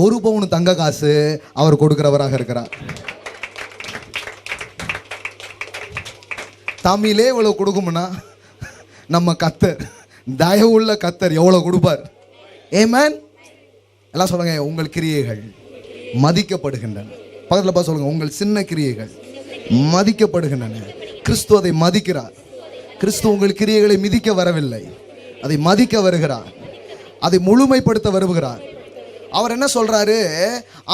A: 1 பவுன் தங்க காசு அவர் கொடுக்கிறவராக இருக்கிறார். தமிழே இவ்வளவு கொடுக்கும்னா நம்ம கர்த்தர், தயவுள்ள கர்த்தர் எவ்வளவு கொடுப்பார். ஆமென். எல்லாம் சொல்லுங்க, உங்கள் கிரியைகள் மதிக்கப்படுகின்றன. பக்கத்தில் பார்த்து சொல்லுங்க, உங்கள் சின்ன கிரியைகள் மதிக்கப்படுகின்றன. கிறிஸ்து அதை மதிக்கிறார். கிறிஸ்து உங்கள் கிரியைகளை மிதிக்க வரவில்லை, அதை மதிக்க வருகிறார், அதை முழுமைப்படுத்த வருகிறார். அவர் என்ன சொல்றாரு,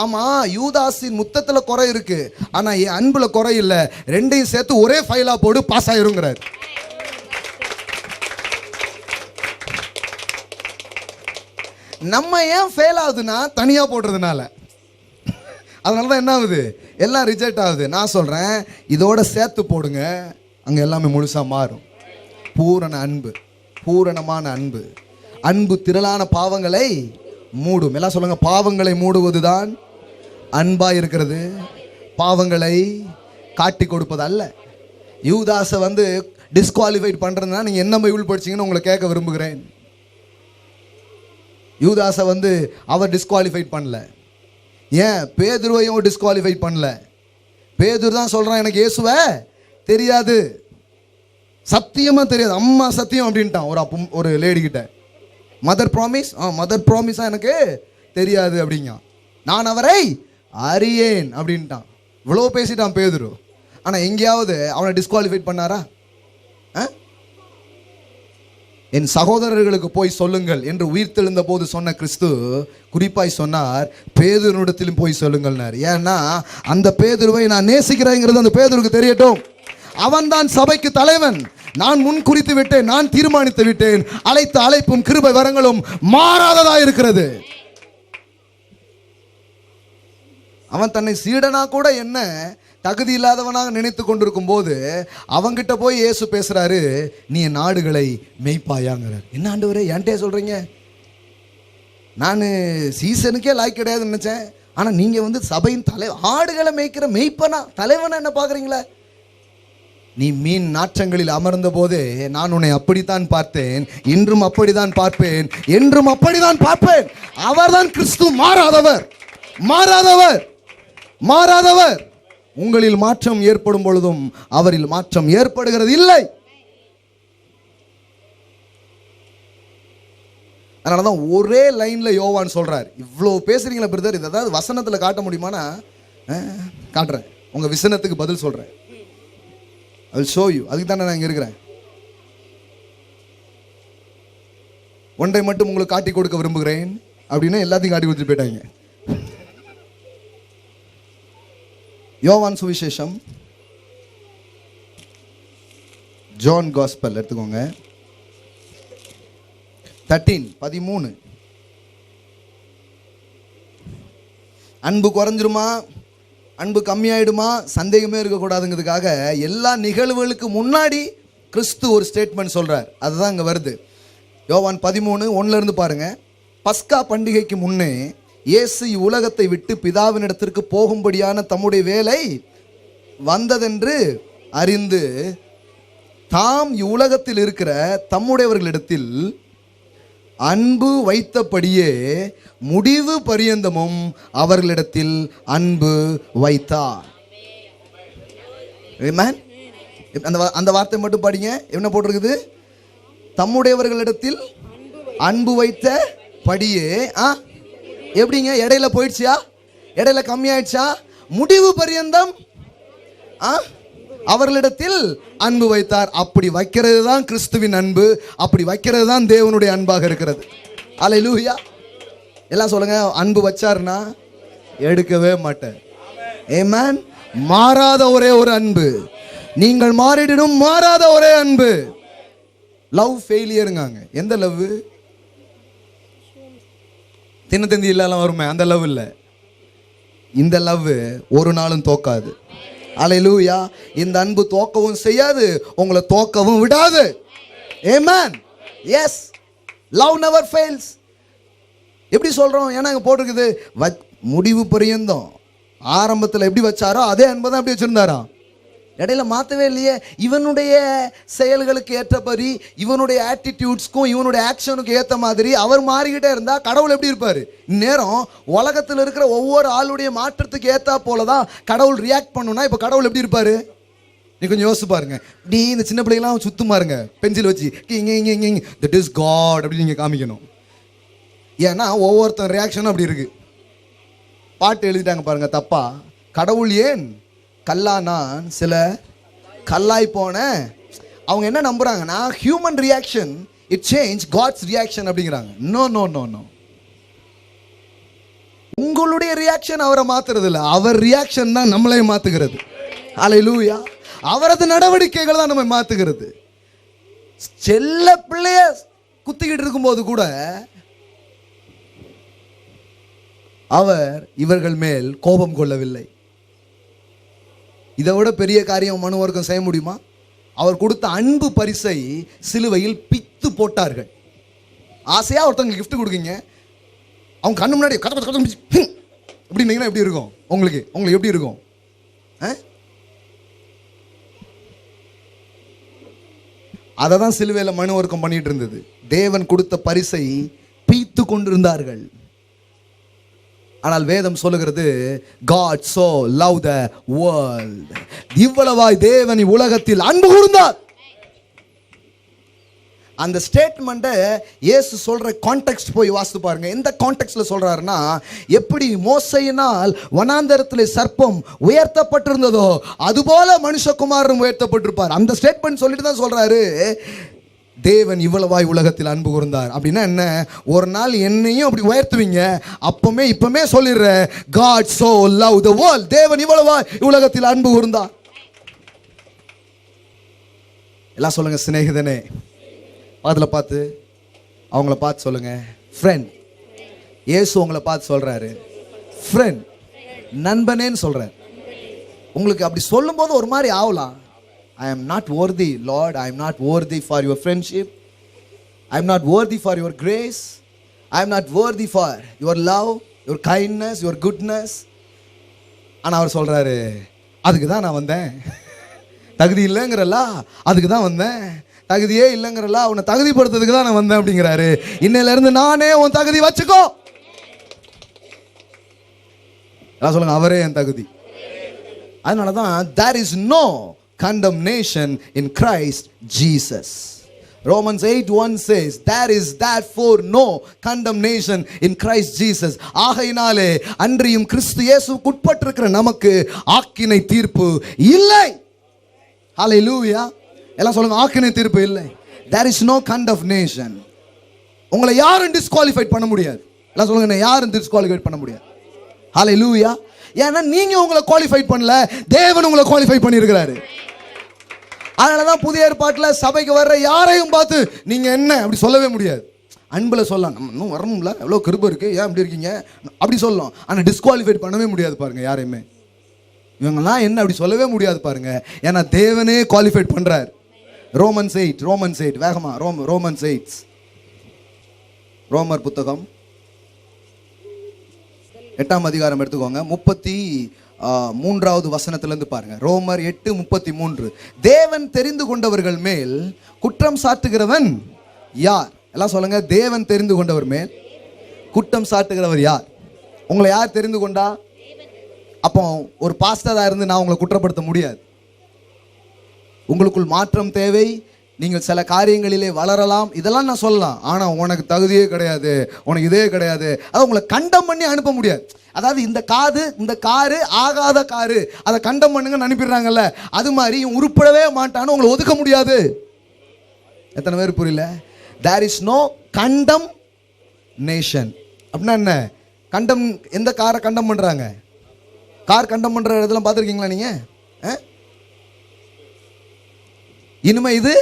A: ஆமா யூதாஸின் முத்தத்துல குறை இருக்கு, ஆனா என் அன்புல குறை இல்லை, ரெண்டையும் சேர்த்து ஒரே ஃபைலா போடு, பாஸ் ஆயிருங்கிறார். நம்ம ஏன் ஃபெயில் ஆகுதுன்னா தனியா போடுறதுனால. அதனாலதான் என்ன ஆகுது, எல்லாம் ரிஜெக்ட் ஆகுது. நான் சொல்றேன், இதோட சேர்த்து போடுங்க, அங்க எல்லாமே முழுசா மாறும். பூரண அன்பு, பூரணமான அன்பு. அன்பு திரளான பாவங்களை மூடும். எல்லாம் சொல்லுங்க, பாவங்களை மூடுவதுதான் அன்பா இருக்கிறது, பாவங்களை காட்டி கொடுப்பது அல்ல. யூதாஸை டிஸ்குவாலிஃபைட் பண்றதுனா நீங்க என்ன பைபிள் படிச்சீங்கன்னு உங்களை கேட்க விரும்புகிறேன். யூதாஸை அவர் டிஸ்குவாலிஃபைட் பண்ணல. ஏன் பேதுருவையும் டிஸ்குவாலிஃபைட் பண்ணல. பேதுரு தான் சொல்றான், எனக்கு இயேசுவை தெரியாது, சத்தியமா தெரியாது, அம்மா சத்தியம் அப்படின்ட்டான் ஒரு லேடி கிட்ட. மதர் ப்ராமிஸ், மதர் ப்ராமிஸா எனக்கு தெரியாது அப்படிங்க. நான் அவரை அறியேன் அப்படின்ட்டான். இவ்வளோ பேசிட்டான் பேதுரு. ஆனா எங்கேயாவது அவனை டிஸ்குவாலிஃபைட் பண்ணாரா? என் சகோதரர்களுக்கு போய் சொல்லுங்கள் என்று உயிர்த்தெழுந்த போது சொன்ன கிறிஸ்து குறிப்பாய் சொன்னார், பேதுருவிடத்திலும் போய் சொல்லுங்கள்னார். ஏன்னா அந்த பேதுருவை நான் நேசிக்கிறேங்கிறது அந்த பேதுருக்கு தெரியட்டும். அவன்தான் சபைக்கு தலைவன். நான் முன் குறித்து விட்டேன், நான் தீர்மானித்து விட்டேன். அழைத்த அழைப்பும் கிருபை வரங்களும் மாறாததா இருக்கிறது. அவன் தன்னை சீடனா கூட என்ன தகுதி இல்லாதவனாக நினைத்து கொண்டிருக்கும் போது அவங்கிட்ட போய் இயேசு பேசுறாரு, நீ என் நாடுகளை மேய்ப்பாயாங்கிறார். என்ன ஆண்டவரே என்கிட்டே சொல்றீங்க? நான் சீசனுக்கே லாய்க்கு கிடையாதுன்னு நினைச்சேன். ஆனா நீங்க சபையின் ஆடுகளை மேய்க்கிற மெய்ப்பனா தலைவனா என்ன பாக்குறீங்களா? நீ மீன் நாற்றங்களில் அமர்ந்த போதே நான் உன்னை அப்படித்தான் பார்த்தேன், இன்றும் அப்படித்தான் பார்ப்பேன், என்றும் அப்படித்தான் பார்ப்பேன். அவர்தான் கிறிஸ்து. மாறாதவர், மாறாதவர், மாறாதவர். உங்களில் மாற்றம் ஏற்படும் பொழுதும் அவரில் மாற்றம் ஏற்படுகிறது இல்லை. அதனாலதான் ஒரே லைன்ல யோவான் சொல்றார், இவ்வளோ பேசுறீங்களா பிரதர், இது ஏதாவது வசனத்துல காட்ட முடியுமானா காட்டுறேன், உங்க விசனத்துக்கு பதில் சொல்றேன். I will show you. அதுக்கு தானே நான் இங்க இருக்கிறேன். ஒன்றை மட்டும் உங்களுக்கு காட்டி கொடுக்க விரும்புகிறேன் அப்படின்னா எல்லாத்தையும் காட்டி கொடுத்துட்டு போயிட்டாங்க. யோவான் சுவிசேஷம், ஜான் காஸ்பல் எடுத்துக்கோங்க, 13:13. அன்பு குறைஞ்சிருமா, அன்பு கம்மியாயிடுமா, சந்தேகமே இருக்கக்கூடாதுங்கிறதுக்காக எல்லா நிகழ்வுகளுக்கு முன்னாடி கிறிஸ்து ஒரு ஸ்டேட்மெண்ட் சொல்றார். அதுதான் இங்க வருது. யோவான் 13:1 பாருங்க. பஸ்கா பண்டிகைக்கு முன்னே இயேசு உலகத்தை விட்டு பிதாவினிடத்திற்கு போகும்படியான தம்முடைய வேலை வந்ததென்று அறிந்து தாம் இவ்வுலகத்தில் இருக்கிற தம்முடையவர்களிடத்தில் அன்பு வைத்தபடியே முடிவு பரியந்தமும் அவர்களிடத்தில் அன்பு வைத்தார். அந்த வார்த்தை மட்டும் படிங்க. என்ன போட்டிருக்குது? தம்முடையவர்களிடத்தில் அன்பு வைத்த படியே. எப்படிங்க? இடையில போயிடுச்சா? இடையில கம்மியாயிடுச்சா? முடிவு பரியந்தம் அவர்களிடத்தில் அன்பு வைத்தார். அப்படி வைக்கிறது தான் கிறிஸ்துவின் அன்பு. அப்படி வைக்கிறது தான் தேவனுடைய அன்பாக இருக்கிறது. அல்லேலூயா. எல்லாம் சொல்லுங்க, அன்பு வச்சாருன்னா எடுக்கவே மாட்டார். ஆமென். மாறாத ஒரே ஒரு அன்பு. நீங்கள் மாறிடணும், மாறாத ஒரே அன்பு. லவ் ஃபெயிலியருங்காங்க. எந்த லவ்? தினத்தந்தி இல்லலாம் வருமே, அந்த லவ் இல்லை. இந்த லவ் ஒரு நாளும் தோக்காது. அல்லேலூயா. இந்த அன்பு தோக்கவும் செய்யாது, உங்களை தோக்கவும் விடாது. Amen. Yes, love never fails. எப்படி சொல்றோம்? ஏன்னா இங்க போட்டிருக்குது முடிவு பரியந்தம். ஆரம்பத்தில் எப்படி வச்சாரோ அதே அன்பை தான் எப்படி வச்சிருந்தாராம். இடையில மாற்றவே இல்லையே. இவனுடைய செயல்களுக்கு ஏற்றபடி, இவனுடைய ஆட்டிடியூட்ஸ்க்கும் இவனுடைய ஆக்ஷனுக்கு ஏற்ற மாதிரி அவர் மாறிக்கிட்டே இருந்தா கடவுள் எப்படி இருப்பாரு? இந்நேரம் உலகத்தில் இருக்கிற ஒவ்வொரு ஆளுடைய மாற்றத்துக்கு ஏற்றா போலதான் கடவுள் ரியாக்ட் பண்ணுனா இப்போ கடவுள் எப்படி இருப்பாரு? நீ கொஞ்சம் யோசிச்சு பாருங்க. இப்படி இந்த சின்ன பிள்ளைங்களாம் சுத்தமா இருங்க, பென்சில் வச்சு தட் இஸ் காட் அப்படின்னு நீங்க காமிக்கணும். ஏன்னா ஒவ்வொருத்தர் ரியாக்ஷனும் அப்படி இருக்கு. பாட்டு எழுதிட்டாங்க பாருங்க தப்பா. கடவுள் ஏன் கல்லானான் சில கல்லாய் போன. அவங்க என்ன நம்புறாங்கன்னா human reaction it change God's reaction அப்படிங்கிறாங்க. No no no no. உங்களுடைய ரியாக்ஷன் அவரை மாத்துறது இல்லை, அவர் ரியாக்ஷன் தான் நம்மளை மாத்துகிறது. அல்லேலூயா. அவரது நடவடிக்கைகள் தான் நம்ம மாத்துகிறது. செல்ல பிள்ளைய குத்திக்கிட்டு இருக்கும்போது கூட அவர் இவர்கள் மேல் கோபம் கொள்ளவில்லை. இதை விட பெரிய காரியம் மனுவர்க்கம் செய்ய முடியுமா? அவர் கொடுத்த அன்பு பரிசை சிலுவையில் பித்து போட்டார்கள். ஆசையா ஒருத்தவங்க கிஃப்ட் கொடுக்கீங்க, அவங்க கண்ணு முன்னாடி அப்படின்னீங்கன்னா எப்படி இருக்கும்? உங்களுக்கு எப்படி இருக்கும்? அதை தான் சிலுவையில் மனுவர்க்கம் பண்ணிட்டு இருந்தது. தேவன் கொடுத்த பரிசை பீத்து கொண்டிருந்தார்கள். ஆனால் வேதம் சொல்லுகிறது God so loved the world. இவ்வளவாய் தேவன் உலகத்தில் அன்பு கூர்ந்தார். அந்த ஸ்டேட்மெண்ட்டை இயேசு சொல்ற கான்டெக்ஸ்ட் போய் வாசித்து பாருங்க. எந்த கான்டெக்ஸ்ட்ல சொல்றாருன்னா, எப்படி மோசையினால் வனாந்தரத்திலே சர்ப்பம் உயர்த்தப்பட்டிருந்ததோ அதுபோல மனுஷகுமாரனும் உயர்த்தப்பட்டிருப்பார். அந்த ஸ்டேட்மெண்ட் சொல்லிட்டு தான் சொல்றாரு தேவன் இவ்வளவாய் உலகத்தில் அன்பு கூர்ந்தார். அப்படின்னா என்ன? ஒரு நாள் என்னையும் அப்படி உயர்த்துவீங்க. இப்பமே சொல்லிடுற God so loved the world. தேவன் இவ்வளவாய் உலகத்தில் அன்பு கூர்ந்தார். எல்லாம் சொல்லுங்க சிநேகிதனே. அதில் பார்த்து அவங்கள பார்த்து சொல்லுங்க ஃப்ரெண்ட். இயேசு உங்களை பார்த்து சொல்றாரு ஃப்ரெண்ட், நண்பனேன்னு சொல்றாரு. உங்களுக்கு அப்படி சொல்லும்போது ஒரு மாதிரி ஆகலாம். I am not worthy, Lord. I am not worthy for your friendship. I am not worthy for your grace. I am not worthy for your love, your kindness, your goodness. ஆனால் அவர் சொல்றாரு, அதுக்கு தான் நான் வந்தேன். தகுதி இல்லைங்கிறல்ல, அதுக்கு தான் வந்தேன். தகுதியே இல்லைங்கிறல்ல, உன்னை தகுதிப்படுத்துறதுக்கு தான் நான் வந்தேன் அப்படிங்கிறாரு. இன்னையிலிருந்து நானே உன் தகுதி வச்சுக்கோ. எல்லாம் சொல்லுங்க, அவரே என் தகுதி. அதனால தான் there is no condemnation in Christ Jesus. Romans 8:1 says there is therefore no condemnation in Christ Jesus. ஆகையினாலே அன்றியும் கிறிஸ்து இயேசுவுக்கு உட்பட்டிருக்கிற நமக்கு ஆக்கினை தீர்ப்பு இல்லை. ஹல்லேலூயா. எல்லாம் சொல்லுங்க, ஆக்கினை தீர்ப்பு இல்லை. There is no condemnation. உங்களை யாரும் டிஸ்குவாலிஃபைட் பண்ண முடியாது. எல்லாம் சொல்லுங்க, யாரும் டிஸ்குவாலிஃபைட் பண்ண முடியாது. ஹல்லேலூயா. ஏன்னா நீங்க உங்களை குவாலிஃபைட் பண்ணல, தேவன் உங்களை குவாலிஃபை பண்ணியிருக்கிறாரு. அதனால தான் புதிய ஏற்பாட்டில் சபைக்கு வர்ற யாரையும் பார்த்து நீங்க என்ன அப்படி சொல்லவே முடியாது. அன்பில் சொல்லலாம், நம்ம இன்னும் வரணும்ல, எவ்வளோ கிருபை இருக்கு, ஏன் அப்படி இருக்கீங்க அப்படி சொல்லலாம். ஆனால் டிஸ்குவாலிஃபைட் பண்ணவே முடியாது பாருங்க யாரையுமே. இவங்கெல்லாம் என்ன அப்படி சொல்லவே முடியாது பாருங்க. ஏன்னா தேவனே குவாலிஃபைட் பண்றார். ரோமன்ஸ் 8 வேகமா ரோமன்ஸ் 8 ரோமர் புத்தகம் 8ஆம் அதிகாரம் எடுத்துக்கோங்க. 33வது வசனத்திலிருந்து பாருங்க. ரோமர் 8:33. தேவன் தெரிந்து கொண்டவர்கள் மேல் குற்றம் சாட்டுகிறவன் யார்? எல்லாம் சொல்லுங்க, தேவன் தெரிந்து கொண்டவர் மேல் குற்றம் சாட்டுகிறவர் யார்? உங்களை யார் தெரிந்து கொண்டா? அப்போ ஒரு பாஸ்டரா இருந்து நான் உங்களை குற்றப்படுத்த முடியாது. உங்களுக்குள் மாற்றம் தேவை. நீங்கள் சில காரியங்களிலே வளரலாம், இதெல்லாம் நான் சொல்லலாம். ஆனால் உனக்கு தகுதியே கிடையாது, உனக்கு இதே கிடையாது, அதை உங்களை கண்டம் பண்ணி அனுப்ப முடியாது. அதாவது இந்த காரு ஆகாத காரு, அதை கண்டம் பண்ணுங்கன்னு அனுப்பிடுறாங்கல்ல, அது மாதிரி உருப்படவே மாட்டான்னு உங்களை ஒதுக்க முடியாது. எத்தனை பேர் புரியல? There is no condemnation. அப்படின்னா என்ன? கண்டம், எந்த காரை கண்டம் பண்ணுறாங்க? கார் கண்டம் பண்ணுற இடத்துல பார்த்துருக்கீங்களா நீங்கள்? இனிமே இது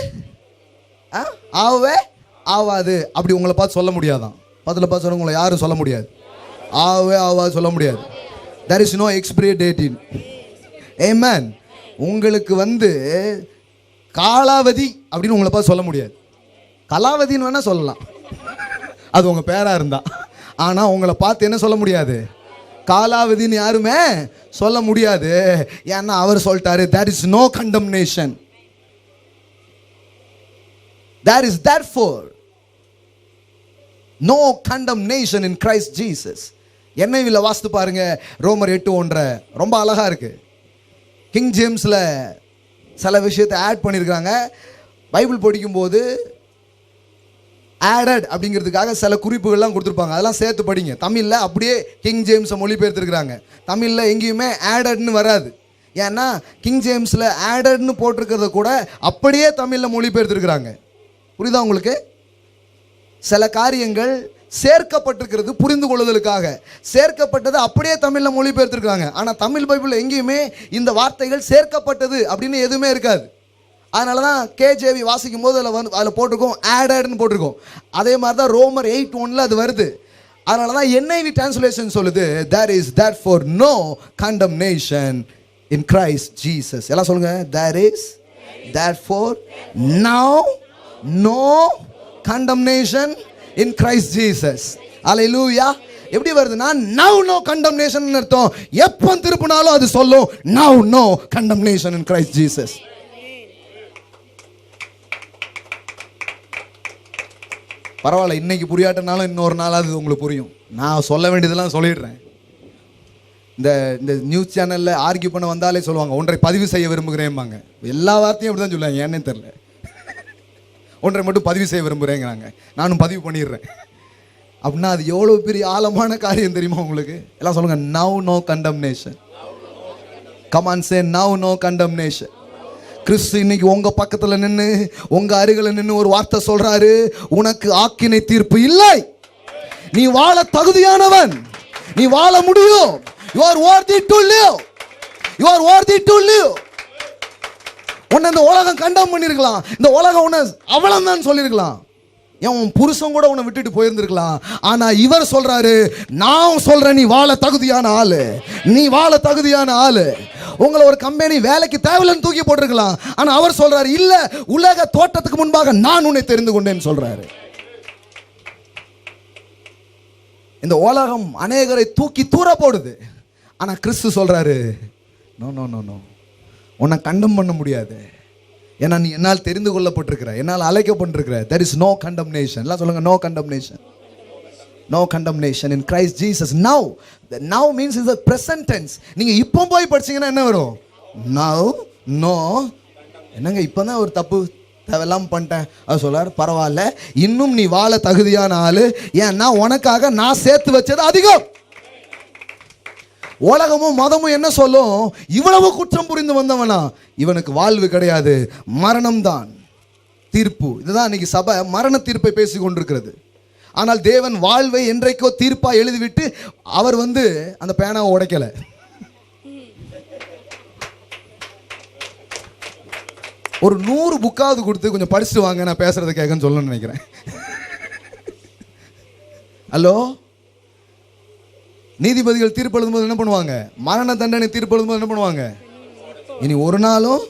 A: ஆகவே ஆவாது அப்படி உங்களை பார்த்து சொல்ல முடியாதான். பதில் பார்த்து சொல்ல உங்களை யாரும் சொல்ல முடியாது. ஆகவே ஆவாது சொல்ல முடியாது. there is no expiry date in. Amen. உங்களுக்கு காலாவதி அப்படின்னு உங்களை பார்த்து சொல்ல முடியாது. கலாவதின்னு வேணா சொல்லலாம், அது உங்க பேரா இருந்தா. ஆனா உங்களை பார்த்து என்ன சொல்ல முடியாது? காலாவதின்னு யாருமே சொல்ல முடியாது. ஏன்னா அவர் சொல்லிட்டாரு, there is no condemnation. There is therefore no condemnation in Christ Jesus. NIV வாசித்து பாருங்க, ரோமர் 8:1 ரொம்ப அழகா இருக்கு. கிங் ஜேம்ஸ்ல சில விஷயத்தை ஆட் பண்ணியிருக்காங்க. பைபிள் படிக்கும்போது ஆடட் அப்படிங்கிறதுக்காக சில குறிப்புகள்லாம் கொடுத்துருப்பாங்க, அதெல்லாம் சேர்த்து படிங்க. தமிழில் அப்படியே கிங் ஜேம்ஸை மொழிபெயர்த்துருக்குறாங்க. தமிழில் எங்கேயுமே ஆடட்னு வராது. ஏன்னா கிங் ஜேம்ஸில் ஆடட்னு போட்டிருக்கிறத கூட அப்படியே தமிழில் மொழிபெயர்த்துருக்குறாங்க. புரியுதா உங்களுக்கு? சில காரியங்கள் சேர்க்கப்பட்டிருக்கிறது புரிந்து கொள்வதற்காக, சேர்க்கப்பட்டது அப்படியே தமிழில் மொழிபெயர்த்திருக்காங்க. ஆனால் தமிழ் பைபிள் எங்கேயுமே இந்த வார்த்தைகள் சேர்க்கப்பட்டது அப்படின்னு எதுவுமே இருக்காது. அதனால தான் கேஜேவி வாசிக்கும் போது அதில் போட்டிருக்கோம், ஆடட்னு போட்டிருக்கோம். அதே மாதிரி தான் ரோமர் 8:1 அது வருது. அதனால தான் NIV டிரான்ஸ்லேஷன் சொல்லுது, there is therefore no condemnation in Christ Jesus. எல்லாம் சொல்லுங்க, there is therefore now no condemnation in Christ Jesus. Hallelujah. எப்படி வருதுன்னா now no condemnation அர்த்தம். எப்போ திருப்பினாலும் அது சொல்லும் now no condemnation in Christ Jesus. பரவாயில்ல, இன்னைக்கு புரியாட்டனாலும் இன்னொரு நாளாவது உங்களுக்கு புரியும். நான் சொல்ல வேண்டியதெல்லாம் சொல்லிடுறேன். இந்த நியூஸ் சேனலில் ஆர்கியூ பண்ண வந்தாலே சொல்லுவாங்க, ஒன்றை பதிவு செய்ய விரும்புகிறேன்பாங்க. எல்லா வார்த்தையும் அப்படி தான் சொல்லுவாங்க, ஏன்னே தெரில. ஒன்றை மட்டும் பதிவு செய்ய விரும்புகிறேங்கிறாங்க, நானும் பதிவு பண்ணிடுறேன். அப்படின்னா அது எவ்வளோ பெரிய ஆழமான காரியம் தெரியுமா உங்களுக்கு? எல்லாம் சொல்லுங்க, now no condemnation. Come on, say now no condemnation. கிறிஸ்து இன்னைக்கு உங்க பக்கத்துல நின்று, உங்க அருகில நின்று ஒரு வார்த்தை சொல்றாரு, உனக்கு ஆக்கினை தீர்ப்பு இல்லை. நீ வாழ தகுதியானவன், நீ வாழ முடியும். You are worthy to live. You are worthy to live. உன்னை இந்த உலகம் கண்டம் பண்ணிருக்கலாம், இந்த உலகம் உன்னை அவ்வளவுதான் சொல்லியிருக்கலாம், உன் புருஷன் கூட உன்னை விட்டுட்டு போயிருந்திருக்கலாம். ஆனா இவர் சொல்றாரு, நான் சொல்றேன் நீ வாழ தகுதியான ஆளு, நீ வாழ தகுதியான ஆளு. உங்களை ஒரு கம்பெனி வேலைக்கு தேவையில்லைன்னு தூக்கி போட்டிருக்கலாம், ஆனா அவர் சொல்றாரு இல்ல, உலக தோற்றத்துக்கு முன்பாக நான் உன்னை தெரிந்து கொண்டேன்னு சொல்றாரு. இந்த உலகம் அநேகரை தூக்கி தூர போடுது, ஆனா கிறிஸ்து சொல்றாரு நோ நோ நோ நோ, உன்னை கண்டம் பண்ண முடியாது. ஏன்னா நீ என்னால் தெரிந்து கொள்ளப்பட்டிருக்கிற, என்னால் அழைக்கப்பட்டிருக்கிற. there is no condemnation. எல்லாம் சொல்லுங்க, no condemnation. No condemnation in Christ Jesus. Now, the now means is the present tense. நீங்க இப்போ போய் படிச்சீங்கன்னா என்ன வரும்? now, no. என்னங்க இப்பதான் ஒரு தப்பு தேவையெல்லாம் பண்ணிட்டேன், அது சொல்றாரு பரவாயில்ல, இன்னும் நீ வாழ தகுதியான ஆளு. ஏன்னா உனக்காக நான் சேர்த்து வச்சது அதிகம். உலகமும் மதமும் என்ன சொல்லும்? இவ்வளவு குற்றம் புரிந்து வந்தவனா இவனுக்கு வாழ்வு கிடையாது, மரணம் தான் தீர்ப்பு. இதுதான் இன்னைக்கு சபை மரண தீர்ப்பை பேசிக் கொண்டிருக்கிறது. ஆனால் தேவன் வாழ்வை என்றைக்கோ தீர்ப்பா எழுதிவிட்டு அவர் அந்த பேனாவை உடைக்கல. ஒரு 100 புக்காவது கொடுத்து கொஞ்சம் படிச்சுட்டு வாங்க, நான் பேசுறதை கேட்கன்னு சொல்லணும்னு நினைக்கிறேன். ஹலோ, நீதிபதிகள் தீர்ப்பு எழுதும்போது என்ன பண்ணுவாங்க? மரண தண்டனை தீர்ப்பு எழுதும்போது என்ன பண்ணுவாங்க? இனி ஒரு நாளும்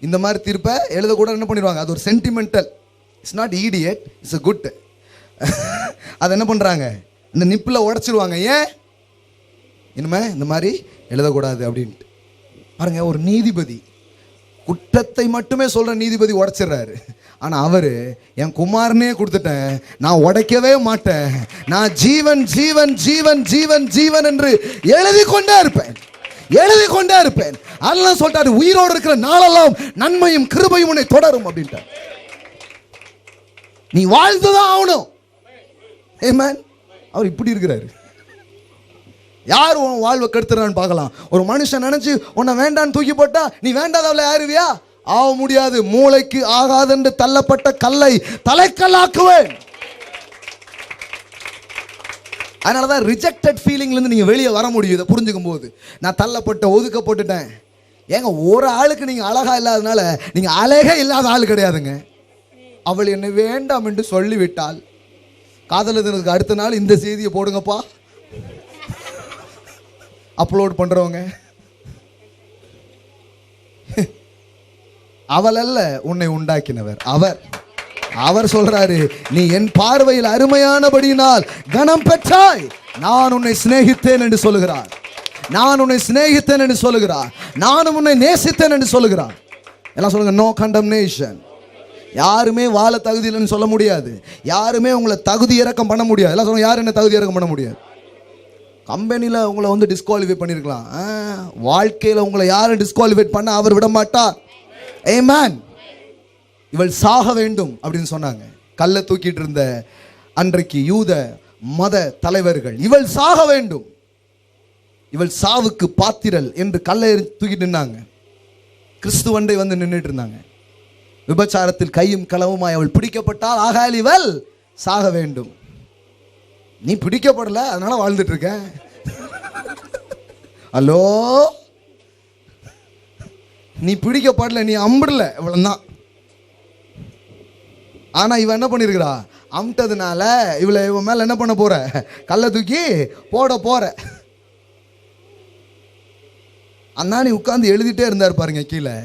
A: இந்த மாதிரி தீர்ப்பை எழுதக்கூட என்ன பண்ணிடுவாங்க? அது ஒரு sentimental, it's not idiot, it's a good. அதை என்ன பண்ணுறாங்க? இந்த நிப்பில் உடச்சிடுவாங்க. ஏன்? இனிமே இந்த மாதிரி எழுதக்கூடாது அப்படின்ட்டு. பாருங்க, ஒரு நீதிபதி குற்றத்தை மட்டுமே சொல்ற நீதிபதி உடைச்சிடுறாரு. ஆனா அவரு என் குமாரனே கொடுத்துட்டேன், நான் உடைக்கவே மாட்டேன், நான் ஜீவன் ஜீவன் ஜீவன் ஜீவன் ஜீவன் என்று எழுதி கொண்டே இருப்பேன், எழுதி கொண்டே இருப்பேன். அதெல்லாம் சொல்லிட்டாரு, உயிரோடு இருக்கிற நாளெல்லாம் நன்மையும் கிருபையும் உன்னை தொடரும் அப்படின்ட்டு. நீ வாழ்ந்துதான் ஆகணும். ஆமென். அவர் இப்படி இருக்கிறாரு. யார் உன் வாழ்வை கெடுத்துறான்னு பார்க்கலாம். ஒரு மனுஷன் நினைச்சு உன்னை வேண்டான்னு தூக்கி போட்டா நீ வேண்டாதவளை யாருவியா? ஆக முடியாது. மூளைக்கு ஆகாதென்று தள்ளப்பட்ட கல்லை தலைக்கல்லாக்குவேன். அதனாலதான் ரிஜெக்டட் ஃபீலிங்ல இருந்து நீங்க வெளியே வர முடியும். இதை புரிஞ்சுக்கும் போது, நான் தள்ளப்பட்ட ஒதுக்கப்பட்டுட்டேன். ஏங்க, ஒரு ஆளுக்கு நீங்க அழகா இல்லாதனால நீங்க அழகே இல்லாத ஆள் கிடையாதுங்க. அவள் என்னை வேண்டாம் என்று சொல்லிவிட்டால், காதலனுக்கு அடுத்த நாள் இந்த செய்தியை போடுங்கப்பா அப்லோட் பண்றவங்க. அவள் அல்ல உன்னை உண்டாக்கினவர், அவர். அவர் சொல்றாரு, நீ என் பார்வையில் அருமையானபடியினால் கனம் பெற்றாய், நான் உன்னை சிநேகித்தேன் என்று சொல்லுகிறார். நான் உன்னை சிநேகித்தேன் என்று சொல்லுகிறார். நானும் உன்னை நேசித்தேன் என்று சொல்லுகிறார். எல்லாம் சொல்லுங்க, நோ கண்டம்னேஷன். யாருமே வாழ தகுதி இல்லைன்னு சொல்ல முடியாது. யாருமே உங்களை தகுதி இறக்கம் பண்ண முடியாது. எல்லாம் சொல்லுங்க, யாரும் என்ன தகுதி இறக்கம் பண்ண முடியாது. கம்பெனியில் உங்களை டிஸ்குவாலிஃபை பண்ணியிருக்கலாம், வாழ்க்கையில் உங்களை யாரும் டிஸ்குவாலிஃபை பண்ண அவர் விட மாட்டார். ஆமென். இவள் சாக வேண்டும் அப்படின்னு சொன்னாங்க. கல்லை தூக்கிட்டு இருந்த அன்றைக்கு யூத மத தலைவர்கள், இவள் சாக வேண்டும், இவள் சாவுக்கு பாத்திரல் என்று கல்லை தூக்கிட்டு நின்னாங்க. கிறிஸ்துவண்டை நின்றுட்டு இருந்தாங்க. விபச்சாரத்தில் கையும் களவுமாய் அவள் பிடிக்கப்பட்டால் ஆகால் இவள் சாக வேண்டும். நீ பிடிக்கப்படல, அதனால வாழ்ந்துட்டு இருக்க. ஹலோ, நீ பிடிக்கப்படல, நீ அம்பிடல, இவ்வளவுதான். ஆனா இவன் என்ன பண்ணிருக்கிறா? அம்பிட்டதுனால இவன் மேல என்ன பண்ண போற? கல்லை தூக்கி போட போற. அண்ணா நீ உட்கார்ந்து எழுதிட்டே இருந்தார் பாருங்க. கீழே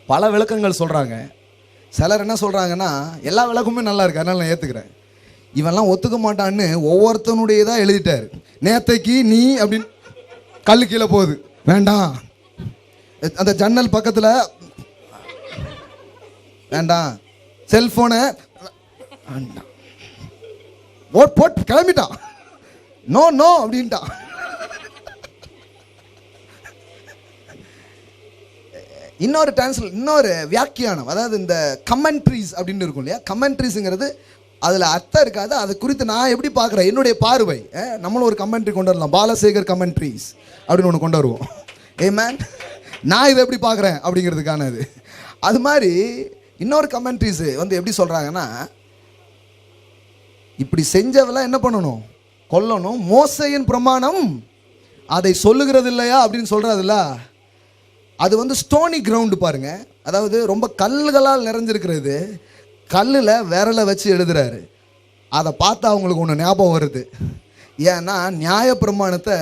A: பல விளக்கங்கள் சொல்றாங்க. சிலர் என்ன சொல்றாங்கன்னா, எல்லா விளக்கமுமே நல்லா இருக்கு, அதனால நான் ஏத்துக்கிறேன். இவெல்லாம் ஒத்துக்க மாட்டான்னு ஒவ்வொருத்தனுடையதான் எழுதிட்டாரு. நேத்தைக்கு நீ அப்படின்னு கல்லு கீழே போகுது, வேண்டாம். அந்த ஜன்னல் பக்கத்தில் வேண்டாம், செல்போனை வேண்டாம், போட்டு கிளம்பிட்டான், நோ நோ அப்படின்ட்டான். இன்னொரு வியாக்கியானம், அதாவது இந்த கமெண்ட்ரிஸ் அப்படின்னு இருக்கும் இல்லையா? கமெண்ட்ரிஸுங்கிறது அதில் அர்த்தம் இருக்காது. அது குறித்து நான் எப்படி பார்க்குறேன், என்னுடைய பார்வை. நம்மளும் ஒரு கமெண்ட்ரி கொண்டு வரலாம், பாலசேகர் கமெண்ட்ரிஸ் அப்படின்னு ஒன்று கொண்டு வருவோம். ஆமென். நான் இதை எப்படி பார்க்குறேன் அப்படிங்கிறதுக்கானது. அது மாதிரி இன்னொரு கமெண்ட்ரிஸ் எப்படி சொல்கிறாங்கன்னா, இப்படி செஞ்சவெல்லாம் என்ன பண்ணணும்? கொல்லணும். மோசேயின் பிரமாணம் அதை சொல்லுகிறது இல்லையா அப்படின்னு சொல்கிறதில்ல. அது ஸ்டோனி கிரவுண்டு பாருங்க. அதாவது ரொம்ப கல்லுகளால் நிறைஞ்சிருக்கிறது. கல்லில் விரலை வச்சு எழுதுறாரு. அதை பார்த்தா அவங்களுக்கு ஒன்று ஞாபகம் வருது. ஏன்னா நியாயப்பிரமாணத்தை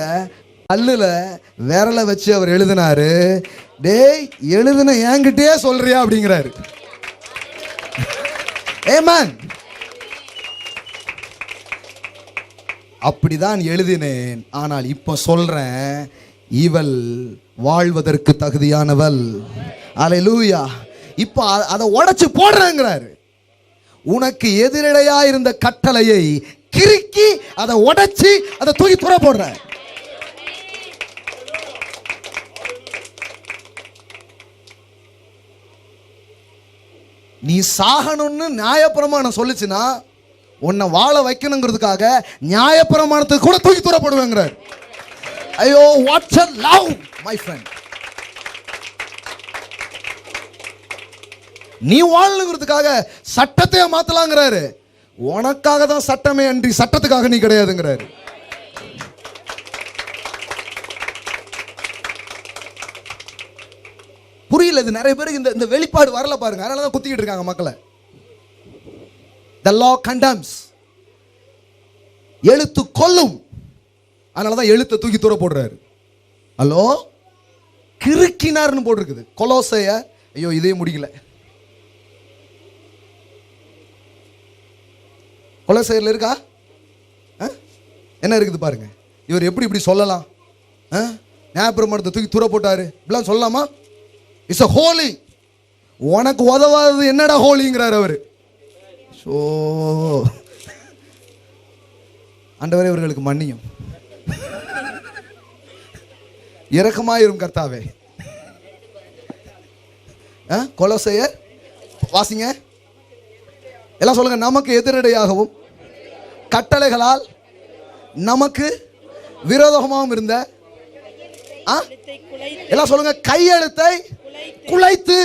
A: கல்லில் விரலை வச்சு அவர் எழுதினாரு. டேய் எழுதுன என்கிட்டயே சொல்றியா அப்படிங்கிறாரு. ஆமென். அப்படிதான் எழுதினேன், ஆனால் இப்போ சொல்றேன், இவள் வாழ்வதற்கு தகுதியானவள். அல்லேலூயா. இப்போ அதை உடைச்சு போடுறேங்கிறாரு. உனக்கு எதிரடையா இருந்த கட்டளையை கிறுக்கி அதை உடைச்சு அதை தூக்கி துற போடுற. நீ சாகணும்னு நியாயப்பிரமாணம் சொல்லுச்சுன்னா உன்னை வாழ வைக்கணுங்கிறதுக்காக நியாயப்பிரமாணத்தை கூட தூக்கி தூரப்படுவேங்கிறார். ஐயோ what a love my friend. நீ வாழணுங்கிறதுக்காக சட்டத்தையே மாத்தலாங்கிறாரு. உனக்காக தான் சட்டமே அன்றி சட்டத்துக்காக நீ கிடையாதுங்கிறாரு. புரியல. இது நிறைய பேருக்கு இந்த வெளிப்பாடு வரல பாருங்க. அதனாலதான் குத்திக்கிட்டு இருக்காங்க மக்களை. The law condemns. எழுத்து கொல்லும். அதனாலதான் எழுத்தை தூக்கி தூர போடுறாரு. ஹலோ, கிறுக்கினார்னு போட்டிருக்குது கொலோசைய. ஐயோ இதே முடிக்கல. கொலோசையர்ல இருக்கா? என்ன இருக்குது பாருங்க. இவர் எப்படி இப்படி சொல்லலாம்? நியாயப்பிரமாணத்தை தூக்கி தூர போட்டாரு இப்படிலாம் சொல்லலாமா? It's a holy. உனக்கு உதவாதது என்னடா ஹோலிங்கிறார் அவரு. ஸோ ஆண்டவரே இவர்களுக்கு மன்னியும், இரக்கமாயிரும் கர்த்தாவே. கொலோசையர் வாசிங்க எல்லாம் சொல்லுங்க. நமக்கு எதிரடையாகவும் கட்டளைகளால் நமக்கு விரோதமாகவும் இருந்த எல்லாம் சொல்லுங்க. கையெழுத்தை குலைத்து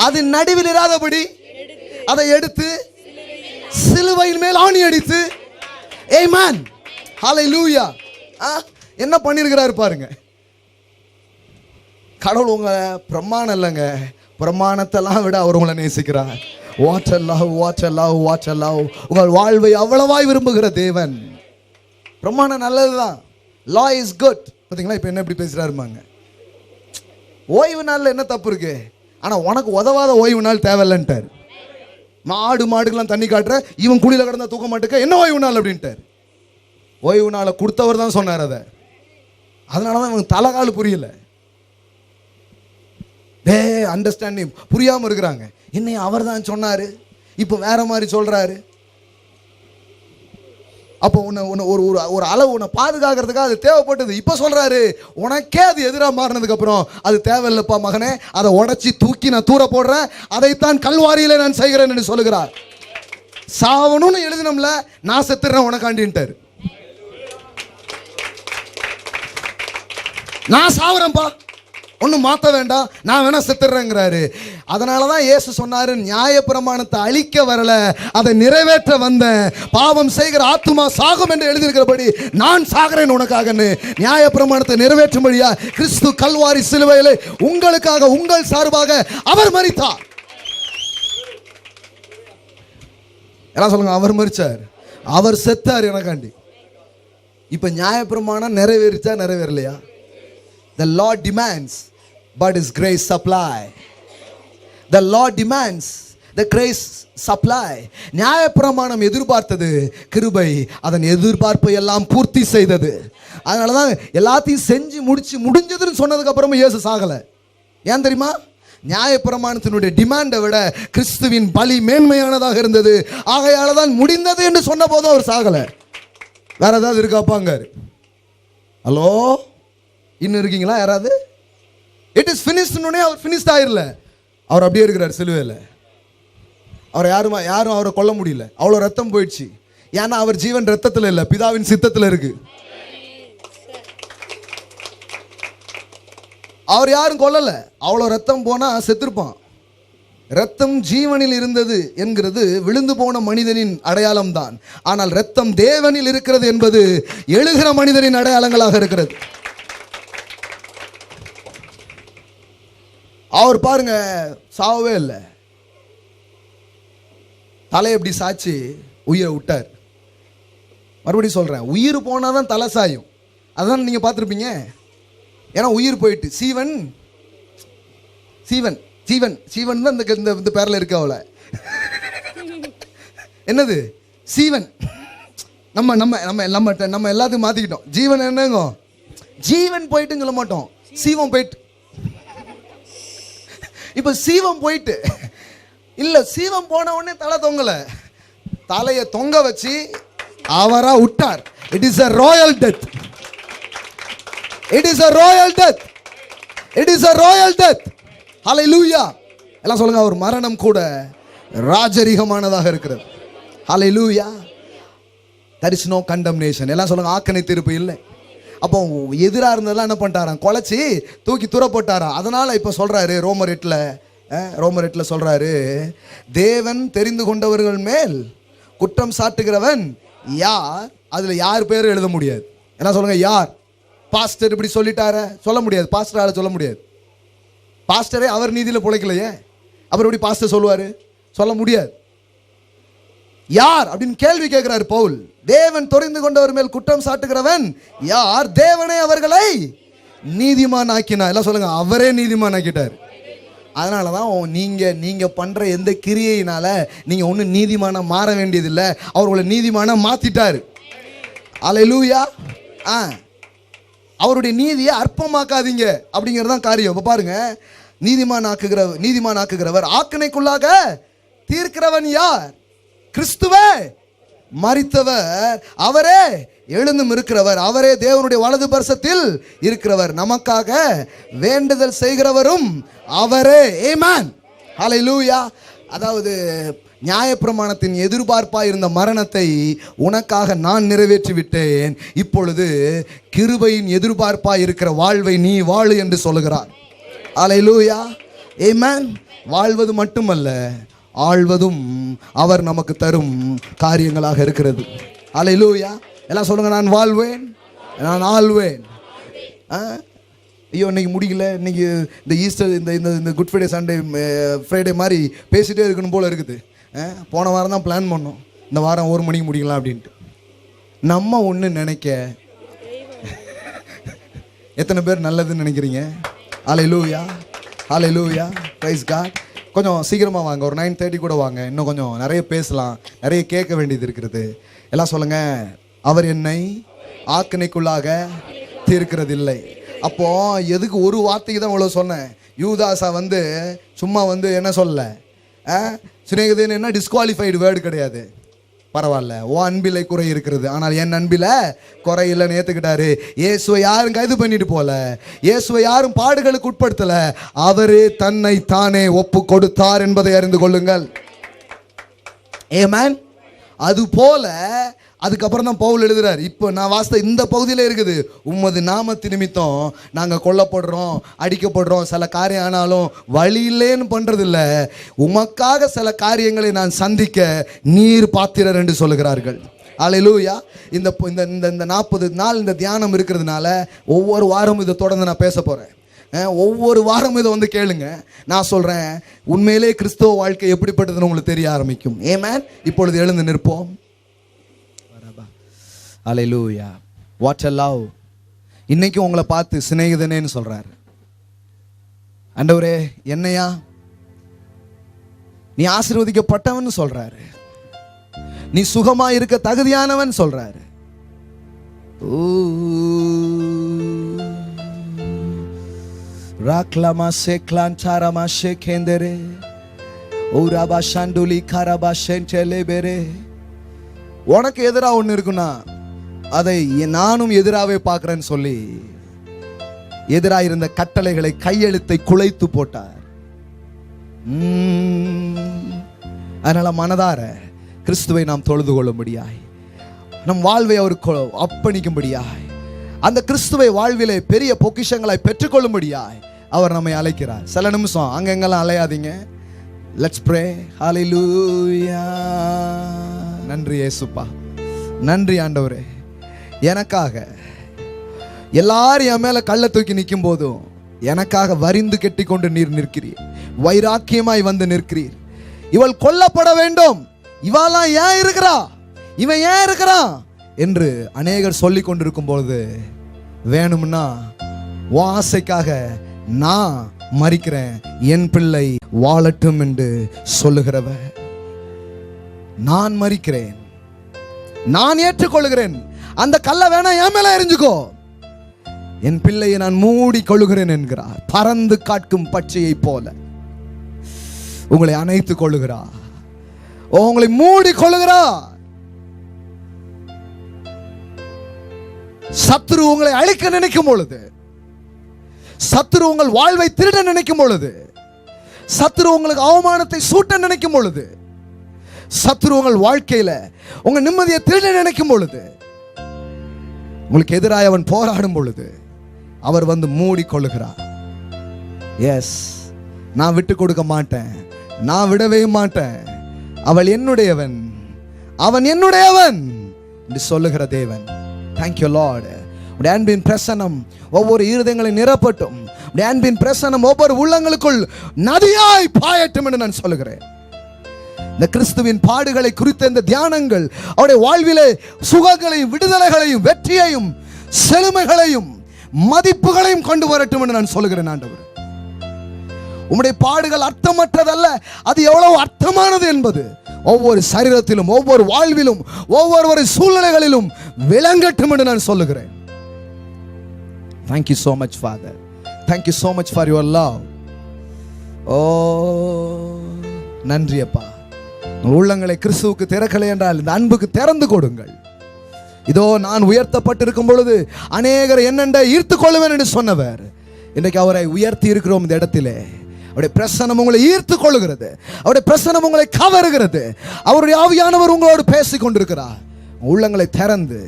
A: அது நடுவில் இராதபடி அதை எடுத்து சிலுவையின் மேல் ஆணி அடித்து. ஆமென். ஹல்லேலூயா. என்ன பண்ணிருக்கிறாரு பாருங்க. கடவுள் உங்க பிரமாணம் இல்லைங்க, பிரமாணத்தெல்லாம் விட அவர் உங்களை நேசிக்கிறார். What a love, what a love, what a love. உங்கள் வாழ்வை அவ்வளவாய் விரும்புகிற தேவன். பிரமாணம் நல்லதுதான். law is good. பார்த்தீங்களா இப்போ என்ன இப்படி பேசுறாருமாங்க. ஓய்வு நாளில் என்ன தப்பு இருக்கு? ஆனால் உனக்கு உதவாத ஓய்வு நாள் தேவையில்லைன்ட்டார். மாடு மாடுக்கெல்லாம் தண்ணி காட்டுற, இவன் குடியில் கிடந்தா தூக்க மாட்டேக்க, என்ன ஓய்வு நாள் அப்படின்ட்டார். ஓய்வு நாளை கொடுத்தவர் தான் சொன்னார் அதை. அதனால தான் இவங்க தலைகால் புரியல. அண்டர்ஸ்டாண்டிங் புரியாமல் இருக்கிறாங்க. என்னைய அவர் தான் சொன்னார், இப்போ வேற மாதிரி சொல்றாரு. அப்போ உன்னை ஒரு அளவு உன்னை பாதுகாக்கிறதுக்காக அது தேவைப்பட்டது. இப்போ சொல்றாரு உனக்கே அது எதிராக மாறினதுக்கு அப்புறம் அது தேவையில்லைப்பா மகனே, அதை உடைச்சி தூக்கி நான் தூர போடுறேன், அதைத்தான் கல்வாரியில நான் செய்கிறேன் என்று சொல்லுகிறார். சாவணும்னு எழுதினோம்ல, நான் செத்துறேன் உனக்காண்டின்ட்டார். நான் சாவுறேன்ப்பா, ஒன்றும் மாற்ற வேண்டாம், நான் வேணா செத்துறேங்கிறாரு. அதனால தான் இயேசு சொன்னாரு, நியாயப்பிரமாணத்தை அழிக்க வரல, அதை நிறைவேற்ற வந்தேன். பாவம் செய்கிற ஆத்துமா சாகும் என்று எழுதியிருக்கிறபடி நான் சாகிறேன் உனக்காகன்னு. நியாயப்பிரமாணத்தை நிறைவேற்றும்படியா கிறிஸ்து கல்வாரி சிலுவையிலே உங்களுக்காக உங்கள் சார்பாக அவர் மரித்தார். எல்லாம் சொல்லுங்க, அவர் மரிச்சார், அவர் செத்தார் எனக்காண்டி. இப்ப நியாயப்பிரமாணம் நிறைவேறிச்சா நிறைவேறலையா? The law demands, but His grace supply. The law demands, the grace supply. நியாயப்பிரமாணம் எதிர்பார்த்தது, கிருபை அதன் எதிர்பார்ப்பை எல்லாம் பூர்த்தி செய்தது. அதனால தான் எல்லாத்தையும் செஞ்சு முடிஞ்சதுன்னு சொன்னதுக்கு அப்புறமும் இயேசு சாகல. ஏன் தெரியுமா? நியாயப்பிரமாணத்தினுடைய டிமாண்டை விட கிறிஸ்துவின் பலி மேன்மையானதாக இருந்தது. ஆகையால தான் முடிந்தது என்று சொன்ன போதும் அவர் சாகல. வேற ஏதாவது இருக்காப்பாங்க? ஹலோ, இன்னும் இருக்கீங்களா யாராவது? இட் இஸ் ஃபினிஷ்டுனே அவர் ஃபினிஷ்ட் ஆயிரல. அவர் அப்படியே இருக்கிறார் சிலுவையில். அவரை யாரும் அவரை கொல்ல முடியல. அவ்வளோ ரத்தம் போயிடுச்சு. ஏன்னா அவர் ஜீவன் ரத்தத்தில் இல்லை, பிதாவின் சித்தத்தில் இருக்கு. அவர் யாரும் கொல்லல. அவ்வளோ ரத்தம் போனா செத்துருப்பான். ரத்தம் ஜீவனில் இருந்தது என்கிறது விழுந்து போன மனிதனின் அடையாளம் தான். ஆனால் ரத்தம் தேவனில் இருக்கிறது என்பது எழுகிற மனிதனின் அடையாளங்களாக இருக்கிறது. அவர் பாருங்க சாவவே இல்லை, தலை எப்படி சாச்சு உயிரை விட்டார். மறுபடியும் சொல்றேன், உயிர் போனாதான் தலை சாயும். அதான் நீங்க பார்த்துருப்பீங்க. ஏன்னா உயிர் போயிட்டு சீவன் சீவன் சீவன் சீவன் தான் இந்த பேர்ல இருக்கு. அவளை என்னது சீவன், நம்ம நம்ம நம்ம நம்ம நம்ம எல்லாத்தையும் மாத்திக்கிட்டோம். ஜீவன் என்னங்க, ஜீவன் போயிட்டுன்னு சொல்ல மாட்டோம், சீவம் போயிட்டு. இப்ப சீவம் போயிட்டு இல்ல, சீவம் போன உடனே தலை தொங்கல, தலையை தொங்க வச்சு அவரா விட்டார். It is a royal death. It is a royal death. It is a royal death. Hallelujah. எல்லாம் சொல்லுங்க, அவர் மரணம் கூட ராஜரிகமானதாக இருக்கிறது. Hallelujah. There is no condemnation. எல்லாம் சொல்லுங்க, ஆக்கனை தீர்ப்பு இல்லை. அப்போ எதிராக இருந்ததெல்லாம் என்ன பண்ணிட்டாராம், குலைச்சி தூக்கி தூர போட்டாராம். அதனால இப்போ சொல்றாரு ரோமர் 8ல சொல்றாரு, தேவன் தெரிந்து கொண்டவர்கள் மேல் குற்றம் சாட்டுகிறவன் யார்? அதுல யார் பேரும் எழுத முடியாது. என்ன சொல்லுங்க, யார்? பாஸ்டர் இப்படி சொல்லிட்டார சொல்ல முடியாது, பாஸ்டரால சொல்ல முடியாது. பாஸ்டரே அவர் நீதியில பிழைக்கலையே, அவர் எப்படி பாஸ்டர் சொல்லுவாரு? சொல்ல முடியாது. யார் அப்படின்னு கேள்வி கேட்கிறார் பவுல். தேவன் தெரிந்து கொண்டவர் மேல் குற்றம் சாட்டுகிறவன் யார்? தேவனே அவர்களை நீதிமான் ஆக்கினார். எல்லாம் சொல்லுங்க, அவரே நீதிமான் ஆக்கிட்டார். அதனாலதான் நீங்க பண்ற எந்த கிரியையினால நீங்க ஒன்னும் நீதிமான மாற வேண்டியதில்லை, அவர்களை நீதிமான மாத்திட்டாரு. அல்லேலூயா. அவருடைய நீதியை அற்பமாக்காதீங்க அப்படிங்கறதுதான் காரியம். இப்ப பாருங்க, நீதிமான் ஆக்குகிறவர், ஆக்கினைக்குள்ளாக தீர்க்கிறவன் யார்? கிறிஸ்துவே. மரித்தவர் அவரே, எழுந்தும் இருக்கிறவர் அவரே, தேவனுடைய வலது பரிசத்தில் இருக்கிறவர், நமக்காக வேண்டுதல் செய்கிறவரும் அவரே. ஆமென். ஹல்லேலூயா. அதாவது நியாயப்பிரமாணத்தின் எதிர்பார்ப்பாய் இருந்த மரணத்தை உனக்காக நான் நிறைவேற்றி விட்டேன், இப்பொழுது கிருபையின் எதிர்பார்ப்பாய் இருக்கிற வாழ்வை நீ வாழு என்று சொல்லுகிறார். ஹல்லேலூயா. ஆமென். வாழ்வது மட்டுமல்ல, ஆழ்வதும் அவர் நமக்கு தரும் காரியங்களாக இருக்கிறது. ஹல்லேலூயா. எல்லாம் சொல்லுங்க, நான் வாழ்வேன், நான் ஆள்வேன். ஐயோ இன்னைக்கு முடியல, இன்னைக்கு இந்த ஈஸ்டர் இந்த குட் ஃப்ரைடே சண்டே ஃப்ரைடே மாதிரி பேசிட்டே இருக்கணும் போல இருக்குது. போன வாரம் தான் பிளான் பண்ணோம், இந்த வாரம் 1 மணிக்கு முடிக்கலாம் அப்படின்ட்டு. நம்ம ஒன்று நினைக்க எத்தனை பேர் நல்லதுன்னு நினைக்கிறீங்க? ஹல்லேலூயா. ஹல்லேலூயா. Praise God. கொஞ்சம் சீக்கிரமாக வாங்க, ஒரு 9:30 கூட வாங்க, இன்னும் கொஞ்சம் நிறைய பேசலாம், நிறைய கேட்க வேண்டியது இருக்கிறது. எல்லாம் சொல்லுங்க, அவர் என்னை ஆக்கினைக்குள்ளாக தீர்க்கிறதில்லை. அப்போ எதுக்கு ஒரு வார்த்தைக்கு தான் இவ்வளோ சொன்னேன்? யூதாசா சும்மா என்ன சொல்ல, சிநேகிதன் என்ன டிஸ்குவாலிஃபைடு வேர்டு கிடையாது. பரவாயில்ல, ஓ அன்பிலை குறை இருக்கிறது, ஆனால் என் அன்பில குறை இல்லைன்னு ஏற்றுக்கிட்டாரு. இயேசுவை யாரும் கைது பண்ணிட்டு போல, இயேசுவை யாரும் பாடுகளுக்கு உட்படுத்தல, அவரே தன்னை தானே ஒப்பு கொடுத்தார் என்பதை அறிந்து கொள்ளுங்கள். ஆமென். அது போல அதுக்கப்புறம் தான் பவுல் எழுதுறார். இப்போ நான் வாசித்த இந்த பகுதியில் இருக்குது, உமது நாமத்து நிமித்தம் நாங்கள் கொல்லப்படுறோம், அடிக்கப்படுறோம், சில காரியம் ஆனாலும் வழி இல்லைன்னு பண்றதில்ல, உமக்காக சில காரியங்களை நான் சந்திக்க நீர் பாத்திரர் என்று சொல்லுகிறார்கள். அல்லேலூயா. இந்த 40 நாள் இந்த தியானம் இருக்கிறதுனால ஒவ்வொரு வாரமும் இதை தொடர்ந்து நான் பேச போறேன். ஒவ்வொரு வாரமும் இதை கேளுங்க. நான் சொல்றேன், உண்மையிலே கிறிஸ்தவ வாழ்க்கை எப்படிப்பட்டதுன்னு உங்களுக்கு தெரிய ஆரம்பிக்கும். ஆமென். இப்பொழுது எழுந்து நிற்போம். அல்லேலூயா. What a love. இன்னைக்கு உங்களை பார்த்து சிநேகிதனேன்னு சொல்றாரு. ஆண்டவரே என்னையா நீ ஆசீர்வதிக்கப்பட்டவன் சொல்றாரு, நீ சுகமா இருக்க தகுதியானவன் சொல்றாரு. ராக்லமா சேக்லான்சாரமா ஷேகேந்தரே ஓராபா ஷாண்டுலி காரபா ஷென்டெலேபெரே. உனக்கு எதிராக ஒன்று இருக்குன்னா அதை நானும் எதிராகவே பார்க்கிறேன்னு சொல்லி எதிராக இருந்த கட்டளைகளை, கையெழுத்தை குலைத்து போட்டார். அதனால மனதார கிறிஸ்துவை நாம் தொழுது கொள்ளும்படியாய், நம் வாழ்வை அவருக்கு அர்ப்பணிக்கும்படியாய், அந்த கிறிஸ்துவை வாழ்விலே பெரிய பொக்கிஷங்களை பெற்றுக்கொள்ளும்படியாய் அவர் நம்மை அழைக்கிறார். சில நிமிஷம் அங்கெங்கெல்லாம் அலையாதீங்க. Let's pray. ஹல்லேலூயா. நன்றி இயேசுப்பா, நன்றி ஆண்டவரே. எனக்காக எல்லாரும் என் மேல கல்லை தூக்கி நிற்கும் போதும் எனக்காக வரிந்து கெட்டிக்கொண்டு நீர் நிற்கிறீர், வைராக்கியமாய் வந்து நிற்கிறீர். இவள் கொல்லப்பட வேண்டும், இவெல்லாம் ஏன் இருக்கிறா, இவன் ஏன் இருக்கிறான் என்று அநேகர் சொல்லி கொண்டிருக்கும் பொழுது, வேணும்னா உன் ஆசைக்காக நான் மரிக்கிறேன், என் பிள்ளை வாழட்டும் என்று சொல்லுகிறவ, நான் மரிக்கிறேன், நான் ஏற்றுக்கொள்கிறேன், அந்த கல்லை வேணா என் மேல எரிஞ்சுக்கோ, என் பிள்ளையை நான் மூடி கொள்ளுகிறேன் என்கிறார். பறந்து காட்கும் பச்சையை போல உங்களை அணைத்துக் கொள்ளுகிறார், உங்களை மூடி கொள்ளுகிறார். சத்துரு உங்களை அழிக்க நினைக்கும் பொழுது, சத்துரு உங்கள் வாழ்வை திருட நினைக்கும் பொழுது, சத்துரு உங்களுக்கு அவமானத்தை சூட்ட நினைக்கும் பொழுது, சத்துரு உங்கள் வாழ்க்கையில உங்க நிம்மதியை திருட நினைக்கும் பொழுது, உங்களுக்கு எதிராக அவன் போராடும் பொழுது, அவர் வந்து மூடி கொள்ளுகிறார். எஸ், நான் விட்டு கொடுக்க மாட்டேன், நான் விடவே மாட்டேன், அவள் என்னுடையவன், அவன் என்னுடையவன் என்று சொல்லுகிற தேவன். Thank you Lord. உடைய அன்பின் பிரசன்னம் ஒவ்வொரு இருதயங்களை நிரப்பட்டும், உடைய அன்பின் பிரசன்னம் ஒவ்வொரு உள்ளங்களுக்குள் நதியாய் பாயட்டும் என்று நான் சொல்லுகிறேன். இந்த கிறிஸ்துவின் பாடுகளை குறித்த இந்த தியானங்கள் அவருடைய வாழ்விலே சுகங்களையும் விடுதலைகளையும் வெற்றியையும் செழுமைகளையும் மதிப்புகளையும் கொண்டு வரட்டும் என்று நான் சொல்லுகிறேன். ஆண்டவர், உம்முடைய பாடுகள் அர்த்தமற்றதல்ல, அது எவ்வளவு அர்த்தமானது என்பது ஒவ்வொரு சரீரத்திலும், ஒவ்வொரு வாழ்விலும், ஒவ்வொரு சூழ்நிலைகளிலும் விளங்கட்டும் என்று நான் சொல்லுகிறேன். Thank you so much Father. Thank you so much for your love. நன்றி அப்பா. உள்ளங்களை கிறிஸ்துவுக்கு திறக்கலை என்றால் இந்த அன்புக்கு திறந்து கொடுங்கள். இதோ நான் உயர்த்தப்பட்டிருக்கும் பொழுது அநேகர் என்னென்ன ஈர்த்து கொள்ளுவேன் என்று சொன்னவர், இன்றைக்கு அவரை உயர்த்தி இருக்கிறோம். இந்த இடத்திலே அவருடைய பிரசன்னம் உங்களை ஈர்த்து கொள்ளுகிறது, அவருடைய பிரசன்னம் உங்களை கவருகிறது, அவருடைய ஆவியானவர் உங்களோடு பேசிக் கொண்டிருக்கிறார். உள்ளங்களை திறந்து,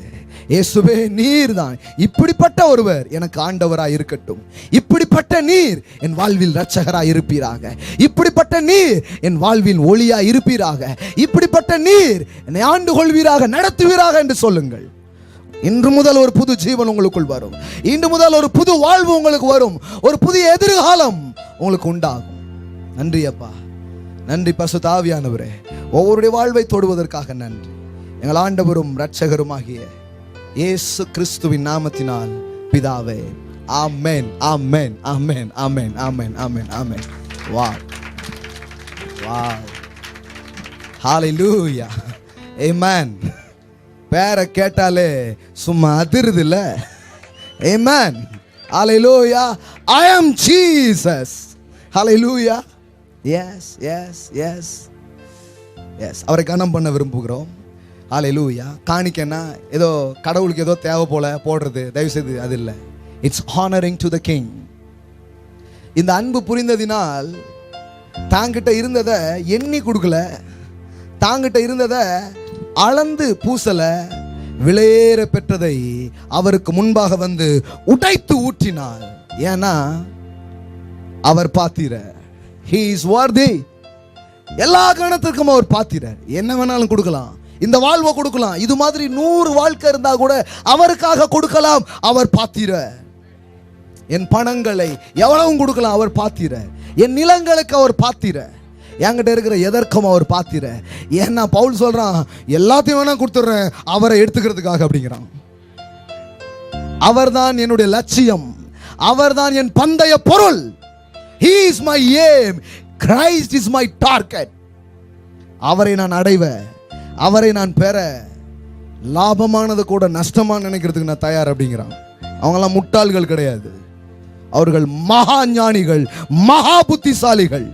A: இயேசுவே நீர் தான், இப்படிப்பட்ட ஒருவர் எனக்கு ஆண்டவராய் இருக்கட்டும், இப்படிப்பட்ட நீர் என் வாழ்வில் இரட்சகராய் இருப்பீராக, இப்படிப்பட்ட நீர் என் வாழ்வில் ஒளியாய் இருப்பீராக, இப்படிப்பட்ட நீர் என்னை ஆண்டு கொள்வீராக, நடத்துவீராக என்று சொல்லுங்கள். இன்று முதல் ஒரு புது ஜீவன் உங்களுக்குள் வரும், இன்று முதல் ஒரு புது வாழ்வு உங்களுக்கு வரும், ஒரு புதிய எதிர்காலம் உங்களுக்கு உண்டாகும். நன்றி அப்பா, நன்றி பரிசுத்த ஆவியானவரே, ஒவ்வொருடைய வாழ்வை தொடுவதற்காக நன்றி. எங்கள் ஆண்டவரும் இரட்சகருமாகிய இயேசு கிறிஸ்துவின் நாமத்தினால் பிதாவே, ஆமென், ஆமென், ஆமென், ஆமென், ஆமென், ஆமென், ஆமென். வாவ், வாவ், ஹalleluya, ஆமென். பேரை கேட்டாலே சும்மா அதிருது இல்ல? ஆமென், ஹalleluya. I am Jesus, hallelujah. Yes, yes, yes, yes. அவரை கனம் பண்ண விரும்புகிறோம். ஹalleluya. காணிக்கன்னா ஏதோ கடவுளுக்கு ஏதோ தேவை போல போடுறது, தயவு செய்து அது இல்லை. It's honouring to the king. இந்த அன்பு புரிந்ததினால் தாங்கிட்ட இருந்ததை எண்ணி கொடுக்கல, தாங்கிட்ட இருந்ததை அளந்து பூசல, விலையேற பெற்றதை அவருக்கு முன்பாக வந்து உடைத்து ஊற்றினார். ஏன்னா அவர் பாத்திரர். He is worthy. எல்லா கணத்திற்கும் அவர் பாத்திரர். என்ன வேணாலும் கொடுக்கலாம், இந்த வாழ்வை கொடுக்கலாம், இது மாதிரி 100 வாழ்க்கை இருந்தா கூட அவருக்காக கொடுக்கலாம். அவர் பாத்திரர். என் பணங்களை எவ்வளவும் கொடுக்கலாம், அவர் பாத்திரர். என் நிலங்களுக்கு அவர் பாத்திரர். என்கிட்ட இருக்கிற எதற்கும் அவர் பாத்திரர். ஏன்னா பவுல் சொல்றான், எல்லாத்தையும் வேணா கொடுத்துடுறேன் அவரை எடுத்துக்கிறதுக்காக அப்படிங்கிறான். அவர்தான் என்னுடைய லட்சியம், அவர்தான் என் பந்தய பொருள். He is my aim. Christ is my target. அவரை நான் அடைவேன், அவரை நான் பெற லாபமானது கூட நஷ்டமா நினைக்கிறதுக்கு நான் தயார் அப்படிங்கிறான். அவங்கெல்லாம் முட்டாள்கள் கிடையாது, அவர்கள் மகா ஞானிகள், மகா புத்திசாலிகள்.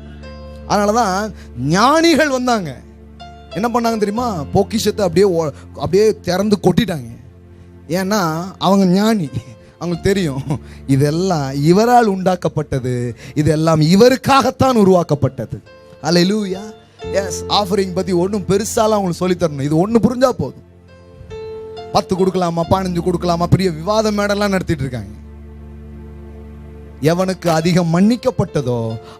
A: அதனாலதான் ஞானிகள் வந்தாங்க, என்ன பண்ணாங்க தெரியுமா? பொக்கிஷத்தை அப்படியே திறந்து கொட்டிட்டாங்க. ஏன்னா அவங்க ஞானி, அவங்களுக்கு தெரியும் இதெல்லாம் இவரால் உண்டாக்கப்பட்டது, இதெல்லாம் இவருக்காகத்தான் உருவாக்கப்பட்டது. அல்லேலூயா. எஸ், ஆஃபரிங் பத்தி ஒன்றும் பெருசாலாம் அவங்களுக்கு சொல்லி தரணும், இது ஒன்று புரிஞ்சா போதும். 10 கொடுக்கலாமா, 15 கொடுக்கலாமா, பெரிய விவாத மேடெல்லாம் நடத்திட்டு இருக்காங்க. எவனுக்கு அதிகம் மன்னிக்கப்பட்டதோ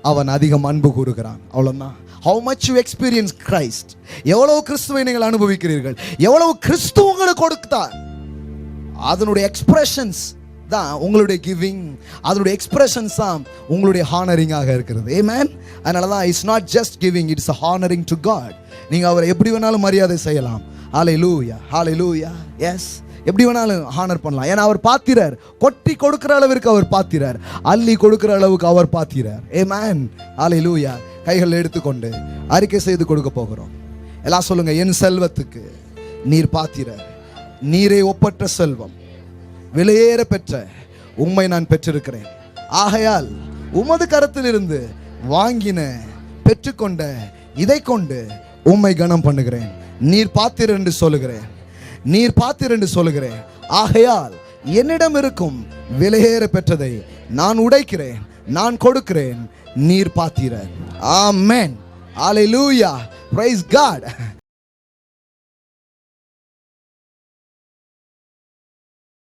A: அவன் அதிகம் அன்பு கூறுகிறான், அவ்வளவுதான். How much you experience Christ, எவ்வளவு கிறிஸ்துவை நீங்கள் அனுபவிக்கிறீர்கள், எவ்வளவு கிறிஸ்து உங்களுக்கு கொடுத்தார், அதனுடைய எக்ஸ்பிரஷன்ஸ் தான் உங்களுடைய கிவிங், அதனுடைய எக்ஸ்பிரஷன்ஸ் தான் உங்களுடைய ஹானரிங்காக இருக்கிறது. ஆமென். அதனால தான் it's not just giving, it's a honoring to God. நீங்கள் அவரை எப்படி வேணாலும் மரியாதை செய்யலாம். ஹalleluya, ஹalleluya. எஸ், எப்படி வேணாலும் ஹானர் பண்ணலாம். ஏன்னா அவர் பாத்திரர். கொட்டி கொடுக்கிற அளவிற்கு அவர் பாத்திரர், அள்ளி கொடுக்கிற அளவுக்கு அவர் பாத்திரர். ஆமென், ஹalleluya. கைகள் எடுத்துக்கொண்டு அறிக்கை செய்து கொடுக்க போகிறோம். எல்லாம் சொல்லுங்க, என் செல்வத்துக்கு நீர் பாத்திரர், நீரே ஒப்பற்ற செல்வம், விலையேற பெற்ற உம்மை நான் பெற்றிருக்கிறேன். ஆகையால் உமது கரத்திலிருந்து வாங்கின பெற்றுக்கொண்ட இதை கொண்டு உம்மை கனம் பண்ணுகிறேன். நீர் பாத்திரர் என்று சொல்லுகிறேன், நீர் பாத்திரர் என்று சொல்லுகிறேன். ஆகையால் என்னிடம் இருக்கும் விலையேற பெற்றதை நான் உடைக்கிறேன், நான் கொடுக்கிறேன். நீர் பாத்திரர். ஆமென், ஹalleluya, praise God.